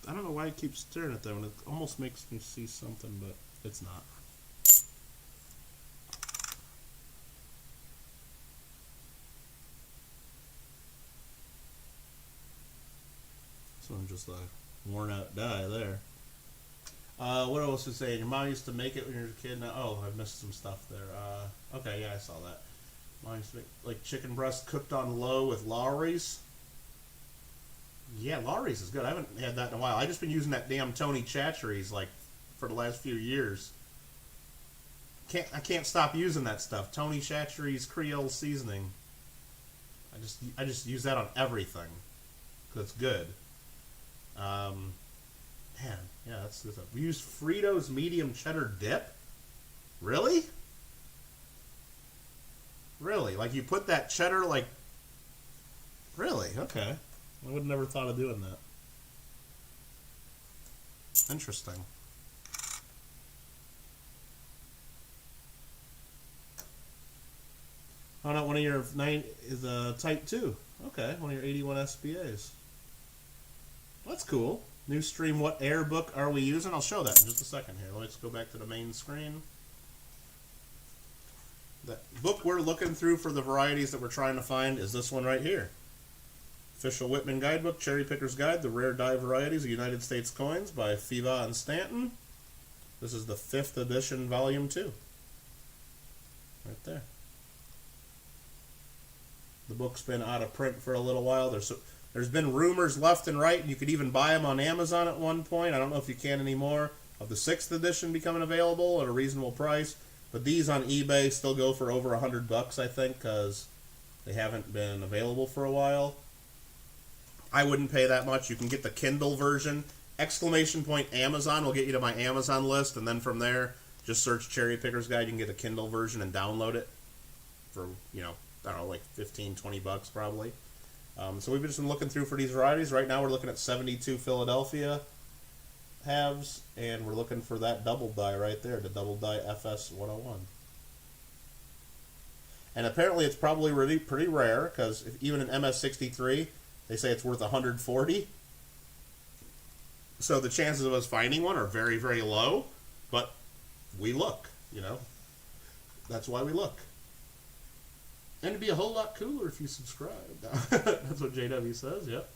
I don't know why I keep staring at that one. It almost makes me see something, but it's not. So I'm just like worn out die there. What else was saying? Your mom used to make it when you were a kid. Now, oh, I missed some stuff there. Okay, yeah, I saw that. Mom used to make like chicken breast cooked on low with Lawry's. Yeah, Lawry's is good. I haven't had that in a while. I've just been using that damn Tony Chachery's like for the last few years. I can't stop using that stuff. Tony Chachery's Creole seasoning. I just use that on everything because it's good. Man, yeah, that's good stuff. We use Fritos medium cheddar dip. Really? Really? Like you put that cheddar like. Really? Okay. I would have never thought of doing that. Interesting. Oh no, one of your 9 is a Type 2. Okay, one of your 81 SBAs. That's cool. New stream, what air book are we using? I'll show that in just a second here. Let's go back to the main screen. The book we're looking through for the varieties that we're trying to find is this one right here. Official Whitman Guidebook, Cherrypicker's Guide, The Rare Die Varieties of United States Coins by Fiva and Stanton. This is the 5th edition, volume 2. Right there. The book's been out of print for a little while. There's been rumors left and right, and you could even buy them on Amazon at one point. I don't know if you can anymore, of the 6th edition becoming available at a reasonable price. But these on eBay still go for over $100, I think, because they haven't been available for a while. I wouldn't pay that much. You can get the Kindle version. ! Amazon will get you to my Amazon list, and then from there, just search Cherrypicker's Guide. You can get the Kindle version and download it for, I don't know, like $15, $20 probably. So we've just been looking through for these varieties. Right now we're looking at 72 Philadelphia halves, and we're looking for that double die right there, the double die FS 101. And apparently it's probably really pretty rare, because even in MS63, they say it's worth 140. So the chances of us finding one are very, very low, but we look, That's why we look. And it'd be a whole lot cooler if you subscribe. That's what JW says, yep.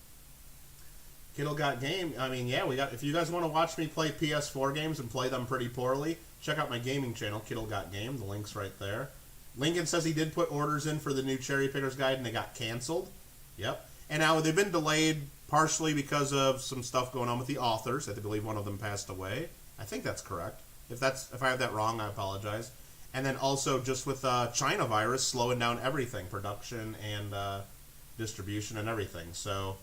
Kittle Got Game. I mean, yeah, if you guys want to watch me play PS4 games and play them pretty poorly, check out my gaming channel, Kittle Got Game. The link's right there. Lincoln says he did put orders in for the new Cherrypicker's Guide and they got canceled. Yep. And now they've been delayed partially because of some stuff going on with the authors. I believe one of them passed away. I think that's correct. If I have that wrong, I apologize. And then also just with China virus slowing down everything, production and distribution and everything. So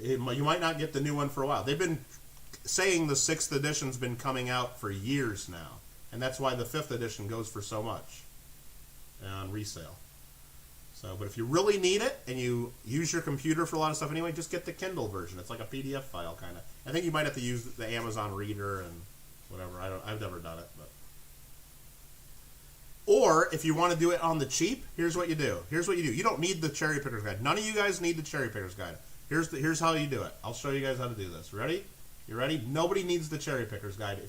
you might not get the new one for a while. They've been saying the 6th edition's been coming out for years now. And that's why the 5th edition goes for so much on resale. So, but if you really need it and you use your computer for a lot of stuff anyway, just get the Kindle version. It's like a PDF file kind of. I think you might have to use the Amazon Reader and whatever. I've never done it, but. Or if you want to do it on the cheap, here's what you do. You don't need the Cherrypicker's Guide. None of you guys need the Cherrypicker's Guide. Here's how you do it. I'll show you guys how to do this. Ready? You ready? Nobody needs the Cherrypicker's Guide.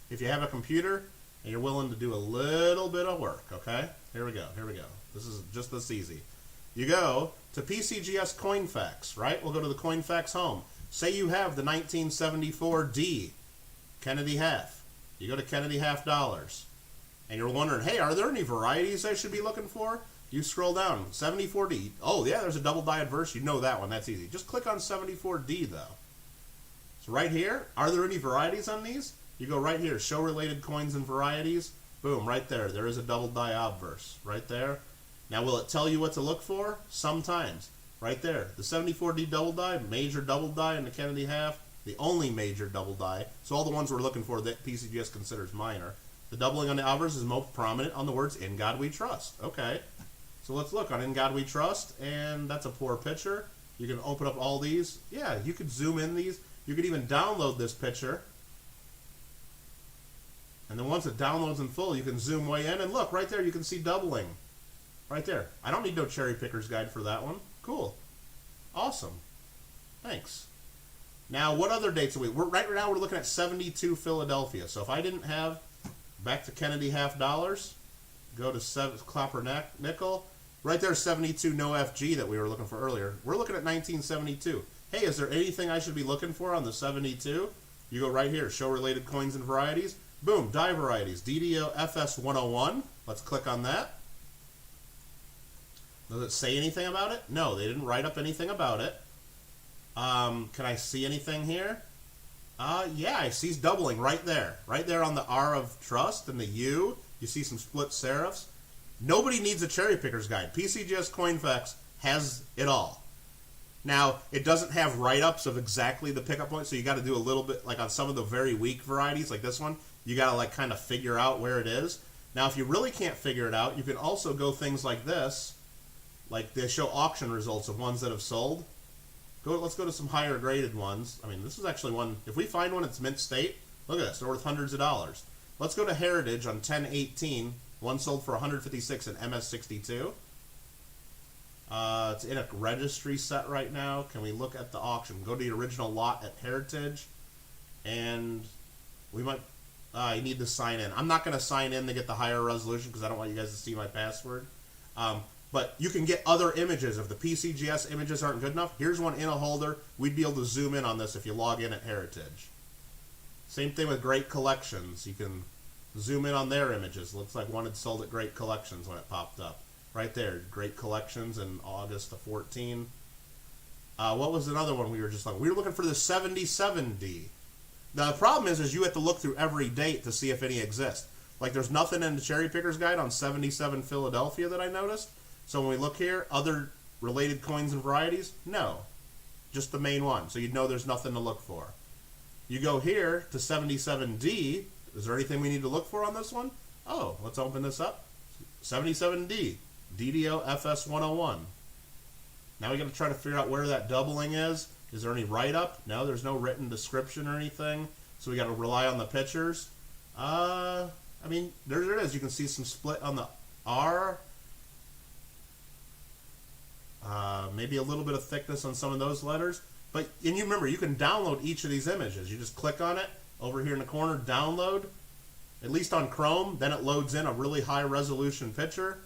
If you have a computer and you're willing to do a little bit of work, okay? Here we go, here we go. This is just this easy. You go to PCGS Coinfax, right? We'll go to the Coinfax home. Say you have the 1974D Kennedy half. You go to Kennedy half dollars, and you're wondering, hey, are there any varieties I should be looking for? You scroll down, 74D. Oh, yeah, there's a double die adverse. You know that one. That's easy. Just click on 74D, though. So right here, are there any varieties on these? You go right here, show related coins and varieties. Boom, right there. There is a double die obverse right there. Now, will it tell you what to look for? Sometimes. Right there. The 74D double die, major double die in the Kennedy half, the only major double die. So all the ones we're looking for that PCGS considers minor. The doubling on the obverse is most prominent on the words "In God We Trust." Okay. So let's look on "In God We Trust," and that's a poor picture. You can open up all these. Yeah, you could zoom in these. You could even download this picture. And then once it downloads in full, you can zoom way in. And look, right there, you can see doubling. Right there. I don't need no Cherrypicker's guide for that one. Cool. Awesome. Thanks. Now, what other dates are we? Right now, we're looking at 72 Philadelphia. So if I didn't have, back to Kennedy half dollars, go to Copper Nickel. Right there, 72 no FG that we were looking for earlier. We're looking at 1972. Hey, is there anything I should be looking for on the 72? You go right here, show related coins and varieties. Boom, die varieties. DDO FS 101. Let's click on that. Does it say anything about it? No, they didn't write up anything about it. Can I see anything here? Yeah, I see doubling right there. Right there on the R of trust and the U. You see some split serifs. Nobody needs a Cherrypicker's guide. PCGS Coinfax has it all. Now, it doesn't have write-ups of exactly the pickup point, so you got to do a little bit, like on some of the very weak varieties, like this one, you got to like kind of figure out where it is. Now, if you really can't figure it out, you can also go things like this, like they show auction results of ones that have sold. Let's go to some higher graded ones. I mean, this is actually one, if we find one that's mint state, look at this, they're worth hundreds of dollars. Let's go to Heritage on 10/18. One sold for 156 in MS62. It's in a registry set right now. Can we look at the auction? Go to the original lot at Heritage, and we might. You need to sign in. I'm not going to sign in to get the higher resolution because I don't want you guys to see my password. But you can get other images if the PCGS images aren't good enough. Here's one in a holder. We'd be able to zoom in on this if you log in at Heritage. Same thing with Great Collections. You can zoom in on their images. Looks like one had sold at Great Collections when it popped up. Right there, Great Collections in August of 14. What was another one we were just looking? We were looking for the 77D. Now the problem is you have to look through every date to see if any exist. Like there's nothing in the Cherrypicker's guide on 77 Philadelphia that I noticed. So when we look here, other related coins and varieties, no. Just the main one. So you'd know there's nothing to look for. You go here to 77D. Is there anything we need to look for on this one? Oh, let's open this up. 77D. DDO FS 101. Now we got to try to figure out where that doubling is. Is there any write-up? No, there's no written description or anything. So we got to rely on the pictures. I mean, there it is. You can see some split on the R. Maybe a little bit of thickness on some of those letters. And you remember, you can download each of these images. You just click on it over here in the corner, download. At least on Chrome, then it loads in a really high resolution picture.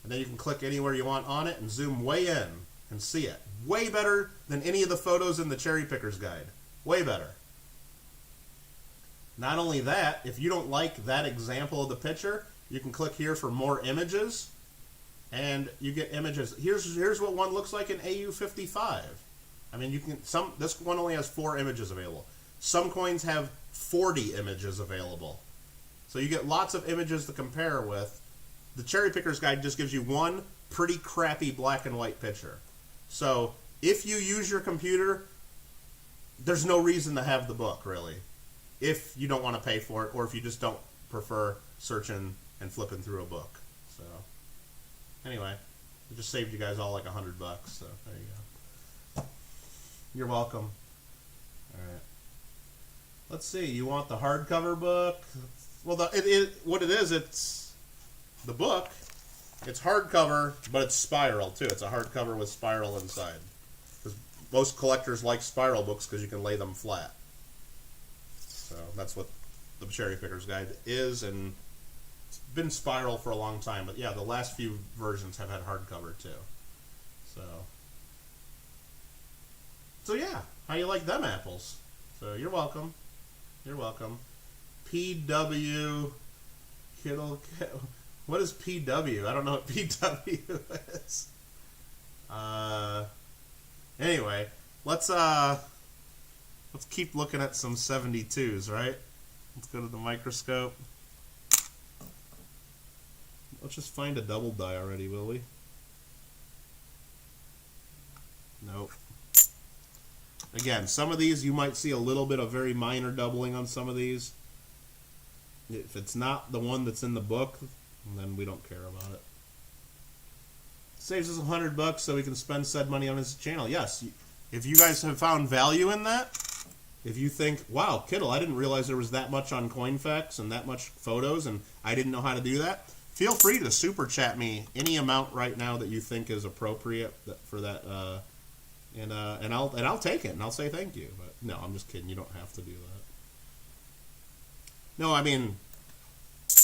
And then you can click anywhere you want on it and zoom way in and see it. Way better than any of the photos in the Cherrypicker's guide. Way better. Not only that, if you don't like that example of the picture, you can click here for more images. And you get images. Here's what one looks like in AU55. I mean, this one only has 4 images available. Some coins have 40 images available. So you get lots of images to compare with. The Cherrypicker's guide just gives you one pretty crappy black and white picture. So if you use your computer, there's no reason to have the book, really. If you don't want to pay for it, or if you just don't prefer searching and flipping through a book. So anyway, it just saved you guys all like $100. So there you go. You're welcome. All right. Let's see. You want the hardcover book? Well, what it is, it's the book. It's hardcover, but it's spiral too. It's a hardcover with spiral inside. Because most collectors like spiral books because you can lay them flat. So that's what the Cherry Picker's Guide is, and it's been spiral for a long time. But yeah, the last few versions have had hardcover too. So yeah, how you like them apples? So you're welcome. You're welcome. PW Kittle. What is PW? I don't know what PW is. Anyway, let's keep looking at some 72s, right? Let's go to the microscope. Let's just find a double die already, will we? Nope. Again, some of these you might see a little bit of very minor doubling on some of these. If it's not the one that's in the book, then we don't care about it. Saves us $100 so we can spend said money on his channel. Yes, if you guys have found value in that, if you think, wow, Kittle, I didn't realize there was that much on CoinFacts and that much photos, and I didn't know how to do that, feel free to super chat me any amount right now that you think is appropriate for that, and I'll take it and I'll say thank you. But no, I'm just kidding. You don't have to do that. No, I mean,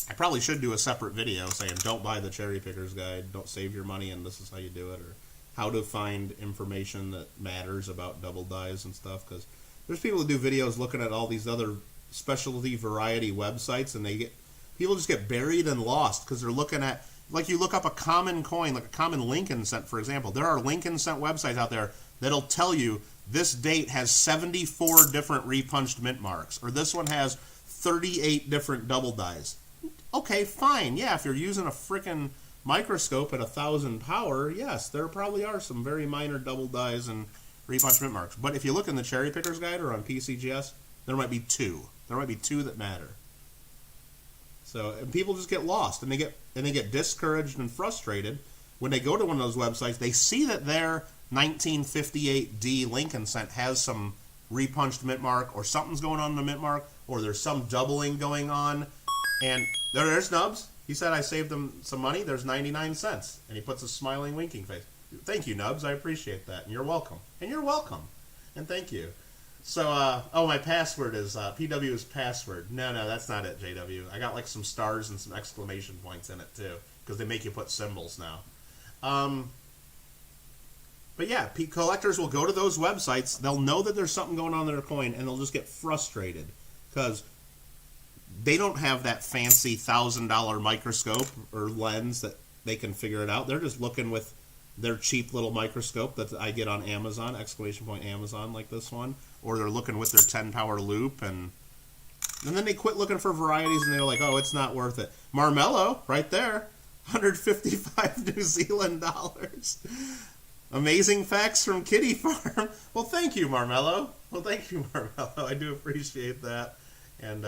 I probably should do a separate video saying don't buy the Cherry Picker's Guide, don't save your money, and this is how you do it, or how to find information that matters about double dies and stuff, because there's people who do videos looking at all these other specialty variety websites, and people just get buried and lost because they're looking at, like, you look up a common coin, like a common Lincoln cent, for example. There are Lincoln cent websites out there that'll tell you this date has 74 different repunched mint marks, or this one has 38 different double dies. Okay, fine. Yeah, if you're using a frickin' microscope at 1,000 power, yes, there probably are some very minor double dies and repunch mint marks. But if you look in the Cherry Picker's Guide or on PCGS, there might be two. There might be two that matter. So, and people just get lost, and they get discouraged and frustrated when they go to one of those websites. They see that their 1958D Lincoln cent has some repunched mint mark, or something's going on in the mint mark, or there's some doubling going on, and there's Nubs. He said I saved him some money. There's 99 cents, and he puts a smiling, winking face. Thank you, Nubs. I appreciate that, and you're welcome. And you're welcome, and thank you. So, oh, my password is PW is password. No, that's not it, JW. I got like some stars and some exclamation points in it too, because they make you put symbols now. But yeah, collectors will go to those websites. They'll know that there's something going on in their coin, and they'll just get frustrated because they don't have that fancy $1,000 microscope or lens that they can figure it out. They're just looking with their cheap little microscope that I get on Amazon, exclamation point Amazon, like this one, or they're looking with their 10 power loop, and then they quit looking for varieties, and they're like, oh, it's not worth it. Marmello, right there, 155 New Zealand dollars. Amazing facts from Kitty Farm. Well, thank you, Marmello. I do appreciate that, and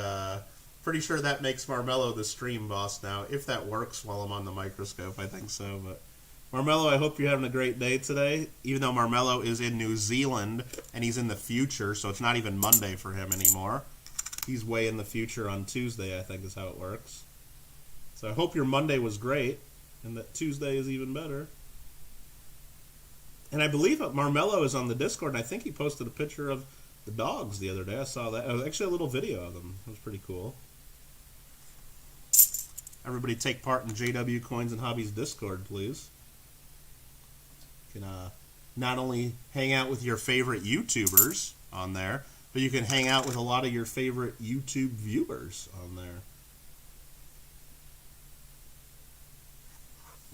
pretty sure that makes Marmello the stream boss now. If that works while I'm on the microscope, I think so. But Marmello, I hope you're having a great day today. Even though Marmello is in New Zealand and he's in the future, so it's not even Monday for him anymore. He's way in the future on Tuesday, I think is how it works. So I hope your Monday was great and that Tuesday is even better. And I believe Marmello is on the Discord, and I think he posted a picture of the dogs the other day. I saw that. It was actually a little video of them. It was pretty cool. Everybody take part in JW Coins and Hobbies Discord, please. You can not only hang out with your favorite YouTubers on there, but you can hang out with a lot of your favorite YouTube viewers on there.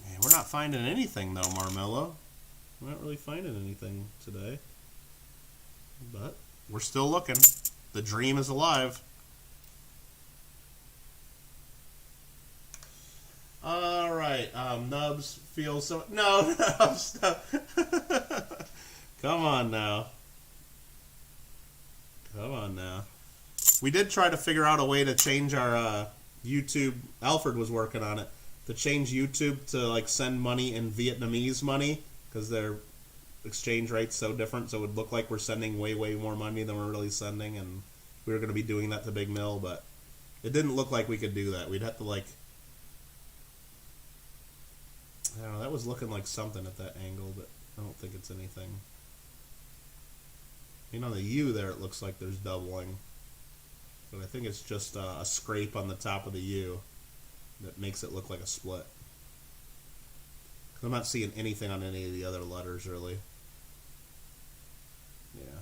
Man, we're not finding anything, though, Marmello. We're not really finding anything today. But we're still looking. The dream is alive. All right, Nubs feels so... No, stop. Come on now. We did try to figure out a way to change our YouTube. Alfred was working on it. To change YouTube to like send money in Vietnamese money, because their exchange rate's so different, so it would look like we're sending way more money than we're really sending, and we were going to be doing that to Big Mill, but it didn't look like we could do that. We'd have to like... I don't know, that was looking like something at that angle, but I don't think it's anything. You know, the U there, it looks like there's doubling. But I think it's just a scrape on the top of the U that makes it look like a split. I'm not seeing anything on any of the other letters, really. Yeah.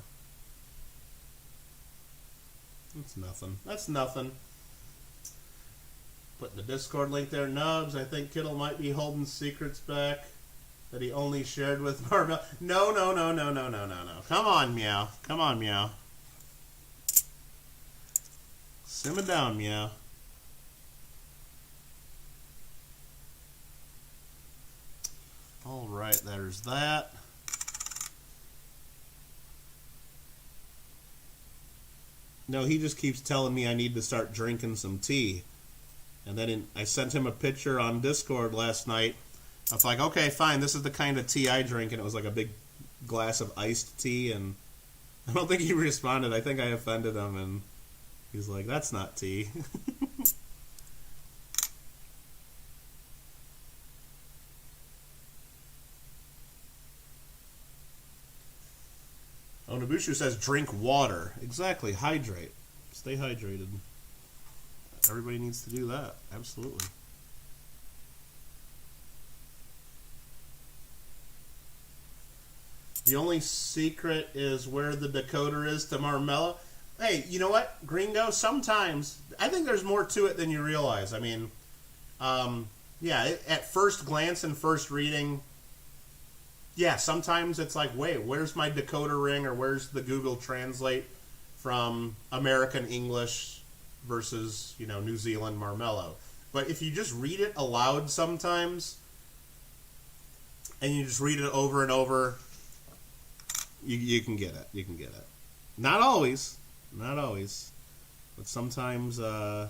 That's nothing. That's nothing. Putting the Discord link there. Nubs, I think Kittle might be holding secrets back that he only shared with Marmel. No. Come on, Meow. Come on, Meow. Simmer down, Meow. All right, there's that. No, he just keeps telling me I need to start drinking some tea. And then I sent him a picture on Discord last night. I was like, okay, fine, this is the kind of tea I drink. And it was like a big glass of iced tea. And I don't think he responded. I think I offended him. And he's like, that's not tea. Oh, Nabushu says drink water. Exactly, hydrate. Stay hydrated. Everybody needs to do that. Absolutely. The only secret is where the decoder is to Marmella. Hey, you know what, Gringo? Sometimes, I think there's more to it than you realize. I mean, yeah, at first glance and first reading, yeah, sometimes it's like, wait, where's my decoder ring or where's the Google Translate from American English versus, you know, New Zealand Marmello? But if you just read it aloud sometimes, and you just read it over and over, you can get it. You can get it. Not always. Not always. But sometimes, Alright.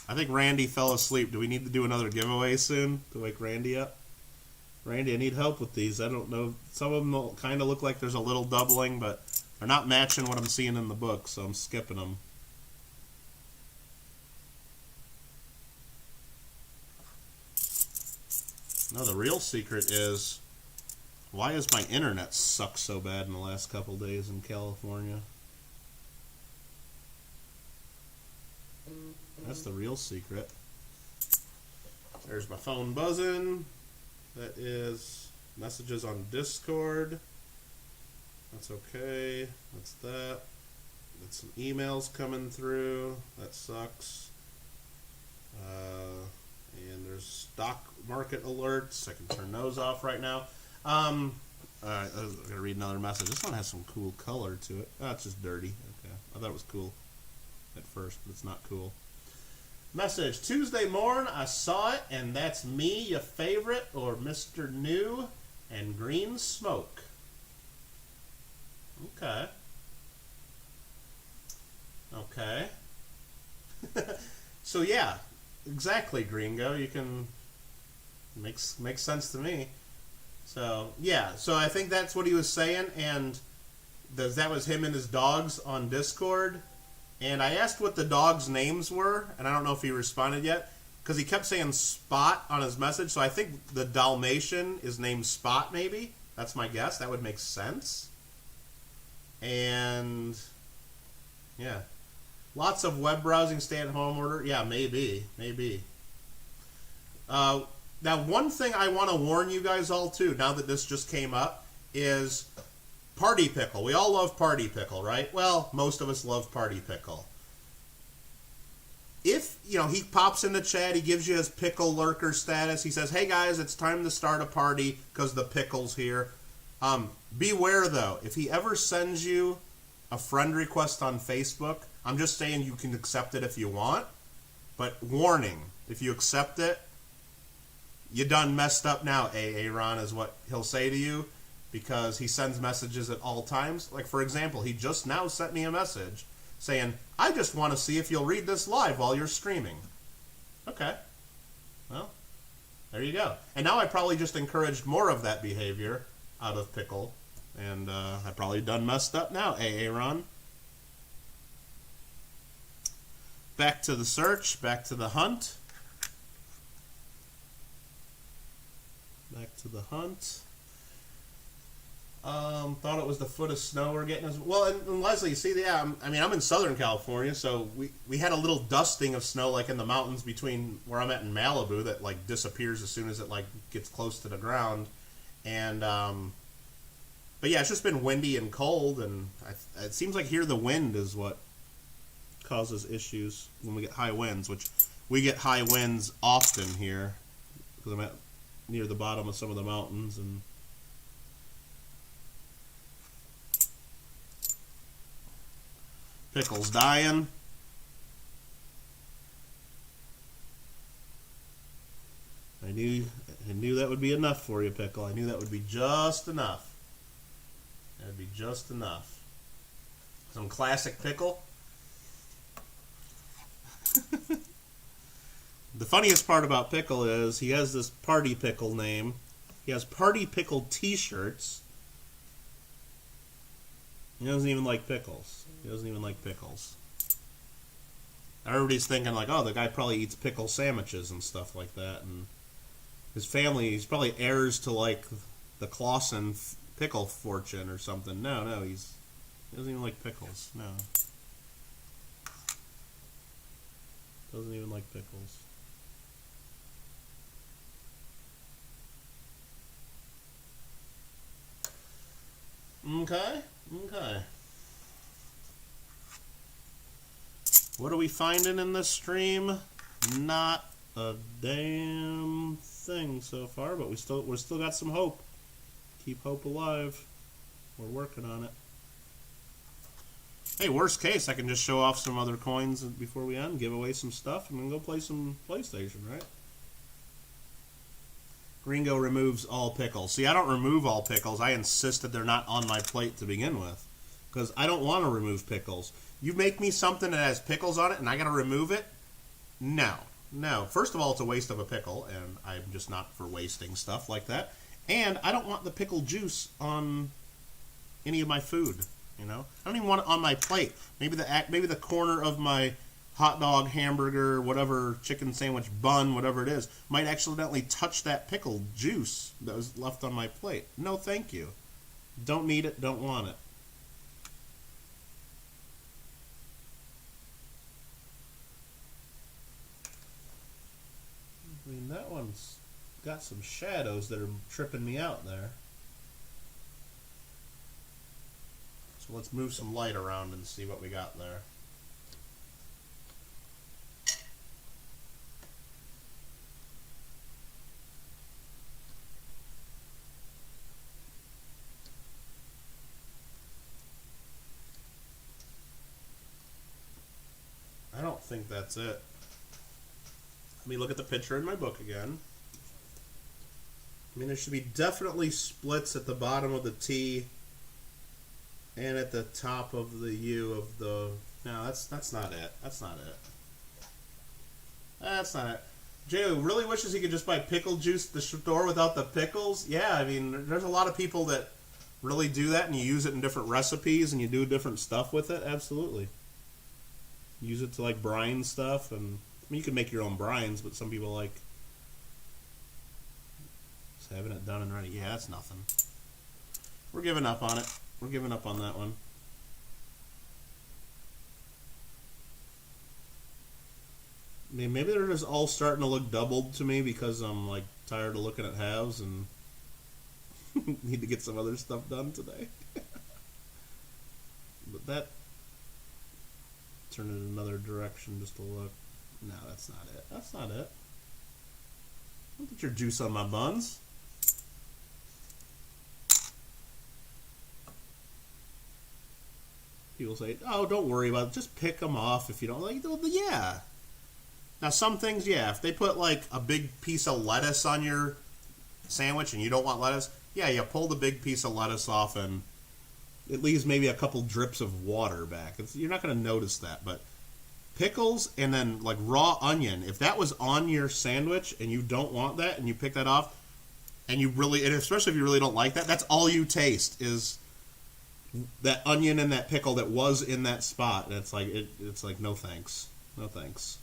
I think Randy fell asleep. Do we need to do another giveaway soon to wake Randy up? Randy, I need help with these. I don't know. Some of them kind of look like there's a little doubling, but they're not matching what I'm seeing in the book, so I'm skipping them. No, the real secret is, why has my internet sucked so bad in the last couple days in California? That's the real secret. There's my phone buzzing. That is messages on Discord. That's okay. That's that. That's some emails coming through. That sucks. And there's stock market alerts. I can turn those off right now. Alright, I'm going to read another message. This one has some cool color to it. Oh, it's just dirty. Okay. I thought it was cool at first, but it's not cool. Message, Tuesday morn, I saw it, and that's me, your favorite, or Mr. New, and green smoke. Okay. Okay. So yeah, exactly, Gringo. You can makes sense to me. So yeah, so I think that's what he was saying, and that was him and his dogs on Discord. And I asked what the dogs' names were, and I don't know if he responded yet, because he kept saying Spot on his message, so I think the Dalmatian is named Spot, maybe? That's my guess. That would make sense. And, yeah. Lots of web browsing, stay-at-home order. Yeah, maybe. Now, one thing I want to warn you guys all, too, now that this just came up, is Party Pickle. We all love Party Pickle, right? Well, most of us love Party Pickle. If, you know, he pops in the chat, he gives you his pickle lurker status. He says, hey guys, it's time to start a party because the pickle's here. Beware, though. If he ever sends you a friend request on Facebook, I'm just saying you can accept it if you want. But warning, if you accept it, you done messed up now, Aaron, is what he'll say to you. Because he sends messages at all times. Like, for example, he just now sent me a message saying, I just want to see if you'll read this live while you're streaming. Okay. Well, there you go. And now I probably just encouraged more of that behavior out of Pickle. And I probably done messed up now, Aaron. Back to the search. Back to the hunt. Back to the hunt. Thought it was the foot of snow we're getting as well. And Leslie, see, yeah, I mean, I'm in Southern California, so we had a little dusting of snow like in the mountains between where I'm at in Malibu that like disappears as soon as it like gets close to the ground. And but yeah, it's just been windy and cold, and it seems like here the wind is what causes issues when we get high winds, which we get high winds often here because I'm at near the bottom of some of the mountains. And Pickle's dying. I knew that would be enough for you, Pickle. I knew that would be just enough. That would be just enough. Some classic Pickle. The funniest part about Pickle is he has this Party Pickle name. He has Party Pickle t-shirts. He doesn't even like pickles. He doesn't even like pickles. Everybody's thinking like, oh, the guy probably eats pickle sandwiches and stuff like that. And his family, he's probably heirs to like the Clausen pickle fortune or something. No, he doesn't even like pickles. No. Doesn't even like pickles. Okay. What are we finding in this stream? Not a damn thing so far, but we still got some hope. Keep hope alive. We're working on it. Hey, worst case, I can just show off some other coins before we end, give away some stuff, and then go play some PlayStation, right? Gringo removes all pickles. See, I don't remove all pickles. I insist that they're not on my plate to begin with. Because I don't want to remove pickles. You make me something that has pickles on it and I got to remove it? No. First of all, it's a waste of a pickle, and I'm just not for wasting stuff like that. And I don't want the pickle juice on any of my food, you know? I don't even want it on my plate. Maybe the corner of my hot dog, hamburger, whatever, chicken sandwich, bun, whatever it is, might accidentally touch that pickle juice that was left on my plate. No, thank you. Don't need it, don't want it. I mean, that one's got some shadows that are tripping me out there. So let's move some light around and see what we got there. I don't think that's it. Let me look at the picture in my book again. I mean, there should be definitely splits at the bottom of the T and at the top of the U of the... No, that's not it. That's not it. That's not it. Jay really wishes he could just buy pickle juice at the store without the pickles. Yeah, I mean, there's a lot of people that really do that, and you use it in different recipes, and you do different stuff with it. Absolutely. Use it to, like, brine stuff, and... I mean, you can make your own brines, but some people like just having it done and ready. Yeah, that's nothing. We're giving up on it. We're giving up on that one. I mean, maybe they're just all starting to look doubled to me because I'm like tired of looking at halves and need to get some other stuff done today. But that turned in another direction just to look. No, that's not it. That's not it. Don't put your juice on my buns. People say, oh, don't worry about it. Just pick them off if you don't like them. Yeah. Now, some things, yeah. If they put, like, a big piece of lettuce on your sandwich and you don't want lettuce, yeah, you pull the big piece of lettuce off and it leaves maybe a couple drips of water back. You're not going to notice that, but... Pickles and then like raw onion, if that was on your sandwich and you don't want that and you pick that off and you really, and especially if you really don't like that, that's all you taste is that onion and that pickle that was in that spot. And it's like no thanks. No thanks.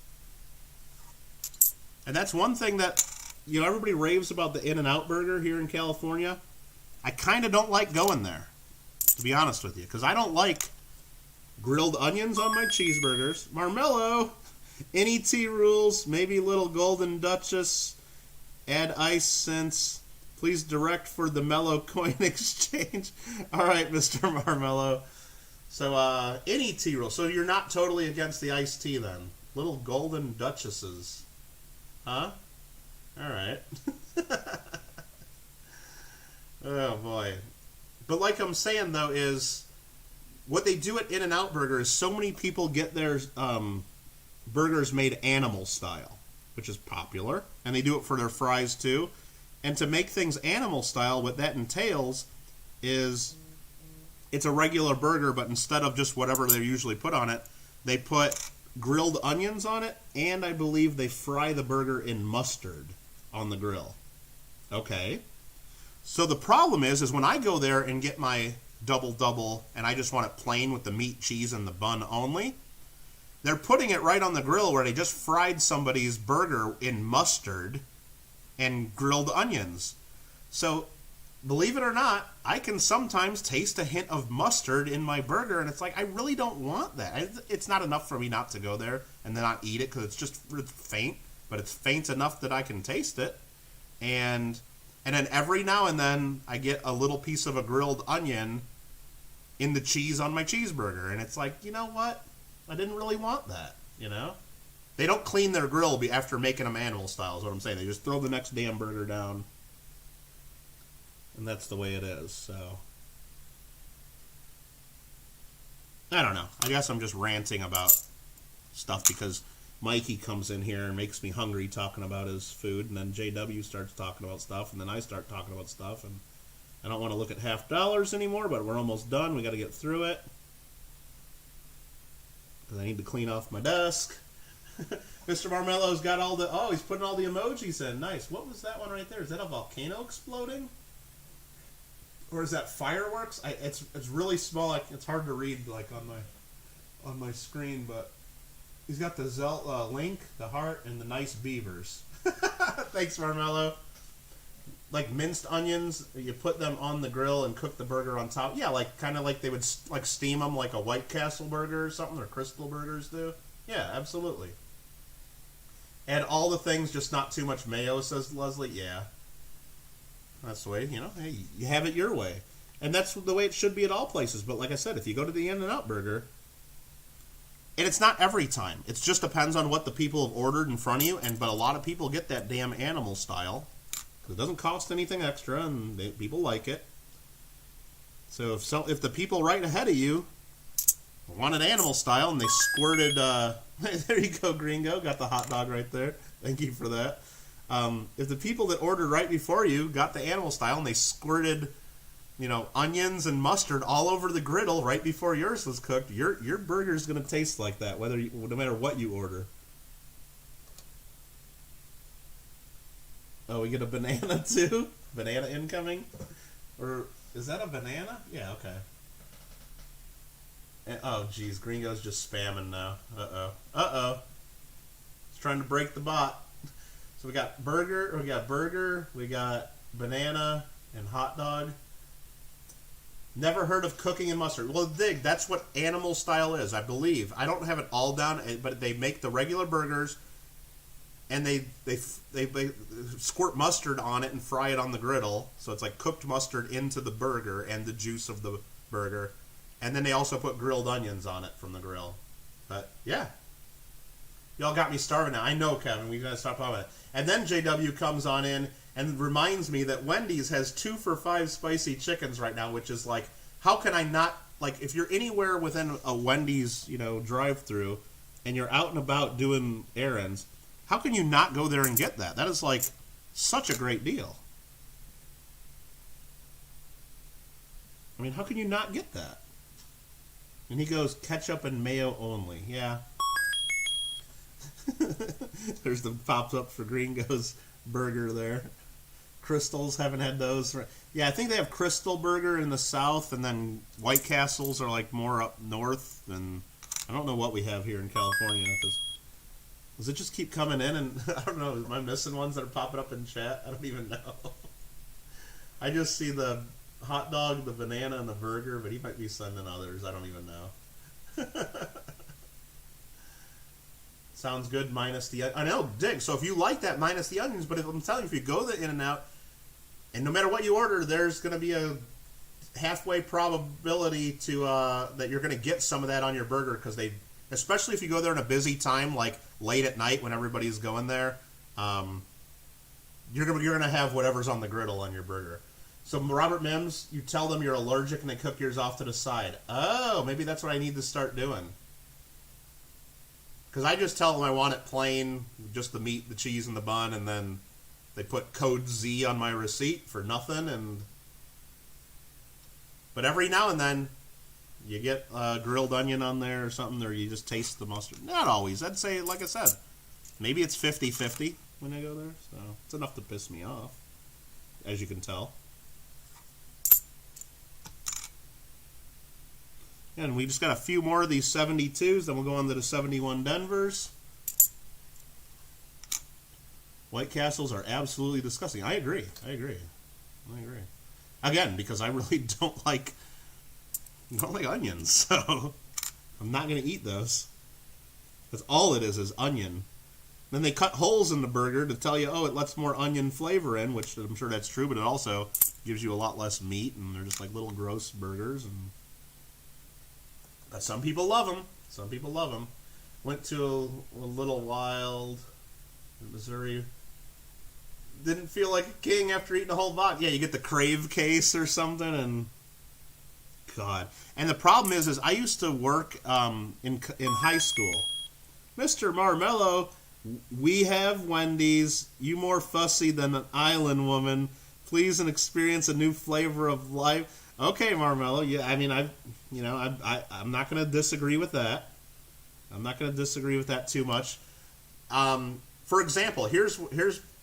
And that's one thing that, you know, everybody raves about the In-N-Out burger here in California. I kind of don't like going there, to be honest with you, because I don't like grilled onions on my cheeseburgers. Marmello, NET rules, maybe little Golden Duchess, add ice since, please direct for the Mellow coin exchange. All right, Mr. Marmello. So, NET rules. So you're not totally against the iced tea then? Little Golden Duchesses. Huh? All right. Oh, boy. But like I'm saying, though, is what they do at In-N-Out Burger is so many people get their burgers made animal style, which is popular, and they do it for their fries, too. And to make things animal style, what that entails is it's a regular burger, but instead of just whatever they usually put on it, they put grilled onions on it, and I believe they fry the burger in mustard on the grill. Okay. So the problem is when I go there and get my double-double, and I just want it plain with the meat, cheese, and the bun only, they're putting it right on the grill where they just fried somebody's burger in mustard and grilled onions. So, believe it or not, I can sometimes taste a hint of mustard in my burger, and it's like, I really don't want that. It's not enough for me not to go there and then not eat it, because it's faint, but it's faint enough that I can taste it. And then every now and then, I get a little piece of a grilled onion in the cheese on my cheeseburger, and it's like, you know what? I didn't really want that, you know? They don't clean their grill after making them animal style, is what I'm saying. They just throw the next damn burger down. And that's the way it is, so. I don't know. I guess I'm just ranting about stuff because Mikey comes in here and makes me hungry talking about his food, and then JW starts talking about stuff, and then I start talking about stuff, and I don't want to look at half dollars anymore, but we're almost done. We got to get through it. Because I need to clean off my desk. Mr. Marmello's got all the... Oh, he's putting all the emojis in. Nice. What was that one right there? Is that a volcano exploding? Or is that fireworks? It's really small. It's hard to read like on my screen, but he's got the Link, the heart, and the nice beavers. Thanks, Marmello. Like minced onions, you put them on the grill and cook the burger on top. Yeah, like kind of like they would like steam them like a White Castle burger or something, or Crystal burgers do. Yeah, absolutely. Add all the things, just not too much mayo, says Leslie. Yeah. That's the way, you know, hey, you have it your way. And that's the way it should be at all places. But like I said, if you go to the In-N-Out Burger, and it's not every time. It just depends on what the people have ordered in front of you. But a lot of people get that damn animal style. It doesn't cost anything extra, and people like it. So if the people right ahead of you wanted animal style, and they squirted... there you go, Gringo. Got the hot dog right there. Thank you for that. If the people that ordered right before you got the animal style and they squirted, you know, onions and mustard all over the griddle right before yours was cooked, your burger's going to taste like that, no matter what you order. Oh, we get a banana too? Banana incoming? Or is that a banana? Yeah, okay. And, oh, geez, Gringo's just spamming now. Uh-oh. He's trying to break the bot. So we got burger, we got banana, and hot dog. Never heard of cooking in mustard. Well, that's what animal style is, I believe. I don't have it all down, but they make the regular burgers, and they squirt mustard on it and fry it on the griddle. So it's like cooked mustard into the burger and the juice of the burger. And then they also put grilled onions on it from the grill. But, yeah. Y'all got me starving now. I know, Kevin. We gotta stop talking about it. And then JW comes on in and reminds me that Wendy's has 2 for $5 spicy chickens right now, which is like, how can I not, like, if you're anywhere within a Wendy's, you know, drive-through, and you're out and about doing errands, how can you not go there and get that? That is, like, such a great deal. I mean, how can you not get that? And he goes, ketchup and mayo only. Yeah. There's the popped up for Gringo's burger there. Crystals, haven't had those. Yeah, I think they have Crystal Burger in the south, and then White Castles are like more up north. And I don't know what we have here in California. Does it just keep coming in? And I don't know. Am I missing ones that are popping up in chat? I don't even know. I just see the hot dog, the banana, and the burger, but he might be sending others. I don't even know. Sounds good, minus the... I know, dig. So if you like that, minus the onions, but if I'm telling you, if you go to the In-N-Out, and no matter what you order, there's going to be a halfway probability to that you're going to get some of that on your burger, because they... Especially if you go there in a busy time, like late at night when everybody's going there, you're gonna have whatever's on the griddle on your burger. So Robert Mims, you tell them you're allergic and they cook yours off to the side. Oh, maybe that's what I need to start doing. Because I just tell them I want it plain, just the meat, the cheese, and the bun, and then they put code Z on my receipt for nothing. But every now and then, you get a grilled onion on there or something, or you just taste the mustard. Not always. I'd say, like I said, maybe it's 50-50 when I go there. So it's enough to piss me off, as you can tell. And we just got a few more of these 72s, then we'll go on to the 71 Denvers. White Castles are absolutely disgusting. I agree. Again, because I really don't like onions, so I'm not going to eat those. That's all it is onion. Then they cut holes in the burger to tell you, oh, it lets more onion flavor in, which I'm sure that's true, but it also gives you a lot less meat, and they're just like little gross burgers. But some people love them. Some people love them. Went to a Little Wild in Missouri. Didn't feel like a king after eating a whole box. Yeah, you get the Crave case or something, and God. And the problem is I used to work in high school. Mr. Marmello, we have Wendy's. You more fussy than an island woman. Please and experience a new flavor of life. Okay, Marmello. Yeah, I mean, I'm not going to disagree with that. I'm not going to disagree with that too much. For example, here's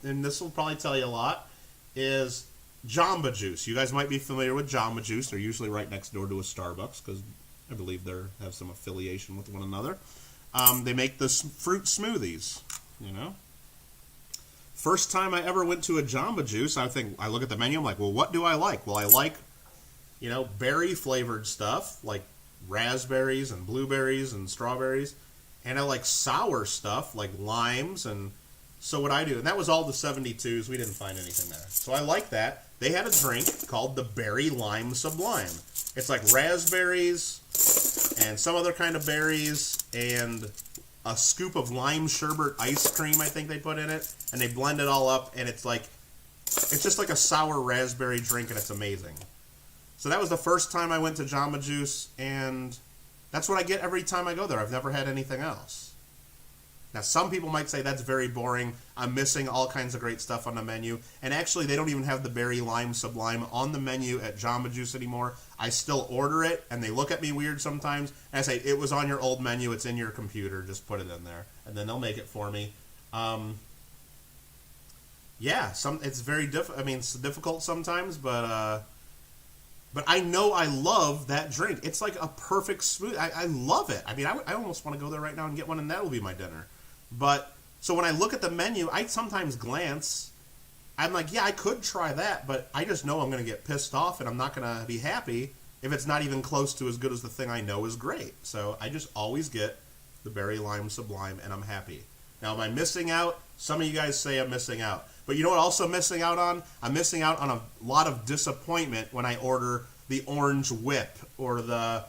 and this will probably tell you a lot, is Jamba Juice. You guys might be familiar with Jamba Juice. They're usually right next door to a Starbucks because I believe they have some affiliation with one another. They make the fruit smoothies, you know. First time I ever went to a Jamba Juice, I look at the menu, I'm like, well, what do I like? Well, I like, berry flavored stuff like raspberries and blueberries and strawberries, and I like sour stuff like limes. And so what I do, and that was all the 72s, we didn't find anything there. So I like that. They had a drink called the Berry Lime Sublime. It's like raspberries and some other kind of berries and a scoop of lime sherbet ice cream, I think they put in it, and they blend it all up, and it's just like a sour raspberry drink, and it's amazing. So that was the first time I went to Jamba Juice, and that's what I get every time I go there. I've never had anything else. Now, some people might say that's very boring. I'm missing all kinds of great stuff on the menu. And actually, they don't even have the Berry Lime Sublime on the menu at Jamba Juice anymore. I still order it, and they look at me weird sometimes. And I say, it was on your old menu. It's in your computer. Just put it in there. And then they'll make it for me. Yeah, it's very it's difficult sometimes, but I know I love that drink. It's like a perfect smoothie. I love it. I mean, I almost want to go there right now and get one, and that will be my dinner. But, so when I look at the menu, I sometimes glance. I'm like, yeah, I could try that, but I just know I'm going to get pissed off, and I'm not going to be happy if it's not even close to as good as the thing I know is great. So I just always get the Berry Lime Sublime, and I'm happy. Now, am I missing out? Some of you guys say I'm missing out. But you know what I'm also missing out on? I'm missing out on a lot of disappointment when I order the orange whip or the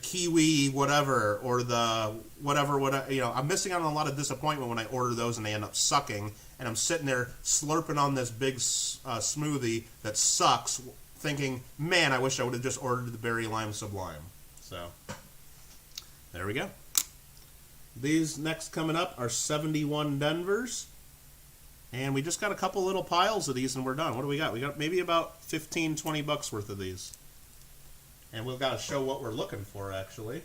kiwi whatever or the whatever. I'm missing out on a lot of disappointment when I order those and they end up sucking, and I'm sitting there slurping on this big smoothie that sucks, thinking, man, I wish I would have just ordered the Berry Lime Sublime. So there we go. These next coming up are 71 Denvers. And we just got a couple little piles of these and we're done. What do we got? We got maybe about 15, 20 bucks worth of these. And we've got to show what we're looking for, actually.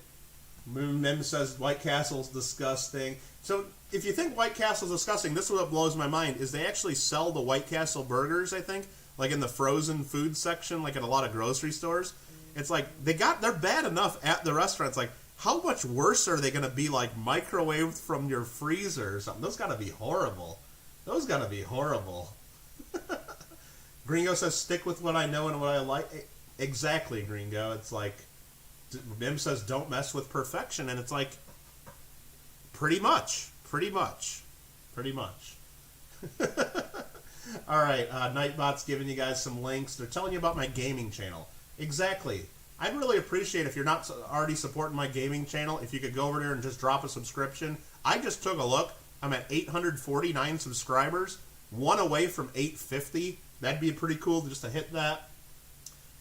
Moon Nim says White Castle's disgusting. So if you think White Castle's disgusting, this is what blows my mind, is they actually sell the White Castle burgers, I think, like in the frozen food section, like at a lot of grocery stores. It's like, they're bad enough at the restaurants. Like, how much worse are they going to be, like, microwaved from your freezer or something? Those got to be horrible. Those got to be horrible. Gringo says, stick with what I know and what I like. Exactly, Gringo. It's like, Mim says, don't mess with perfection. And it's like, pretty much. All right, Nightbot's giving you guys some links. They're telling you about my gaming channel. Exactly. I'd really appreciate if you're not already supporting my gaming channel, if you could go over there and just drop a subscription. I just took a look. I'm at 849 subscribers, one away from 850. That'd be pretty cool just to hit that.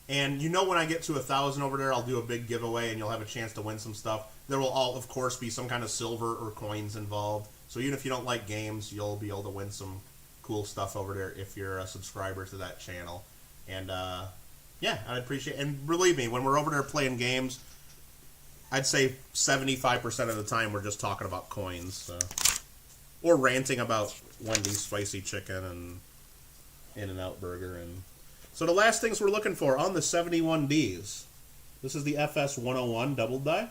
And you know when I get to 1,000 over there, I'll do a big giveaway and you'll have a chance to win some stuff. There will all, of course, be some kind of silver or coins involved. So even if you don't like games, you'll be able to win some cool stuff over there if you're a subscriber to that channel. And yeah, I'd appreciate it. And believe me, when we're over there playing games, I'd say 75% of the time we're just talking about coins. So. Or ranting about Wendy's spicy chicken and In-N-Out Burger. And so the last things we're looking for on the 71Ds. This is the FS 101 double die.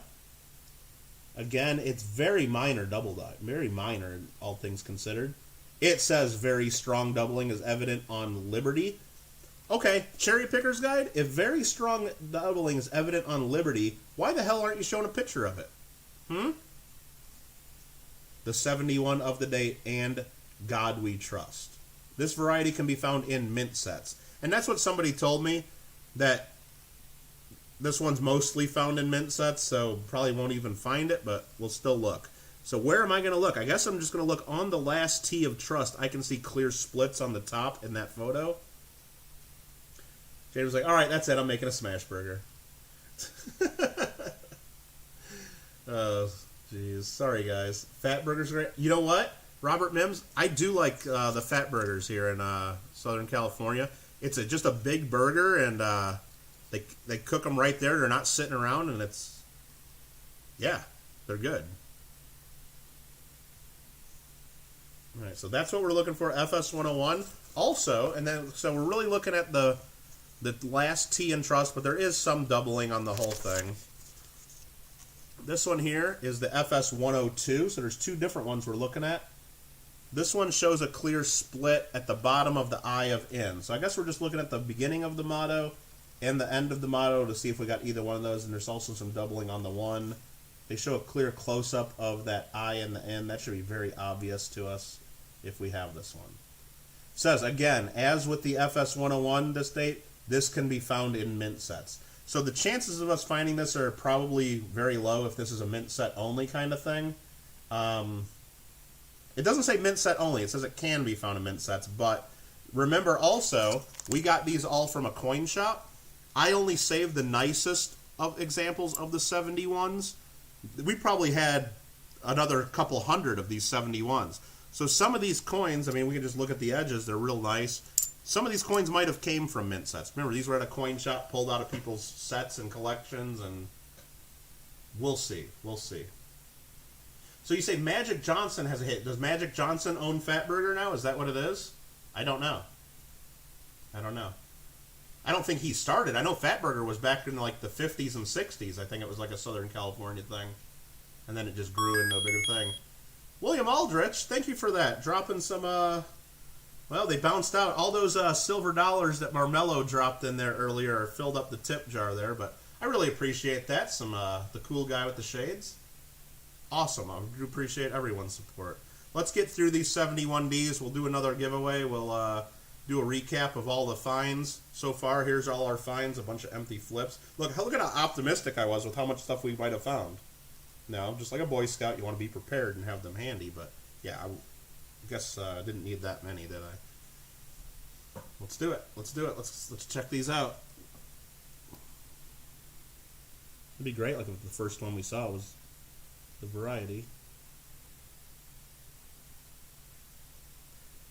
Again, it's very minor double die. Very minor, all things considered. It says very strong doubling is evident on Liberty. Okay, Cherrypicker's Guide. If very strong doubling is evident on Liberty, why the hell aren't you showing a picture of it? The 71 of the day and God We Trust. This variety can be found in mint sets. And that's what somebody told me, that this one's mostly found in mint sets, so probably won't even find it, but we'll still look. So where am I going to look? I guess I'm just going to look on the last T of Trust. I can see clear splits on the top in that photo. James was like, all right, that's it. I'm making a smash burger. Oh, jeez. Sorry, guys. Fat burgers are great. You know what, Robert Mims? I do like the fat burgers here in Southern California. It's just a big burger, and they cook them right there. They're not sitting around, and it's, yeah, they're good. All right, so that's what we're looking for, FS 101. Also, and then so we're really looking at the last T in Trust, but there is some doubling on the whole thing. This one here is the FS 102, so there's two different ones we're looking at. This one shows a clear split at the bottom of the eye of in. So I guess we're just looking at the beginning of the motto and the end of the motto to see if we got either one of those, and there's also some doubling on the one. They show a clear close-up of that eye and the N. That should be very obvious to us if we have this one. It says, again, as with the FS 101 this date, this can be found in mint sets. So the chances of us finding this are probably very low if this is a mint set only kind of thing. It doesn't say mint set only. It says it can be found in mint sets. But remember also, we got these all from a coin shop. I only saved the nicest of examples of the 71s. We probably had another couple hundred of these 71s. So some of these coins, I mean, we can just look at the edges. They're real nice. Some of these coins might have came from mint sets. Remember, these were at a coin shop, pulled out of people's sets and collections, and we'll see. We'll see. So you say Magic Johnson has a hit. Does Magic Johnson own Fatburger now? Is that what it is? I don't know. I don't know. I don't think he started. I know Fatburger was back in like the 50s and 60s. I think it was like a Southern California thing. And then it just grew into a bigger thing. William Aldrich, thank you for that. Dropping some, well, they bounced out. All those silver dollars that Marmello dropped in there earlier filled up the tip jar there. But I really appreciate that. Some, the cool guy with the shades. Awesome. I do appreciate everyone's support. Let's get through these 71Ds. We'll do another giveaway. We'll do a recap of all the finds so far. Here's all our finds, a bunch of empty flips. Look at how optimistic I was with how much stuff we might have found. No, just like a Boy Scout, you want to be prepared and have them handy. But yeah, I guess I didn't need that many, did I? Let's do it. Let's do it. Let's check these out. It'd be great. Like if the first one we saw was the variety.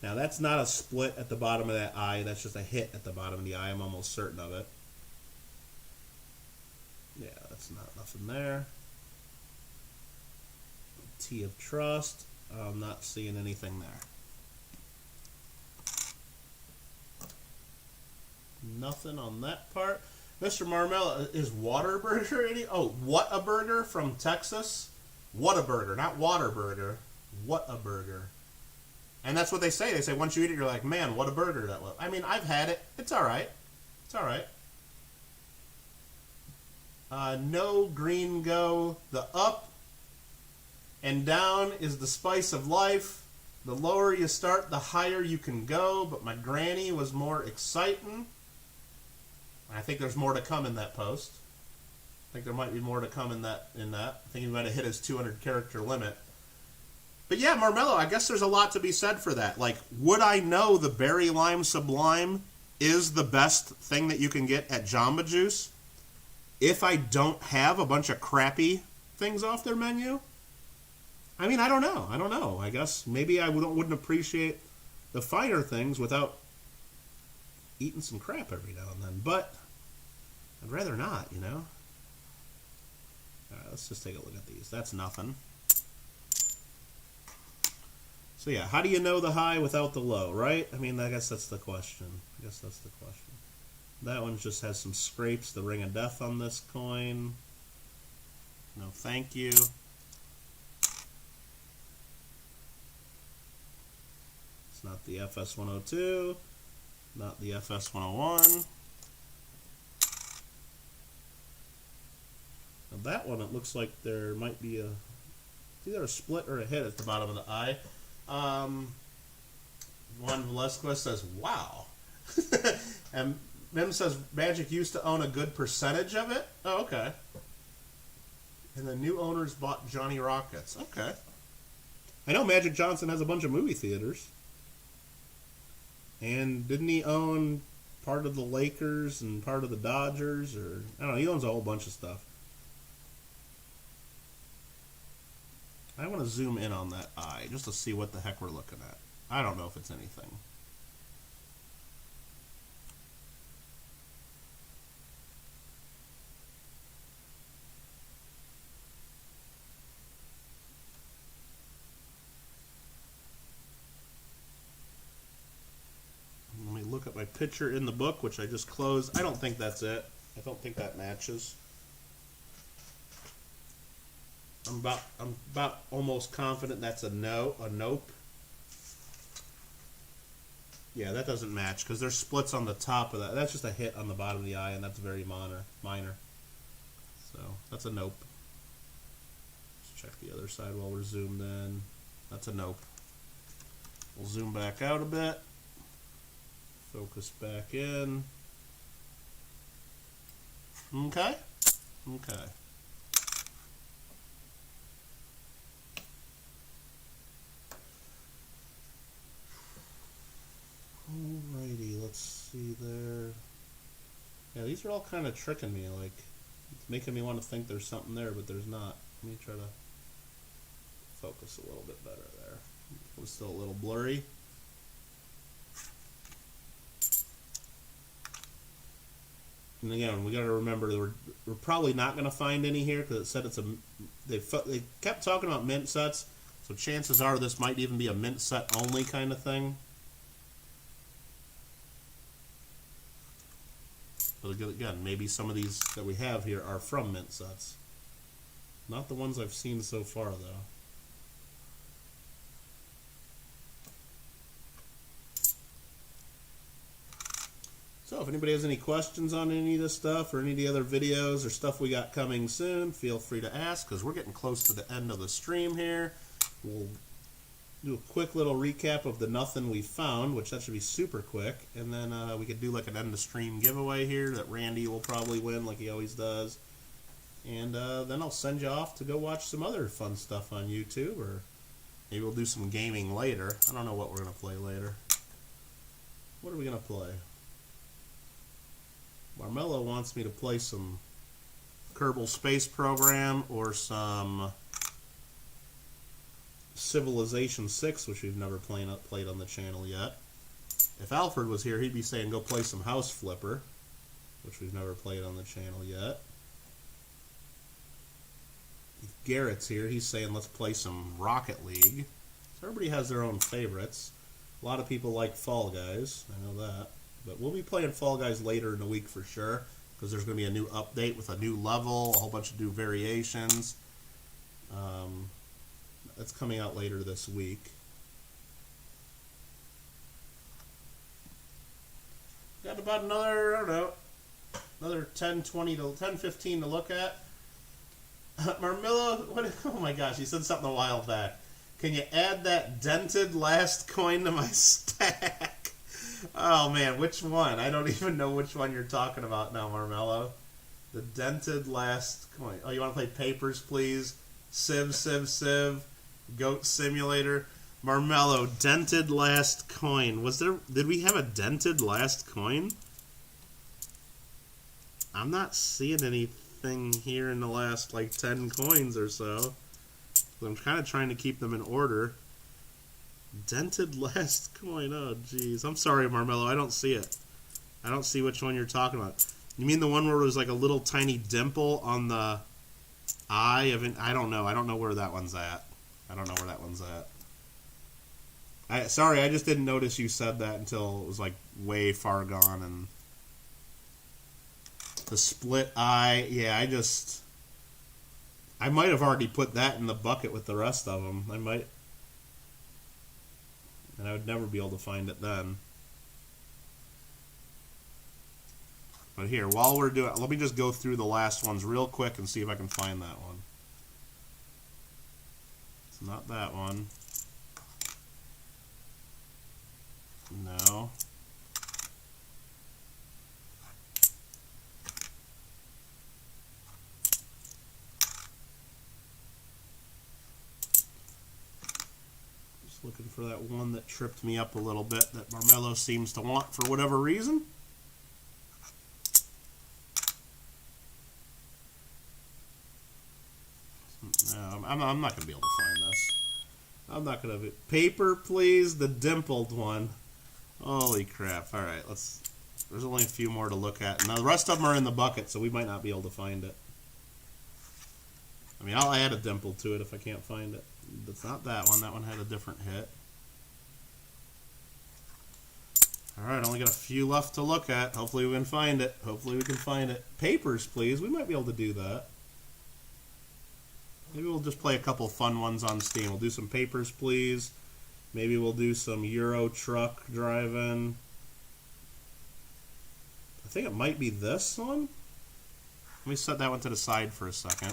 Now that's not a split at the bottom of that eye. That's just a hit at the bottom of the eye. I'm almost certain of it. Yeah, that's not nothing there. T of Trust. I'm not seeing anything there. Nothing on that part. Mr. Marmella, is Waterburger any? Oh, What a Burger from Texas? What a Burger, not Waterburger. What a Burger. And that's what they say. They say once you eat it, you're like, man, what a burger that was. I mean, I've had it. It's all right. It's all right. No green go. The up and down is the spice of life. The lower you start, the higher you can go. But my granny was more exciting. I think there's more to come in that post. I think there might be more to come in that. I think he might have hit his 200 character limit. But yeah, Marmello, I guess there's a lot to be said for that. Like, would I know the Berry Lime Sublime is the best thing that you can get at Jamba Juice if I don't have a bunch of crappy things off their menu? I mean, I don't know. I guess maybe I wouldn't appreciate the finer things without eating some crap every now and then. But I'd rather not, you know? All right, let's just take a look at these. That's nothing. So yeah, how do you know the high without the low, right? I mean, I guess that's the question. That one just has some scrapes, the Ring of Death on this coin. No thank you. It's not the FS102, not the FS101. Now that one, it looks like there might be it's either a split or a hit at the bottom of the eye. Juan Velasquez says, wow. And Mim says, Magic used to own a good percentage of it? Oh, okay. And the new owners bought Johnny Rockets. Okay. I know Magic Johnson has a bunch of movie theaters. And didn't he own part of the Lakers and part of the Dodgers? Or I don't know, he owns a whole bunch of stuff. I want to zoom in on that eye just to see what the heck we're looking at. I don't know if it's anything. Let me look at my picture in the book, which I just closed. I don't think that's it. I don't think that matches. I'm about almost confident that's a nope. Yeah, that doesn't match because there's splits on the top of that. That's just a hit on the bottom of the eye, and that's very minor. So that's a nope. Let's check the other side while we're zoomed in. That's a nope. We'll zoom back out a bit. Focus back in. Okay. Alrighty, let's see there. Yeah, these are all kind of tricking me. Like, it's making me want to think there's something there, but there's not. Let me try to focus a little bit better there. It was still a little blurry. And again, we got to remember we're probably not going to find any here because it said it's a. They kept talking about mint sets, so chances are this might even be a mint set only kind of thing. But again, maybe some of these that we have here are from mint sets. Not the ones I've seen so far, though. So if anybody has any questions on any of this stuff or any of the other videos or stuff we got coming soon, feel free to ask because we're getting close to the end of the stream here. We'll do a quick little recap of the nothing we found, which that should be super quick, and then we could do like an end of stream giveaway here that Randy will probably win like he always does, and then I'll send you off to go watch some other fun stuff on YouTube, or maybe we'll do some gaming later. I don't know what we're gonna play later. What are we gonna play? Marmello wants me to play some Kerbal Space Program or some Civilization 6, which we've never played on the channel yet. If Alfred was here, he'd be saying go play some House Flipper, which we've never played on the channel yet. If Garrett's here, he's saying let's play some Rocket League. So everybody has their own favorites. A lot of people like Fall Guys, I know that. But we'll be playing Fall Guys later in the week for sure, because there's going to be a new update with a new level, a whole bunch of new variations. That's coming out later this week. got about another, I don't know, another 10, 20 to 10, 15 to look at. Marmillo, what? Oh my gosh, he said something a while back. Can you add that dented last coin to my stack? Oh man, which one? I don't even know which one you're talking about now, Marmello. The dented last coin. Oh, you want to play Papers, Please? Civ, Civ, Civ. Goat Simulator. Marmello, dented last coin. Did we have a dented last coin? I'm not seeing anything here in the last like 10 coins or so. I'm kind of trying to keep them in order. Dented last coin. Oh, jeez. I'm sorry, Marmello. I don't see it. I don't see which one you're talking about. You mean the one where there's like a little tiny dimple on the eye of it? I don't know. I don't know where that one's at. I don't know where that one's at. Sorry, I just didn't notice you said that until it was like way far gone. And the split eye, yeah, I might have already put that in the bucket with the rest of them. I might, and I would never be able to find it then. But here, while we're doing, let me just go through the last ones real quick and see if I can find that one. It's not that one. No. Just looking for that one that tripped me up a little bit that Marmello seems to want for whatever reason. No, I'm not going to be able to find this. I'm not going to. Paper, Please, the dimpled one. Holy crap. All right, there's only a few more to look at. Now, the rest of them are in the bucket, so we might not be able to find it. I mean, I'll add a dimple to it if I can't find it. It's not that one. That one had a different hit. All right, only got a few left to look at. Hopefully we can find it. Hopefully we can find it. Papers, Please. We might be able to do that. Maybe we'll just play a couple fun ones on Steam. We'll do some Papers, Please. Maybe we'll do some Euro truck driving. I think it might be this one. Let me set that one to the side for a second.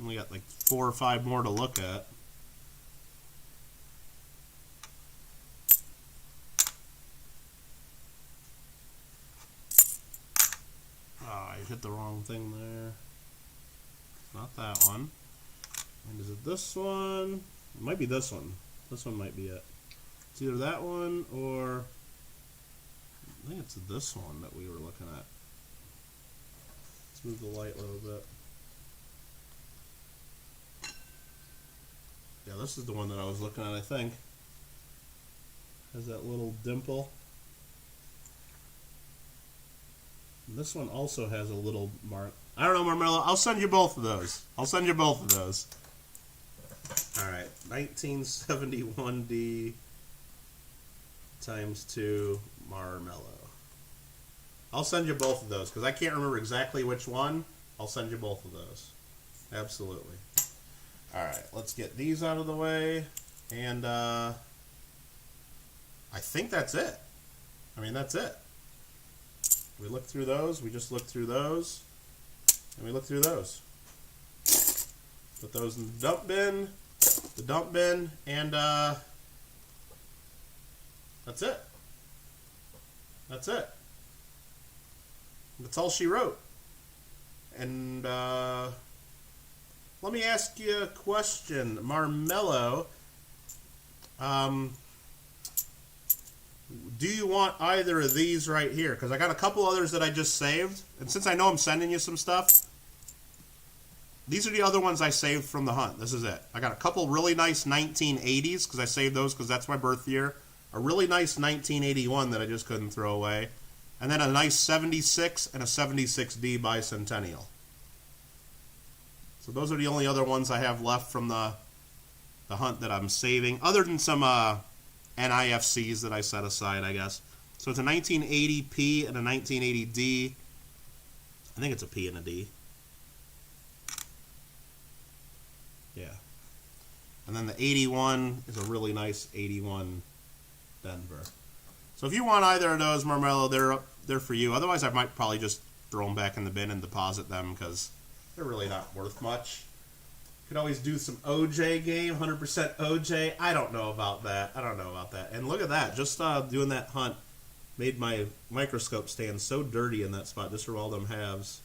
We got like 4 or 5 more to look at. Oh, I hit the wrong thing there. Not that one. And is it this one? It might be this one. This one might be it. It's either that one or I think it's this one that we were looking at. Let's move the light a little bit. Yeah, this is the one that I was looking at, I think. Has that little dimple. And this one also has a little mark. I don't know, Marmello. I'll send you both of those. I'll send you both of those. Alright, 1971D times 2 Marmello. I'll send you both of those because I can't remember exactly which one. I'll send you both of those. Absolutely. Alright, let's get these out of the way. And I think that's it. I mean, that's it. We looked through those. We just looked through those. And we looked through those. Put those in the dump bin. And that's it. That's it. That's all she wrote. And let me ask you a question, Marmello. Do you want either of these right here? Because I got a couple others that I just saved. And since I know I'm sending you some stuff, these are the other ones I saved from the hunt. This is it. I got a couple really nice 1980s because I saved those because that's my birth year. A really nice 1981 that I just couldn't throw away. And then a nice 76 and a 76D bicentennial. So those are the only other ones I have left from the hunt that I'm saving. Other than some NIFCs that I set aside, I guess. So it's a 1980P and a 1980D. I think it's a P and a D. Yeah. And then the 81 is a really nice 81 Denver. So if you want either of those, Marmello, they're for you. Otherwise, I might probably just throw them back in the bin and deposit them because they're really not worth much. Could always do some OJ game, 100% OJ. I don't know about that. And look at that. Just doing that hunt made my microscope stand so dirty in that spot just for all them halves.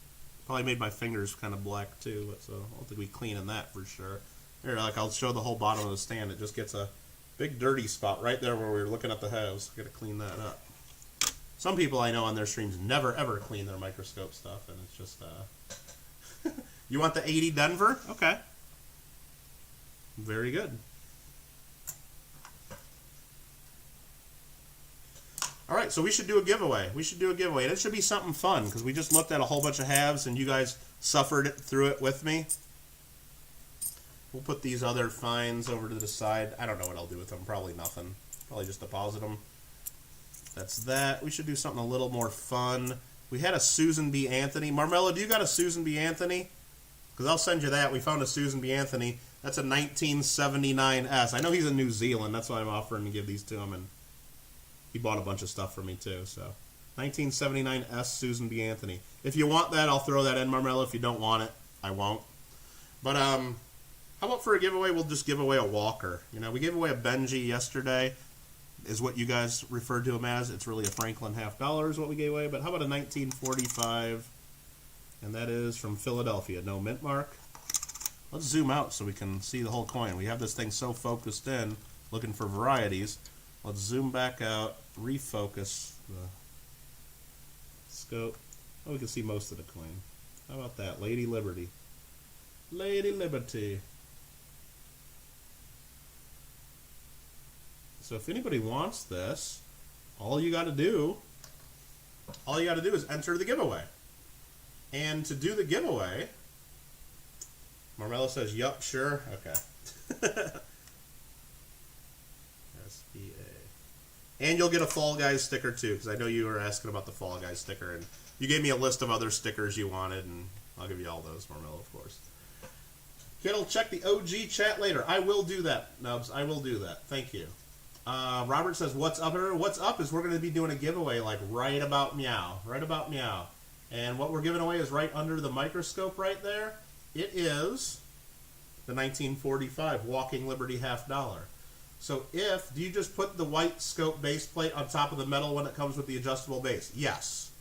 Probably made my fingers kind of black too, but so I don't think we cleaning that for sure. Here, like I'll show the whole bottom of the stand. It just gets a big dirty spot right there where we were looking at the halves. Got to clean that up. Some people I know on their streams never ever clean their microscope stuff, and it's just You want the 80 Denver? Okay. Very good. All right, so we should do a giveaway. And it should be something fun because we just looked at a whole bunch of halves and you guys suffered through it with me. We'll put these other fines over to the side. I don't know what I'll do with them. Probably nothing. Probably just deposit them. That's that. We should do something a little more fun. We had a Susan B. Anthony. Marmello, do you got a Susan B. Anthony? Because I'll send you that. We found a Susan B. Anthony. That's a 1979S. I know he's in New Zealand. That's why I'm offering to give these to him. And he bought a bunch of stuff for me too. So 1979S Susan B. Anthony. If you want that, I'll throw that in, Marmello. If you don't want it, I won't. But how about for a giveaway, we'll just give away a walker. You know, we gave away a Benji yesterday, is what you guys referred to him as. It's really a Franklin $50 is what we gave away. But how about a 1945? And that is from Philadelphia. No mint mark. Let's zoom out so we can see the whole coin. We have this thing so focused in, looking for varieties. Let's zoom back out, refocus the scope. Oh, we can see most of the coin. How about that? Lady Liberty. Lady Liberty. So if anybody wants this, all you got to do is enter the giveaway. And to do the giveaway, Marmello says, yup, sure. Okay. SBA. And you'll get a Fall Guys sticker too, because I know you were asking about the Fall Guys sticker, and you gave me a list of other stickers you wanted, and I'll give you all those, Marmello, of course. Kittle, check the OG chat later. I will do that, Nubs. I will do that. Thank you. Robert says, what's up? What's up is we're going to be doing a giveaway like right about meow. Right about meow. And what we're giving away is right under the microscope right there. It is the 1945 Walking Liberty $50. So do you just put the white scope base plate on top of the metal when it comes with the adjustable base? Yes.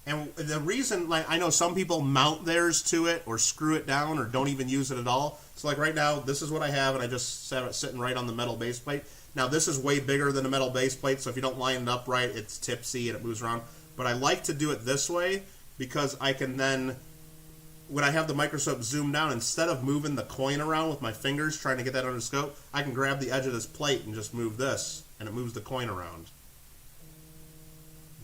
And the reason, like, I know some people mount theirs to it or screw it down or don't even use it at all. So like right now, this is what I have, and I just have it sitting right on the metal base plate. Now this is way bigger than a metal base plate, so if you don't line it up right, it's tipsy and it moves around. But I like to do it this way because I can then, when I have the microscope zoomed down, instead of moving the coin around with my fingers trying to get that under the scope, I can grab the edge of this plate and just move this, and it moves the coin around.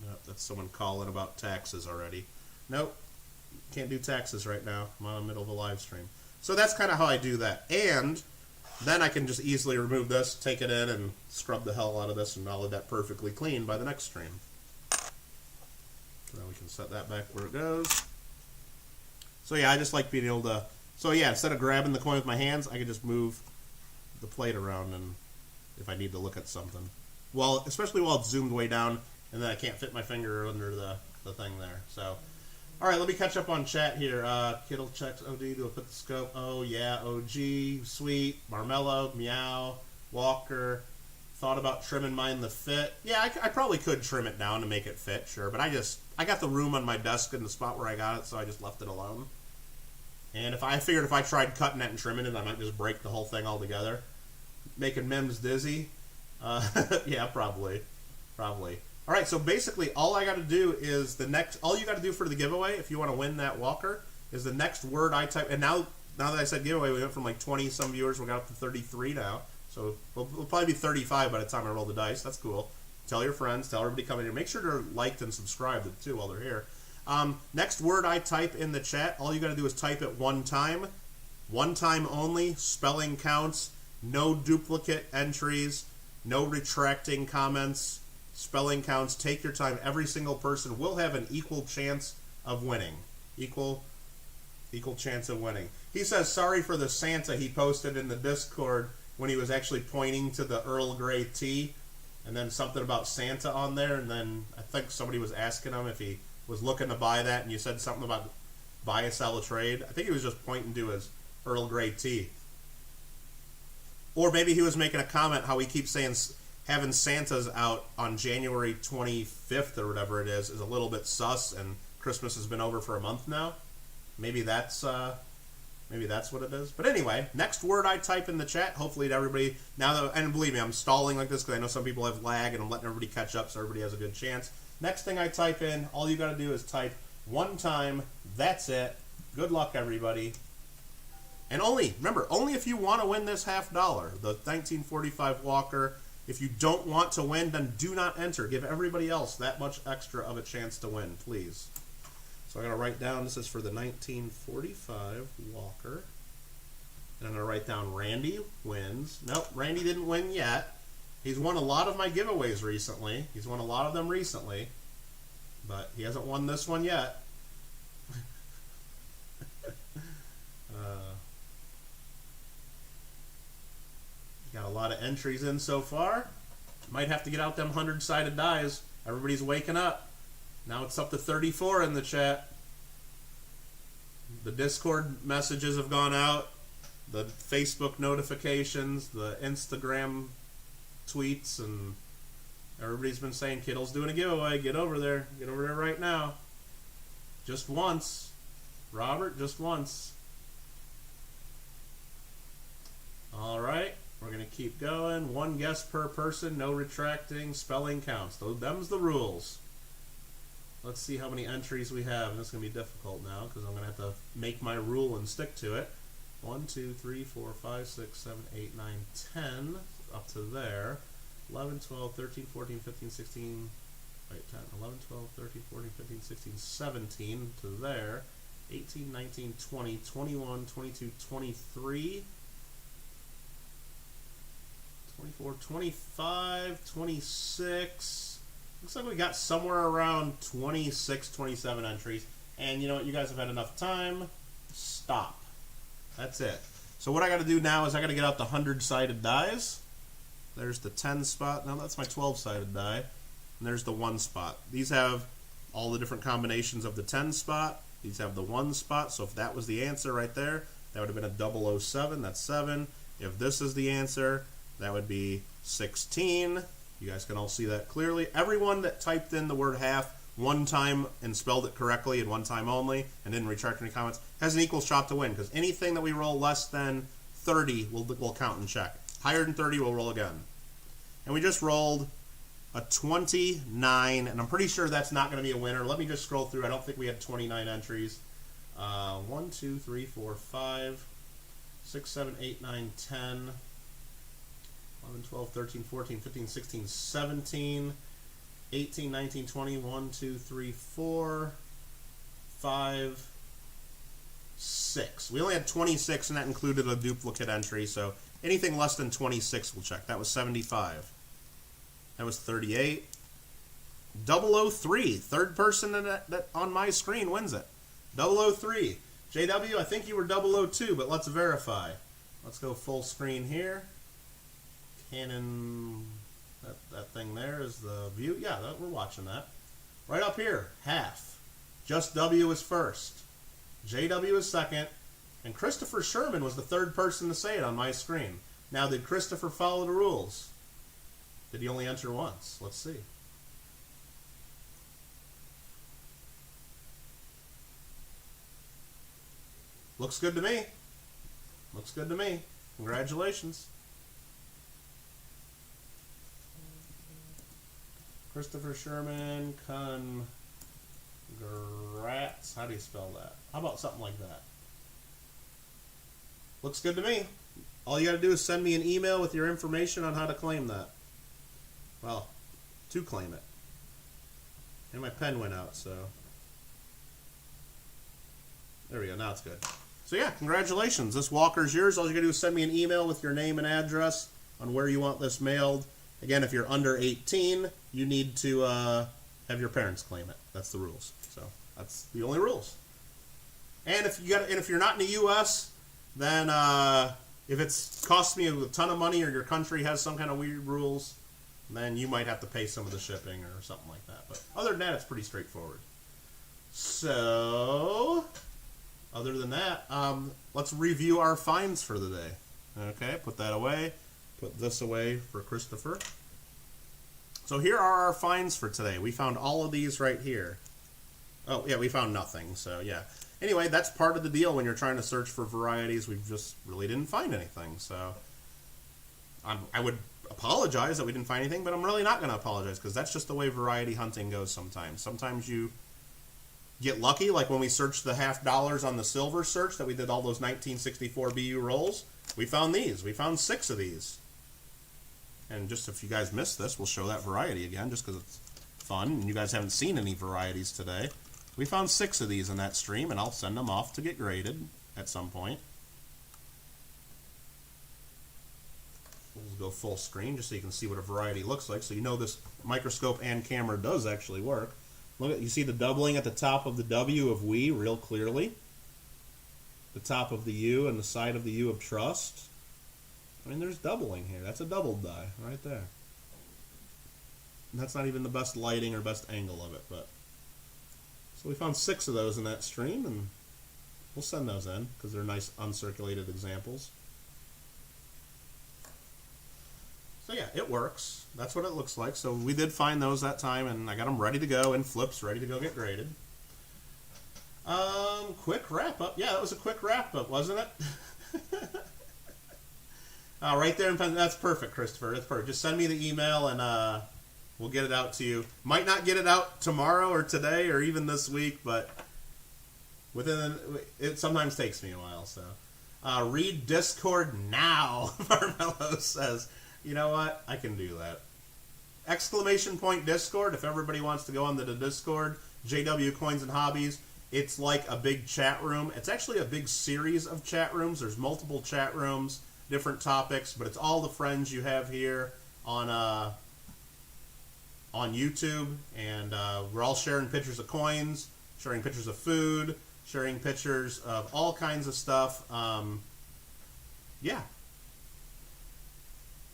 Nope, that's someone calling about taxes already. Nope, can't do taxes right now. I'm on the middle of a live stream. So that's kind of how I do that. And then I can just easily remove this, take it in, and scrub the hell out of this, and I'll have that perfectly clean by the next stream. So now we can set that back where it goes. So yeah, I just like being able to, so yeah, instead of grabbing the coin with my hands, I can just move the plate around and if I need to look at something. Well, especially while it's zoomed way down and then I can't fit my finger under the thing there. So, all right, let me catch up on chat here. Kittle checks OD, do I put the scope? Oh yeah, OG, sweet, Marmello, meow, Walker. Thought about trimming mine the fit. Yeah, I probably could trim it down to make it fit, sure. But I got the room on my desk in the spot where I got it, so I just left it alone. And I figured if I tried cutting it and trimming it, I might just break the whole thing altogether. Making Mims dizzy. Yeah, probably. All right, so basically all I got to do is all you got to do for the giveaway, if you want to win that Walker, is the next word I type. And now that I said giveaway, we went from like 20-some viewers, we got up to 33 now. So we'll probably be 35 by the time I roll the dice. That's cool. Tell your friends. Tell everybody coming here. Make sure they're liked and subscribed too while they're here. Next word I type in the chat, all you got to do is type it one time. One time only. Spelling counts. No duplicate entries. No retracting comments. Spelling counts. Take your time. Every single person will have an equal chance of winning. Equal Equal chance of winning. He says sorry for the Santa he posted in the Discord when he was actually pointing to the Earl Grey tea, and then something about Santa on there, and then I think somebody was asking him if he was looking to buy that, and you said something about buy a sell a trade. I think he was just pointing to his Earl Grey tea. Or maybe he was making a comment how he keeps saying having Santas out on January 25th or whatever it is a little bit sus, and Christmas has been over for a month now. Maybe that's what it is. But anyway, next word I type in the chat, hopefully to everybody, now that, and believe me, I'm stalling like this because I know some people have lag, and I'm letting everybody catch up so everybody has a good chance. Next thing I type in, all you got to do is type one time. That's it. Good luck, everybody. And remember, only if you want to win this $50, the 1945 Walker. If you don't want to win, then do not enter. Give everybody else that much extra of a chance to win, please. So I'm going to write down, this is for the 1945 Walker. And I'm going to write down Randy wins. Nope, Randy didn't win yet. He's won a lot of my giveaways recently. He's won a lot of them recently. But he hasn't won this one yet. Got a lot of entries in so far. Might have to get out them 100-sided dies. Everybody's waking up. Now it's up to 34 in the chat. The Discord messages have gone out. The Facebook notifications, the Instagram tweets, and everybody's been saying Kittle's doing a giveaway. Get over there. Get over there right now. Just once. Robert, just once. All right. We're going to keep going. One guess per person, no retracting, spelling counts. Them's the rules. Let's see how many entries we have. And this is going to be difficult now because I'm going to have to make my rule and stick to it. 1, 2, 3, 4, 5, 6, 7, 8, 9, 10. Up to there. 11, 12, 13, 14, 15, 16. Wait, 10, 11, 12, 13, 14, 15, 16, 17. To there. 18, 19, 20, 21, 22, 23. 24, 25, 26. Looks like we got somewhere around 26, 27 entries. And you know what? You guys have had enough time. Stop. That's it. So what I got to do now is I got to get out the 100-sided dies. There's the 10 spot. Now that's my 12-sided die. And there's the 1 spot. These have all the different combinations of the 10 spot. These have the 1 spot. So if that was the answer right there, that would have been a 007. That's 7. If this is the answer, that would be 16. You guys can all see that clearly. Everyone that typed in the word half one time and spelled it correctly and one time only and didn't retract any comments has an equal shot to win, because anything that we roll less than 30 will count and check. Higher than 30 we'll roll again. And we just rolled a 29, and I'm pretty sure that's not going to be a winner. Let me just scroll through. I don't think we had 29 entries. 1, 2, 3, 4, 5, 6, 7, 8, 9, 10. 11, 12, 13, 14, 15, 16, 17, 18, 19, 20, 1, 2, 3, 4, 5, 6. We only had 26, and that included a duplicate entry, so anything less than 26 we'll check. That was 75. That was 38. 003. Third person that on my screen wins it. 003. JW, I think you were 002, but let's verify. Let's go full screen here. Canon, that thing there is the view. Yeah, we're watching that. Right up here, half. Just W is first. JW is second. And Christopher Sherman was the third person to say it on my screen. Now, did Christopher follow the rules? Did he only enter once? Let's see. Looks good to me. Looks good to me. Congratulations. Christopher Sherman, congrats. How do you spell that? How about something like that? Looks good to me. All you got to do is send me an email with your information on how to claim that. Well, to claim it. And my pen went out, so. There we go. Now it's good. So yeah, congratulations. This Walker's yours. All you got to do is send me an email with your name and address on where you want this mailed. Again, if you're under 18, you need to have your parents claim it. That's the rules. So that's the only rules. And if you're not in the U.S., then if it's cost me a ton of money or your country has some kind of weird rules, then you might have to pay some of the shipping or something like that. But other than that, it's pretty straightforward. So, other than that, let's review our finds for the day. Okay, put that away. Put this away for Christopher. So here are our finds for today. We found all of these right here. Oh, yeah, we found nothing, so yeah. Anyway, that's part of the deal when you're trying to search for varieties. We just really didn't find anything, so I would apologize that we didn't find anything, but I'm really not going to apologize because that's just the way variety hunting goes sometimes. Sometimes you get lucky, like when we searched the $50 on the silver search that we did all those 1964 BU rolls. We found these. We found 6 of these. And just if you guys missed this, we'll show that variety again just because it's fun and you guys haven't seen any varieties today. We found 6 of these in that stream, and I'll send them off to get graded at some point. We'll go full screen just so you can see what a variety looks like, so you know this microscope and camera does actually work. Look at, you see the doubling at the top of the W of we real clearly. The top of the U and the side of the U of trust. I mean, there's doubling here. That's a doubled die right there. And that's not even the best lighting or best angle of it, but so we found 6 of those in that stream, and we'll send those in because they're nice uncirculated examples. So yeah, it works. That's what it looks like. So we did find those that time, and I got them ready to go in flips, ready to go get graded. Quick wrap up. Yeah, that was a quick wrap up, wasn't it? Right there in pen. That's perfect, Christopher. That's perfect. Just send me the email, and we'll get it out to you. Might not get it out tomorrow or today or even this week, but it sometimes takes me a while. So read Discord now, Marmello says. You know what? I can do that. Exclamation point Discord. If everybody wants to go on the Discord, JW Coins and Hobbies. It's like a big chat room. It's actually a big series of chat rooms. There's multiple chat rooms, different topics, but it's all the friends you have here on YouTube, and we're all sharing pictures of coins, sharing pictures of food, sharing pictures of all kinds of stuff. Yeah.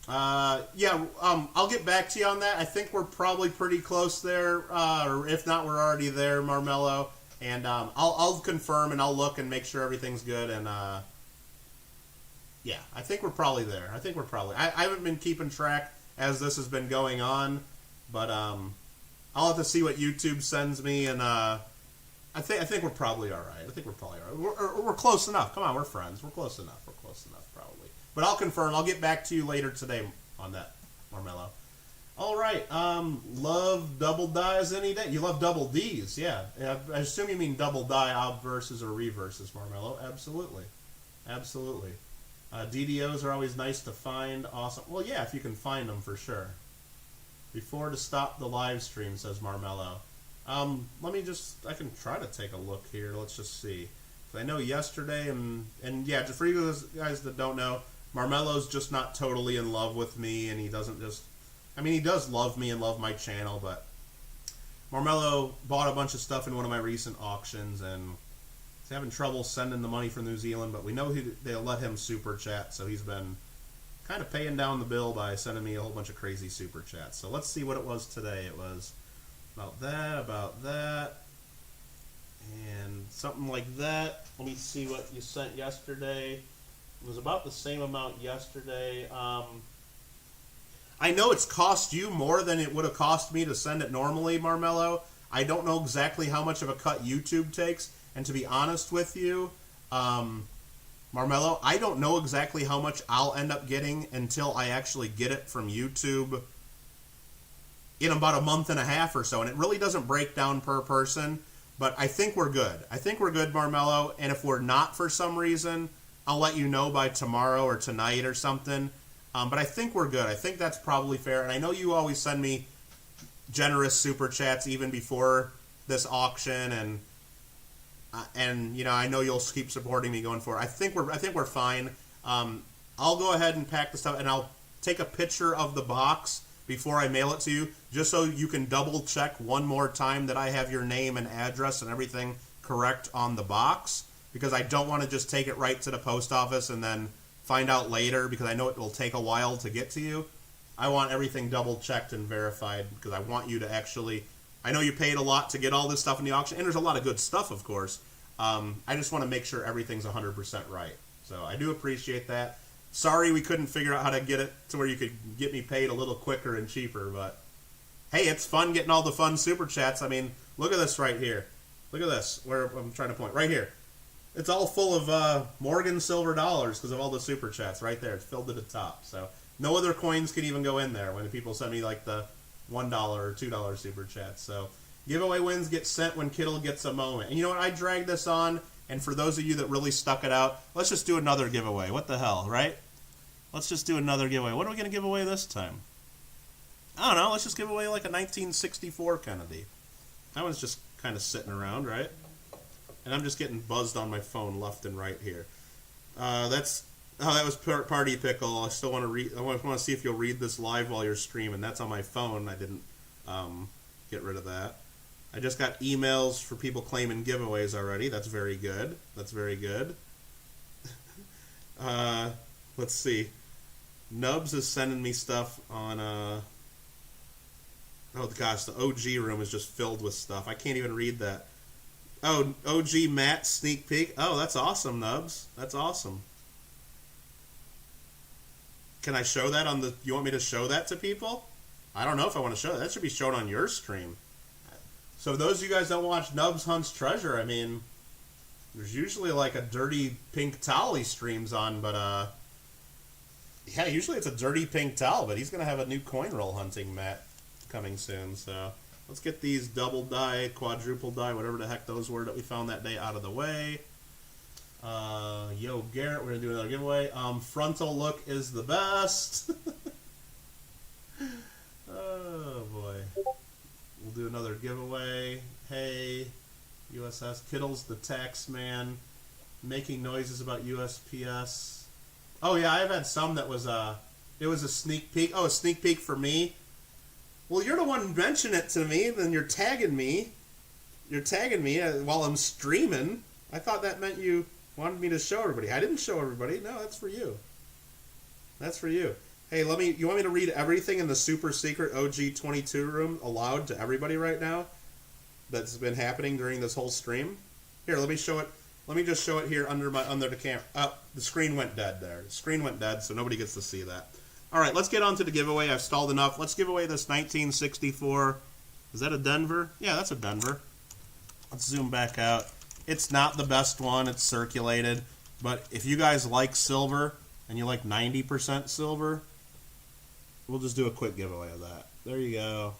I'll get back to you on that. I think we're probably pretty close there, or if not, we're already there, Marmello. And I'll confirm and I'll look and make sure everything's good. And yeah, I think we're probably there. I haven't been keeping track as this has been going on, but I'll have to see what YouTube sends me. And I think we're probably all right. We're close enough. Come on, we're friends. We're close enough. Probably. But I'll confirm. I'll get back to you later today on that, Marmello. All right. Love double dies any day. You love double Ds, yeah. I assume you mean double die obverses or reverses, Marmello. Absolutely. DDOs are always nice to find. Awesome. Well, yeah, if you can find them for sure. Before to stop the live stream, says Marmello. I can try to take a look here. Let's just see. I know yesterday, and yeah, for you guys that don't know, Marmello's just not totally in love with me, and he doesn't just, he does love me and love my channel, but Marmello bought a bunch of stuff in one of my recent auctions, and he's having trouble sending the money from New Zealand, but we know they'll let him super chat, so he's been kind of paying down the bill by sending me a whole bunch of crazy super chats. So let's see what it was today. It was about that, and something like that. Let me see what you sent yesterday. It was about the same amount yesterday. I know it's cost you more than it would have cost me to send it normally, Marmello. I don't know exactly how much of a cut YouTube takes. And to be honest with you, Marmello, I don't know exactly how much I'll end up getting until I actually get it from YouTube in about a month and a half or so. And it really doesn't break down per person. But I think we're good. Marmello. And if we're not for some reason, I'll let you know by tomorrow or tonight or something. But I think we're good. I think that's probably fair. And I know you always send me generous super chats even before this auction, and I know you'll keep supporting me going forward. I think we're fine. I'll go ahead and pack the stuff, and I'll take a picture of the box before I mail it to you, just so you can double check one more time that I have your name and address and everything correct on the box. because I don't want to just take it right to the post office and then find out later, because I know it will take a while to get to you. I want everything double checked and verified, because I want you to actually, I know you paid a lot to get all this stuff in the auction, and there's a lot of good stuff, of course. I just want to make sure everything's 100% right. So I do appreciate that. Sorry we couldn't figure out how to get it to where you could get me paid a little quicker and cheaper, but hey, it's fun getting all the fun super chats. I mean, look at this right here. Look at this, where I'm trying to point. Right here. It's all full of Morgan silver dollars because of all the super chats right there. It's filled to the top. So no other coins can even go in there when people send me like the $1 or $2 super chats. So giveaway wins get sent when Kittle gets a moment. And you know what? I dragged this on, and for those of you that really stuck it out, let's just do another giveaway. What the hell, right? Let's just do another giveaway. What are we going to give away this time? I don't know. Let's just give away like a 1964 Kennedy. That one's just kind of sitting around, right? And I'm just getting buzzed on my phone left and right here. That was Party Pickle. I still want to read. I want to see if you'll read this live while you're streaming. That's on my phone. I didn't get rid of that. I just got emails for people claiming giveaways already. That's very good. That's very good. Let's see. Nubs is sending me stuff on. Oh gosh, the OG room is just filled with stuff. I can't even read that. Oh, OG Matt sneak peek. Oh, that's awesome, Nubs. That's awesome. Can I show that on the... You want me to show that to people? I don't know if I want to show that. That should be shown on your stream. So those of you guys that watch Nubs Hunts Treasure, I mean, there's usually like a dirty pink towel he streams on, but yeah, usually it's a dirty pink towel, but he's going to have a new coin roll hunting mat coming soon, so... Let's get these double die, quadruple die, whatever the heck those were that we found that day out of the way. Yo, Garrett, we're going to do another giveaway. Frontal look is the best. Oh, boy. We'll do another giveaway. Hey, USS. Kittle's the tax man. Making noises about USPS. Oh, yeah, I've had some that was, it was a sneak peek. Oh, a sneak peek for me. Well, you're the one who mentioned it to me, then you're tagging me. You're tagging me while I'm streaming. I thought that meant you wanted me to show everybody. I didn't show everybody. No, that's for you. That's for you. Hey, you want me to read everything in the super secret OG22 room aloud to everybody right now that's been happening during this whole stream? Here, let me show it. Let me just show it here under the camera. Oh, the screen went dead there. The screen went dead, so nobody gets to see that. All right, let's get on to the giveaway. I've stalled enough. Let's give away this 1964. Is that a Denver? Yeah, that's a Denver. Let's zoom back out. It's not the best one. It's circulated. But if you guys like silver and you like 90% silver, we'll just do a quick giveaway of that. There you go.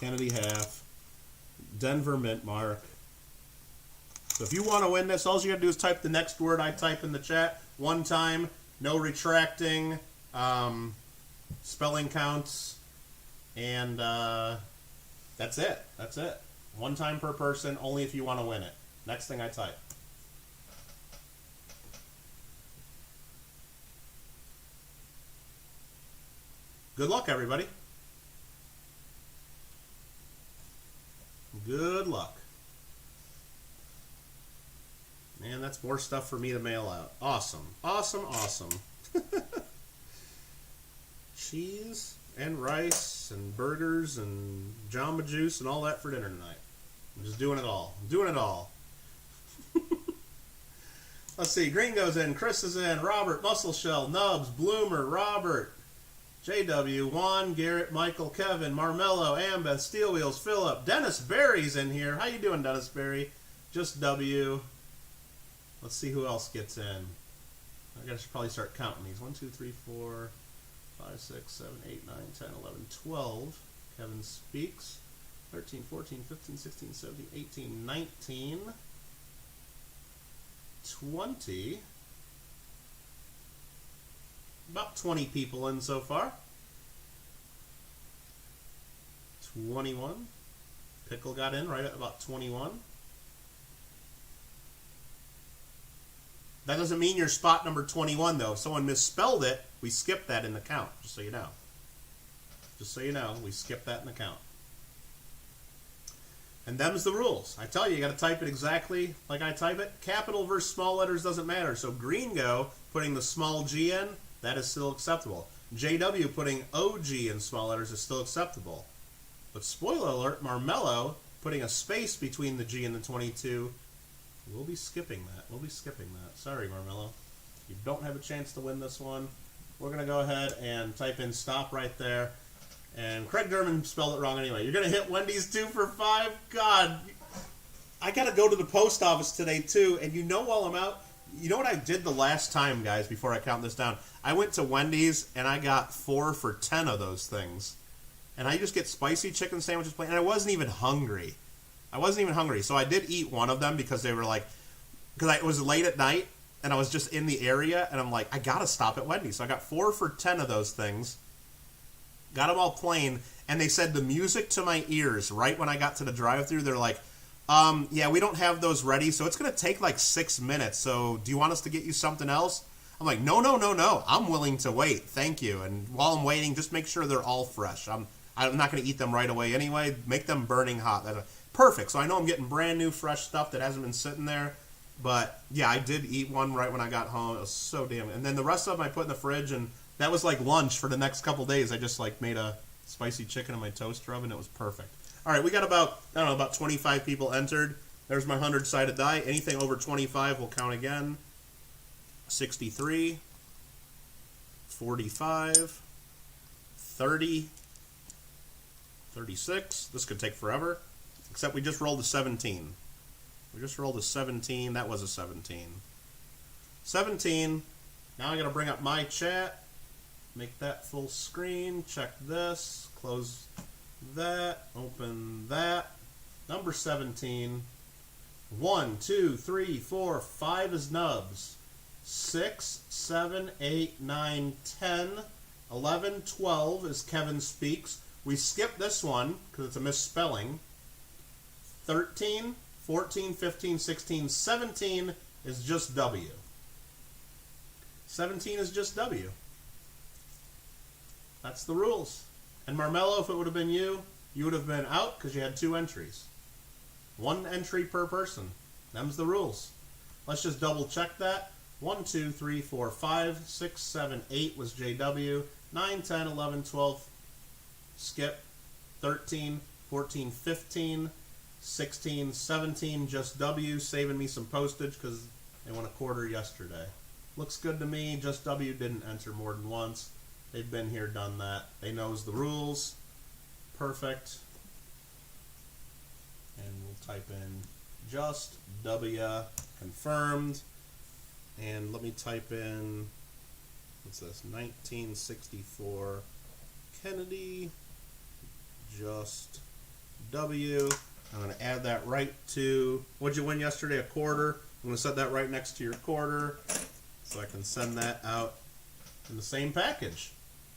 Kennedy half. Denver mint mark. So if you want to win this, all you got to do is type the next word I type in the chat one time. No retracting, spelling counts, and that's it. That's it. One time per person, only if you want to win it. Next thing I type. Good luck, everybody. Good luck. Man, that's more stuff for me to mail out. Awesome. Awesome, awesome. Cheese and rice and burgers and Jamba Juice and all that for dinner tonight. I'm just doing it all. I'm doing it all. Let's see. Green goes in. Chris is in. Robert, Muscle Shell, Nubs, Bloomer, Robert, JW, Juan, Garrett, Michael, Kevin, Marmello, Ambeth, Steel Wheels, Phillip, Dennis Berry's in here. How you doing, Dennis Berry? Just W. Let's see who else gets in. I guess I should probably start counting these. 1, 2, 3, 4, 5, 6, 7, 8, 9, 10, 11, 12. Kevin speaks. 13, 14, 15, 16, 17, 18, 19, 20. About 20 people in so far. 21. Pickle got in right at about 21. That doesn't mean you're spot number 21, though. If someone misspelled it, we skip that in the count, just so you know. Just so you know, we skip that in the count. And them's the rules. I tell you, you got to type it exactly like I type it. Capital versus small letters doesn't matter. So Gringo putting the small G in, that is still acceptable. JW putting OG in small letters is still acceptable. But spoiler alert, Marmello putting a space between the G and the 22, we'll be skipping that. We'll be skipping that. Sorry, Marmello. You don't have a chance to win this one. We're going to go ahead and type in stop right there. And Craig Durman spelled it wrong anyway. You're going to hit Wendy's 2 for 5? God. I got to go to the post office today, too. And you know while I'm out, you know what I did the last time, guys, before I count this down? I went to Wendy's, and I got 4 for 10 of those things. And I just get spicy chicken sandwiches plain. And I wasn't even hungry. So I did eat one of them because they were like, because it was late at night, and I was just in the area, and I'm like, I got to stop at Wendy's. So I got 4 for 10 of those things. Got them all plain, and they said the music to my ears right when I got to the drive-thru. They're like, yeah, we don't have those ready, so it's going to take like 6 minutes. So do you want us to get you something else? I'm like, no. I'm willing to wait. Thank you. And while I'm waiting, just make sure they're all fresh. I'm not going to eat them right away anyway. Make them burning hot. Perfect. So I know I'm getting brand new, fresh stuff that hasn't been sitting there. But yeah, I did eat one right when I got home. It was so damn. And then the rest of them I put in the fridge, and that was like lunch for the next couple days. I just like made a spicy chicken in my toaster oven. It was perfect. All right, we got about 25 people entered. There's my 100-sided die. Anything over 25 will count again. 63, 45, 30, 36. This could take forever, except we just rolled a 17. We just rolled a 17. That was a 17. 17. Now I got to bring up my chat. Make that full screen. Check this. Close that. Open that. Number 17. 1, 2, 3, 4, 5 is nubs. 6, 7, 8, 9, 10, 11, 12 is Kevin Speaks. We skipped this one because it's a misspelling. 13, 14, 15, 16, 17 is just W. 17 is just W. That's the rules. And Marmello, if it would have been you would have been out because you had 2 entries. 1 entry per person. Them's the rules. Let's just double check that. 1, 2, 3, 4, 5, 6, 7, 8 was JW. 9, 10, 11, 12, skip. 13, 14, 15, 16, 17, just W, saving me some postage because they won a quarter yesterday. Looks good to me. Just W didn't enter more than once. They've been here, done that. They knows the rules. Perfect. And we'll type in just W, confirmed. And let me type in, what's this, 1964 Kennedy, just W. I'm going to add that right to, what'd you win yesterday, a quarter? I'm going to set that right next to your quarter so I can send that out in the same package.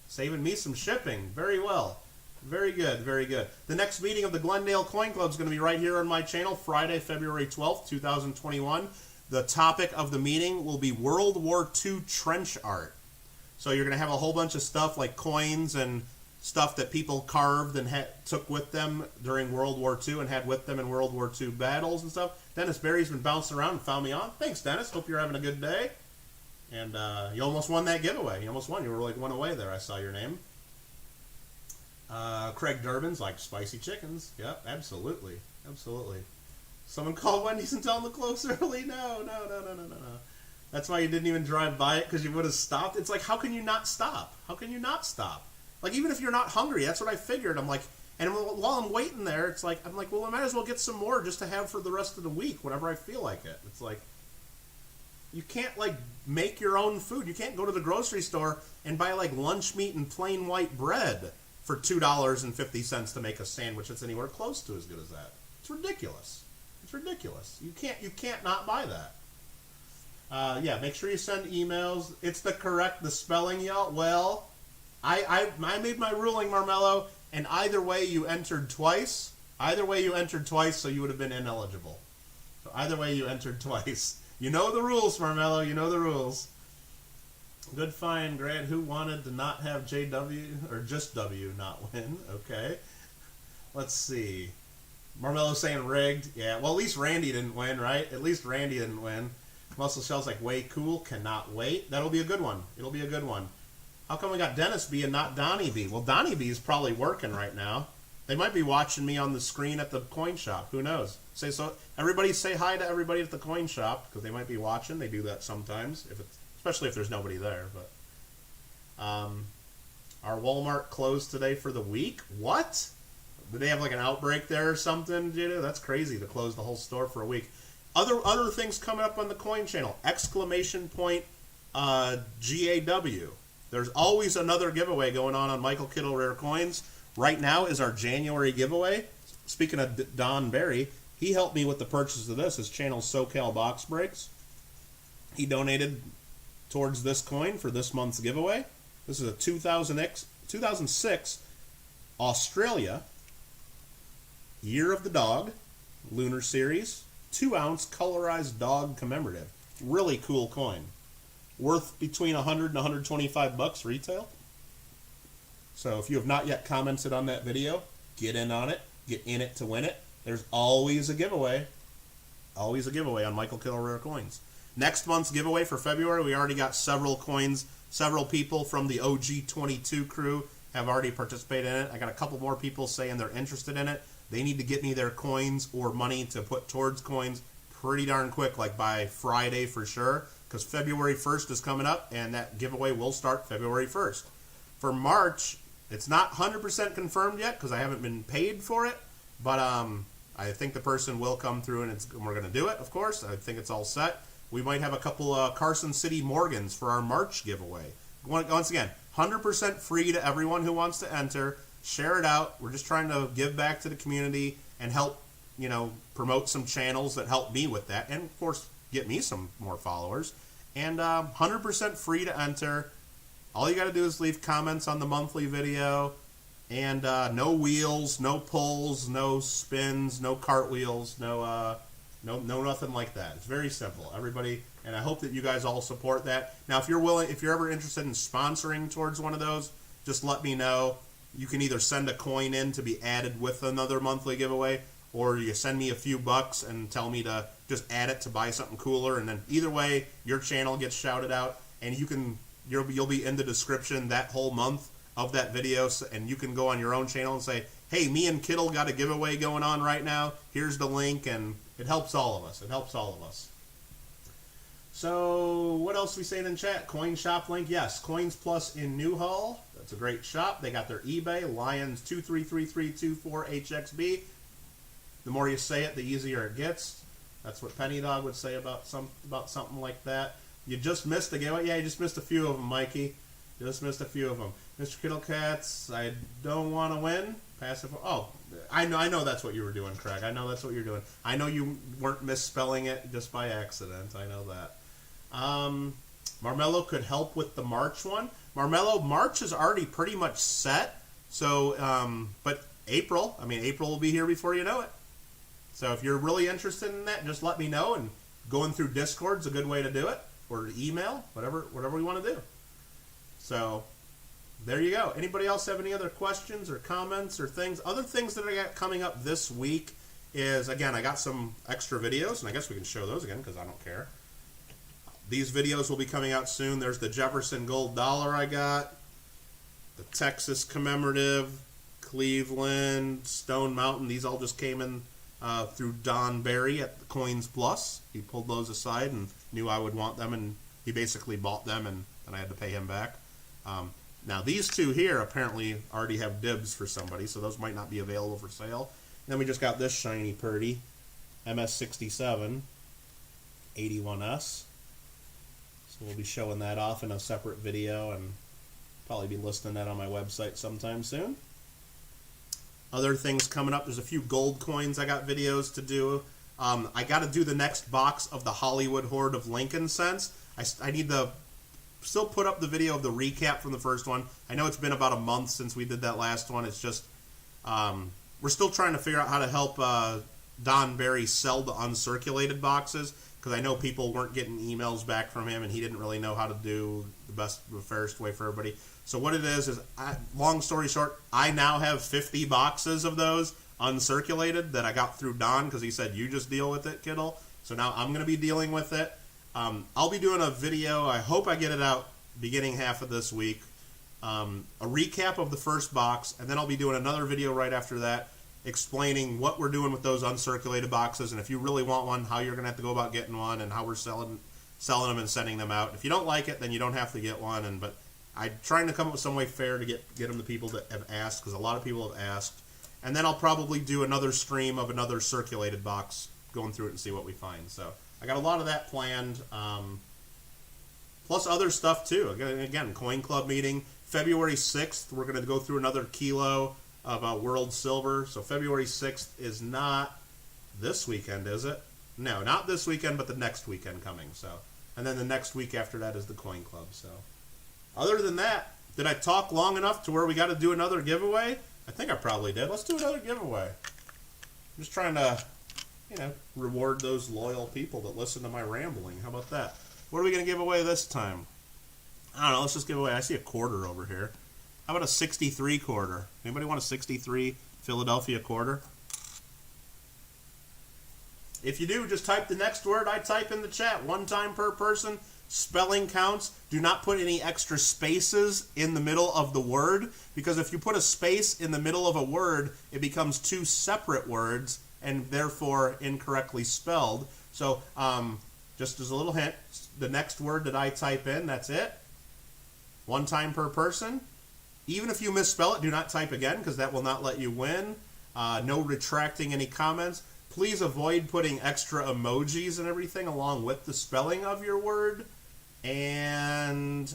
Saving me some shipping. Very well. Very good, very good. The next meeting of the Glendale Coin Club is going to be right here on my channel, Friday, February 12th, 2021. The topic of the meeting will be World War II trench art. So you're going to have a whole bunch of stuff like coins and stuff that people carved and took with them during World War II and had with them in World War II battles and stuff. Dennis Berry's been bouncing around and found me on. Thanks, Dennis. Hope you're having a good day. And you almost won that giveaway. You almost won. You were like 1 away there. I saw your name. Craig Durbin's like spicy chickens. Yep, absolutely. Absolutely. Someone called Wendy's and tell them to close early? No. That's why you didn't even drive by it, because you would have stopped. It's like, how can you not stop? How can you not stop? Like, even if you're not hungry, that's what I figured. I'm like, and while I'm waiting there, it's like, I'm like, well, I might as well get some more just to have for the rest of the week whenever I feel like it. It's like, you can't, like, make your own food. You can't go to the grocery store and buy, like, lunch meat and plain white bread for $2.50 to make a sandwich that's anywhere close to as good as that. It's ridiculous. It's ridiculous. You can't not buy that. Yeah, make sure you send emails. It's the spelling, y'all. Well, I made my ruling, Marmello, and either way you entered twice. So you would have been ineligible. So either way you entered twice. You know the rules, Marmello. You know the rules. Good find, Grant. Who wanted to not have JW or just W not win? Okay. Let's see. Marmelo's saying rigged. Yeah, well, at least Randy didn't win, right? At least Randy didn't win. Muscle Shell's like, way cool. Cannot wait. That'll be a good one. It'll be a good one. How come we got Dennis B and not Donnie B? Well, Donnie B is probably working right now. They might be watching me on the screen at the coin shop. Who knows? Everybody say hi to everybody at the coin shop because they might be watching. They do that sometimes, especially if there's nobody there. But our Walmart closed today for the week. What? Did they have like an outbreak there or something? Dude, that's crazy to close the whole store for a week. Other things coming up on the coin channel. Exclamation point GAW. There's always another giveaway going on Michael Kittle Rare Coins. Right now is our January giveaway. Speaking of Don Barry, he helped me with the purchase of this. His channel's SoCal Box Breaks. He donated towards this coin for this month's giveaway. This is a 2006 Australia Year of the Dog Lunar Series 2-ounce colorized dog commemorative. Really cool coin. Worth between 100 and 125 bucks retail. So if you have not yet commented on that video, get in on it. Get in it to win it. There's always a giveaway. Always a giveaway on Michael Kittle Rare Coins. Next month's giveaway for February, we already got several coins. Several people from the OG22 crew have already participated in it. I got a couple more people saying they're interested in it. They need to get me their coins or money to put towards coins pretty darn quick, like by Friday for sure, because February 1st is coming up, and that giveaway will start February 1st. For March, it's not 100% confirmed yet because I haven't been paid for it, but I think the person will come through and we're going to do it, of course. I think it's all set. We might have a couple Carson City Morgans for our March giveaway. Once again, 100% free to everyone who wants to enter. Share it out. We're just trying to give back to the community and help, promote some channels that help me with that. And, of course, get me some more followers. And 100% free to enter. All you got to do is leave comments on the monthly video. And no wheels, no pulls, no spins, no cartwheels, no nothing like that. It's very simple. Everybody, and I hope that you guys all support that. Now, if you're ever interested in sponsoring towards one of those, just let me know. You can either send a coin in to be added with another monthly giveaway, or you send me a few bucks and tell me to just add it to buy something cooler. And then either way, your channel gets shouted out, and you'll be in the description that whole month of that video, and you can go on your own channel and say, hey, me and Kittle got a giveaway going on right now. Here's the link, and it helps all of us. It helps all of us. So what else are we saying in chat? Coin shop link. Yes, Coins Plus in Newhall. That's a great shop. They got their eBay, Lions233324HXB. The more you say it, the easier it gets. That's what Penny Dog would say about something like that. You just missed a giveaway. Yeah, you just missed a few of them, Mikey. Just missed a few of them. Mr. Kittle Cats, I don't want to win. Passive. Oh, I know that's what you were doing, Craig. I know that's what you're doing. I know you weren't misspelling it just by accident. I know that. Marmelo could help with the March one. March is already pretty much set. So, but April will be here before you know it. So if you're really interested in that, just let me know. And going through Discord's a good way to do it, or email, whatever we want to do. So there you go. Anybody else have any other questions or comments or things? Other things that I got coming up this week is, again, I got some extra videos, and I guess we can show those again because I don't care. These videos will be coming out soon. There's the Jefferson Gold Dollar I got, the Texas Commemorative, Cleveland, Stone Mountain. These all just came in through Don Barry at the Coins Plus. He pulled those aside and knew I would want them, and he basically bought them, and I had to pay him back. Now, these two here apparently already have dibs for somebody, so those might not be available for sale. And then we just got this shiny purdy, MS67, 81S. So we'll be showing that off in a separate video and probably be listing that on my website sometime soon. Other things coming up, there's a few gold coins I got videos to do. I got to do the next box of the Hollywood Hoard of Lincoln cents. I need to still put up the video of the recap from the first one. I know it's been about a month since we did that last one. It's just, we're still trying to figure out how to help Don Barry sell the uncirculated boxes, because I know people weren't getting emails back from him, and he didn't really know how to do the fairest way for everybody. So what it is long story short, I now have 50 boxes of those. uncirculated that I got through Don because he said, you just deal with it, Kittle. So now I'm going to be dealing with it. I'll be doing a video. I hope I get it out beginning half of this week. A recap of the first box, and then I'll be doing another video right after that explaining what we're doing with those uncirculated boxes, and if you really want one, how you're going to have to go about getting one, and how we're selling them and sending them out. If you don't like it, then you don't have to get one. But I'm trying to come up with some way fair to get them to people that have asked, because a lot of people have asked. And then I'll probably do another stream of another circulated box, going through it and see what we find. So I got a lot of that planned, plus other stuff too. Again, Coin Club meeting February 6th. We're going to go through another kilo of World Silver. So February 6th is not this weekend, is it? No, not this weekend, but the next weekend coming. So, and then the next week after that is the Coin Club. So, other than that, did I talk long enough to where we got to do another giveaway? I think I probably did. Let's do another giveaway. I'm just trying to, reward those loyal people that listen to my rambling. How about that? What are we going to give away this time? I don't know. Let's just give away. I see a quarter over here. How about a 63 quarter? Anybody want a 63 Philadelphia quarter? If you do, just type the next word I type in the chat. One time per person. Spelling counts. Do not put any extra spaces in the middle of the word, because if you put a space in the middle of a word, it becomes two separate words and therefore incorrectly spelled. So just as a little hint, the next word that I type in, that's it. One time per person. Even if you misspell it, do not type again, because that will not let you win. No retracting any comments. Please avoid putting extra emojis and everything along with the spelling of your word. And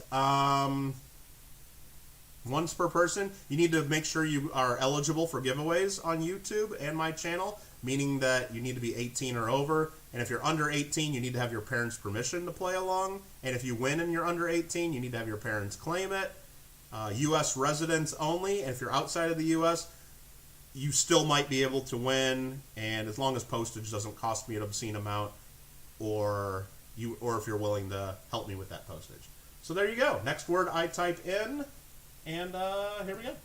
once per person, you need to make sure you are eligible for giveaways on YouTube and my channel, meaning that you need to be 18 or over. And if you're under 18, you need to have your parents' permission to play along. And if you win and you're under 18, you need to have your parents claim it. U.S. residents only. And if you're outside of the U.S., you still might be able to win, and as long as postage doesn't cost me an obscene amount, or if you're willing to help me with that postage. So there you go. Next word I type in, and here we go.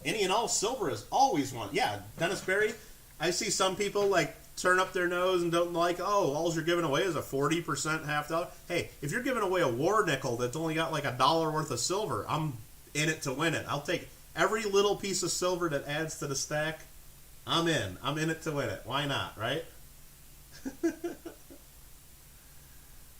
Any and all silver is always one. Yeah, Dennis Berry. I see some people turn up their nose and don't like, all you're giving away is a 40% half dollar. Hey, if you're giving away a war nickel that's only got like $1 worth of silver, I'm in it to win it. I'll take every little piece of silver that adds to the stack. I'm in it to win it. Why not, right?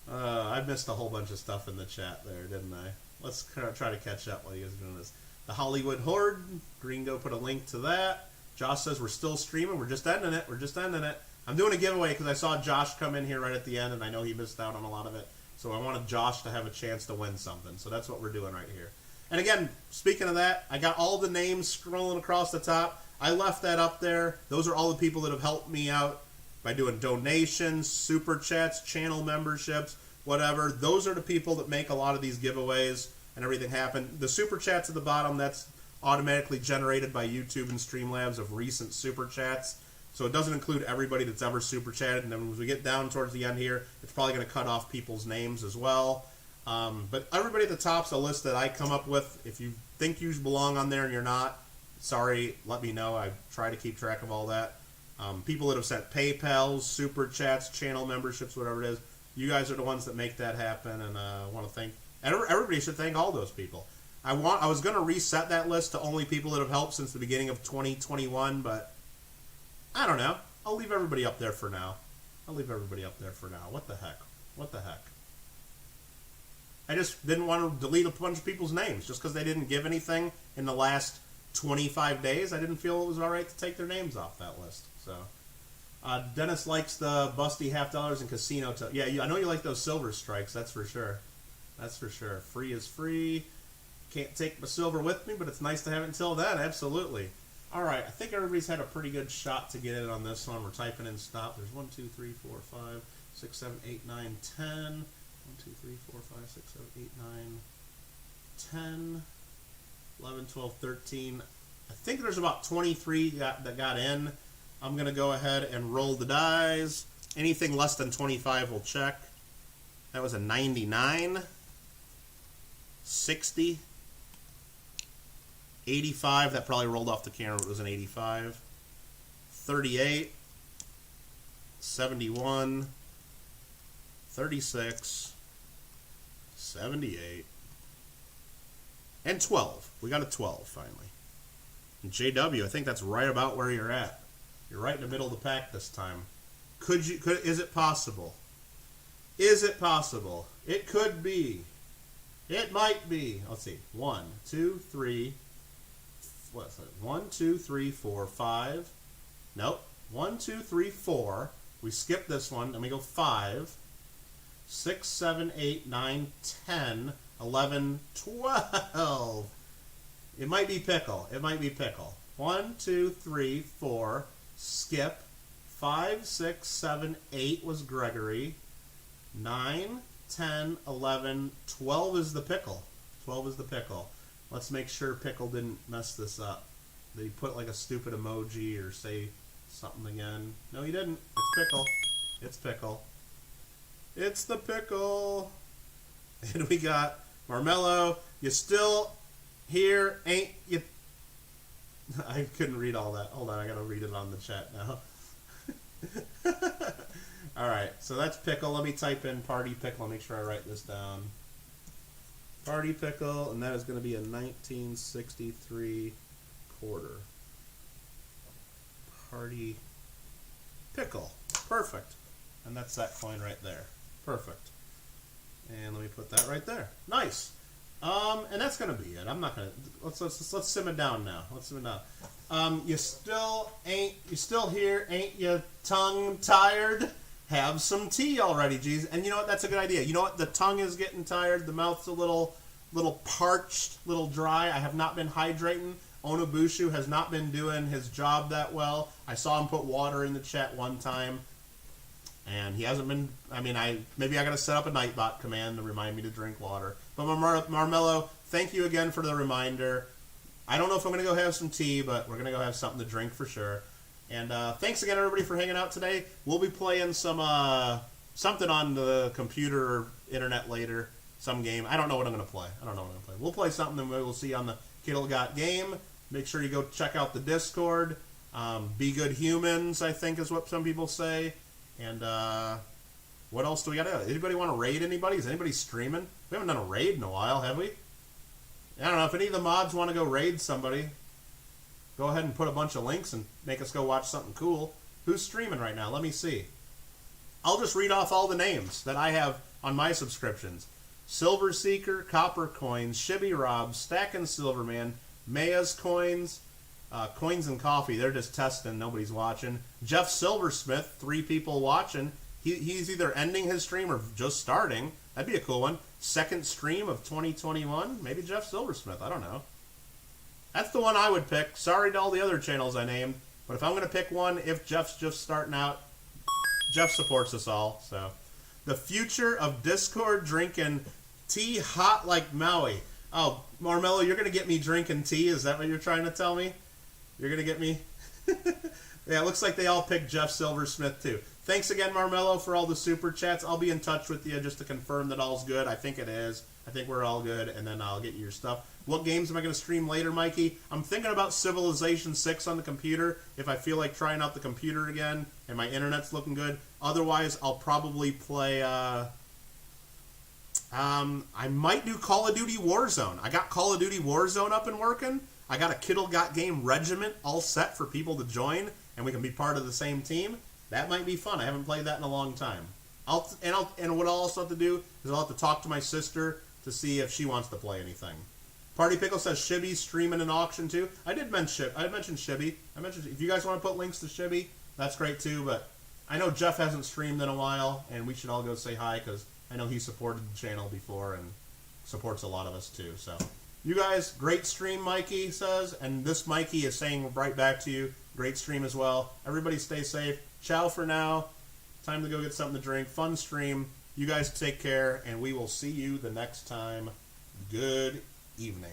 I missed a whole bunch of stuff in the chat there, didn't I? Let's try to catch up while you guys are doing this. The Hollywood Horde, Gringo put a link to that. Josh says we're still streaming. We're just ending it. I'm doing a giveaway because I saw Josh come in here right at the end, and I know he missed out on a lot of it. So I wanted Josh to have a chance to win something. So that's what we're doing right here. And again, speaking of that, I got all the names scrolling across the top. I left that up there. Those are all the people that have helped me out by doing donations, super chats, channel memberships, whatever. Those are the people that make a lot of these giveaways and everything happen. The super chats at the bottom, that's automatically generated by YouTube and Streamlabs of recent super chats. So it doesn't include everybody that's ever super chatted. And then as we get down towards the end here, it's probably going to cut off people's names as well. But everybody at the top's a list that I come up with. If you think you belong on there and you're not, sorry, let me know. I try to keep track of all that. People that have sent PayPals, super chats, channel memberships, whatever it is, you guys are the ones that make that happen, and I want to thank everybody. Should thank all those people. I was going to reset that list to only people that have helped since the beginning of 2021, but I don't know. I'll leave everybody up there for now. What the heck? I just didn't want to delete a bunch of people's names just because they didn't give anything in the last 25 days. I didn't feel it was all right to take their names off that list. So, Dennis likes the busty half dollars and casino. I know you like those silver strikes. That's for sure. Free is free. Can't take my silver with me, but it's nice to have it until then. Absolutely. All right. I think everybody's had a pretty good shot to get in on this one. We're typing in stop. There's 1, 2, 3, 4, 5, 6, 7, 8, 9, 10. 1, 2, 3, 4, 5, 6, 7, 8, 9, 10, 11, 12, 13. I think there's about 23 that got in. I'm going to go ahead and roll the dice. Anything less than 25 will check. That was a 99, 60, 85, that probably rolled off the camera, but it was an 85. 38, 71, 36, 78, and 12. We got a 12 finally. And JW, I think that's right about where you're at. You're right in the middle of the pack this time. Is it possible? Is it possible? It could be. It might be. Let's see. 1, 2, 3. What's that? 1, 2, 3, 4, 5. Nope. 1, 2, 3, 4. We skip this one, and we go 5, 6, 7, 8, 9, 10, 11, 12. It might be Pickle. It might be Pickle. 1, 2, 3, 4. Skip. 5, 6, 7, 8 was Gregory. 9, 10, 11, 12 is the Pickle. 12 is the Pickle. Let's make sure Pickle didn't mess this up. Did he put like a stupid emoji or say something again? No, he didn't. It's Pickle. It's Pickle. It's the Pickle. And we got Marmello. You still here, ain't you? I couldn't read all that. Hold on, I gotta read it on the chat now. Alright, so that's Pickle. Let me type in Party Pickle. Make sure I write this down. Party Pickle, and that is going to be a 1963 quarter. Party Pickle. Perfect. And that's that coin right there. Perfect. And let me put that right there. Nice. And that's going to be it. I'm not going to... Let's sim it down now. Let's sim it down. You still here? Ain't you tongue tired? Have some tea already, geez. And you know what? That's a good idea. You know what? The tongue is getting tired. The mouth's a little parched, little dry. I have not been hydrating. Onobushu has not been doing his job that well. I saw him put water in the chat one time, and he hasn't been. I mean, maybe I got to set up a Nightbot command to remind me to drink water. But Marmello, thank you again for the reminder. I don't know if I'm going to go have some tea, but we're going to go have something to drink for sure. And thanks again, everybody, for hanging out today. We'll be playing something on the computer or internet later, some game. I don't know what I'm going to play. We'll play something that we'll see on the Kittle Got Game. Make sure you go check out the Discord. Be good humans, I think is what some people say. And what else do we got to do? Anybody want to raid anybody? Is anybody streaming? We haven't done a raid in a while, have we? I don't know. If any of the mods want to go raid somebody, go ahead and put a bunch of links and make us go watch something cool. Who's streaming right now? Let me see. I'll just read off all the names that I have on my subscriptions. Silver Seeker, Copper Coins, Shibby Rob, Stackin' Silverman, Maya's Coins, Coins and Coffee. They're just testing. Nobody's watching. Jeff Silversmith, 3 people watching. He's either ending his stream or just starting. That'd be a cool one. Second stream of 2021. Maybe Jeff Silversmith. I don't know. That's the one I would pick. Sorry to all the other channels I named. But if I'm going to pick one, if Jeff's just starting out, Jeff supports us all. So, the future of Discord drinking tea hot like Maui. Oh, Marmello, you're going to get me drinking tea? Is that what you're trying to tell me? You're going to get me? Yeah, it looks like they all picked Jeff Silversmith too. Thanks again, Marmello, for all the super chats. I'll be in touch with you just to confirm that all's good. I think it is. I think we're all good, and then I'll get you your stuff. What games am I going to stream later, Mikey? I'm thinking about Civilization 6 on the computer, if I feel like trying out the computer again, and my internet's looking good. Otherwise, I'll probably play, I might do Call of Duty Warzone. I got Call of Duty Warzone up and working. I got a Kittle Got Game regiment all set for people to join, and we can be part of the same team. That might be fun. I haven't played that in a long time. And what I'll also have to do is I'll have to talk to my sister to see if she wants to play anything. Party Pickle says Shibby's streaming an auction too. I mentioned Shibby. If you guys want to put links to Shibby, that's great too. But I know Jeff hasn't streamed in a while, and we should all go say hi because I know he supported the channel before and supports a lot of us too. So you guys, great stream, Mikey says, and this Mikey is saying right back to you, great stream as well. Everybody stay safe. Ciao for now. Time to go get something to drink. Fun stream. You guys take care, and we will see you the next time. Good evening.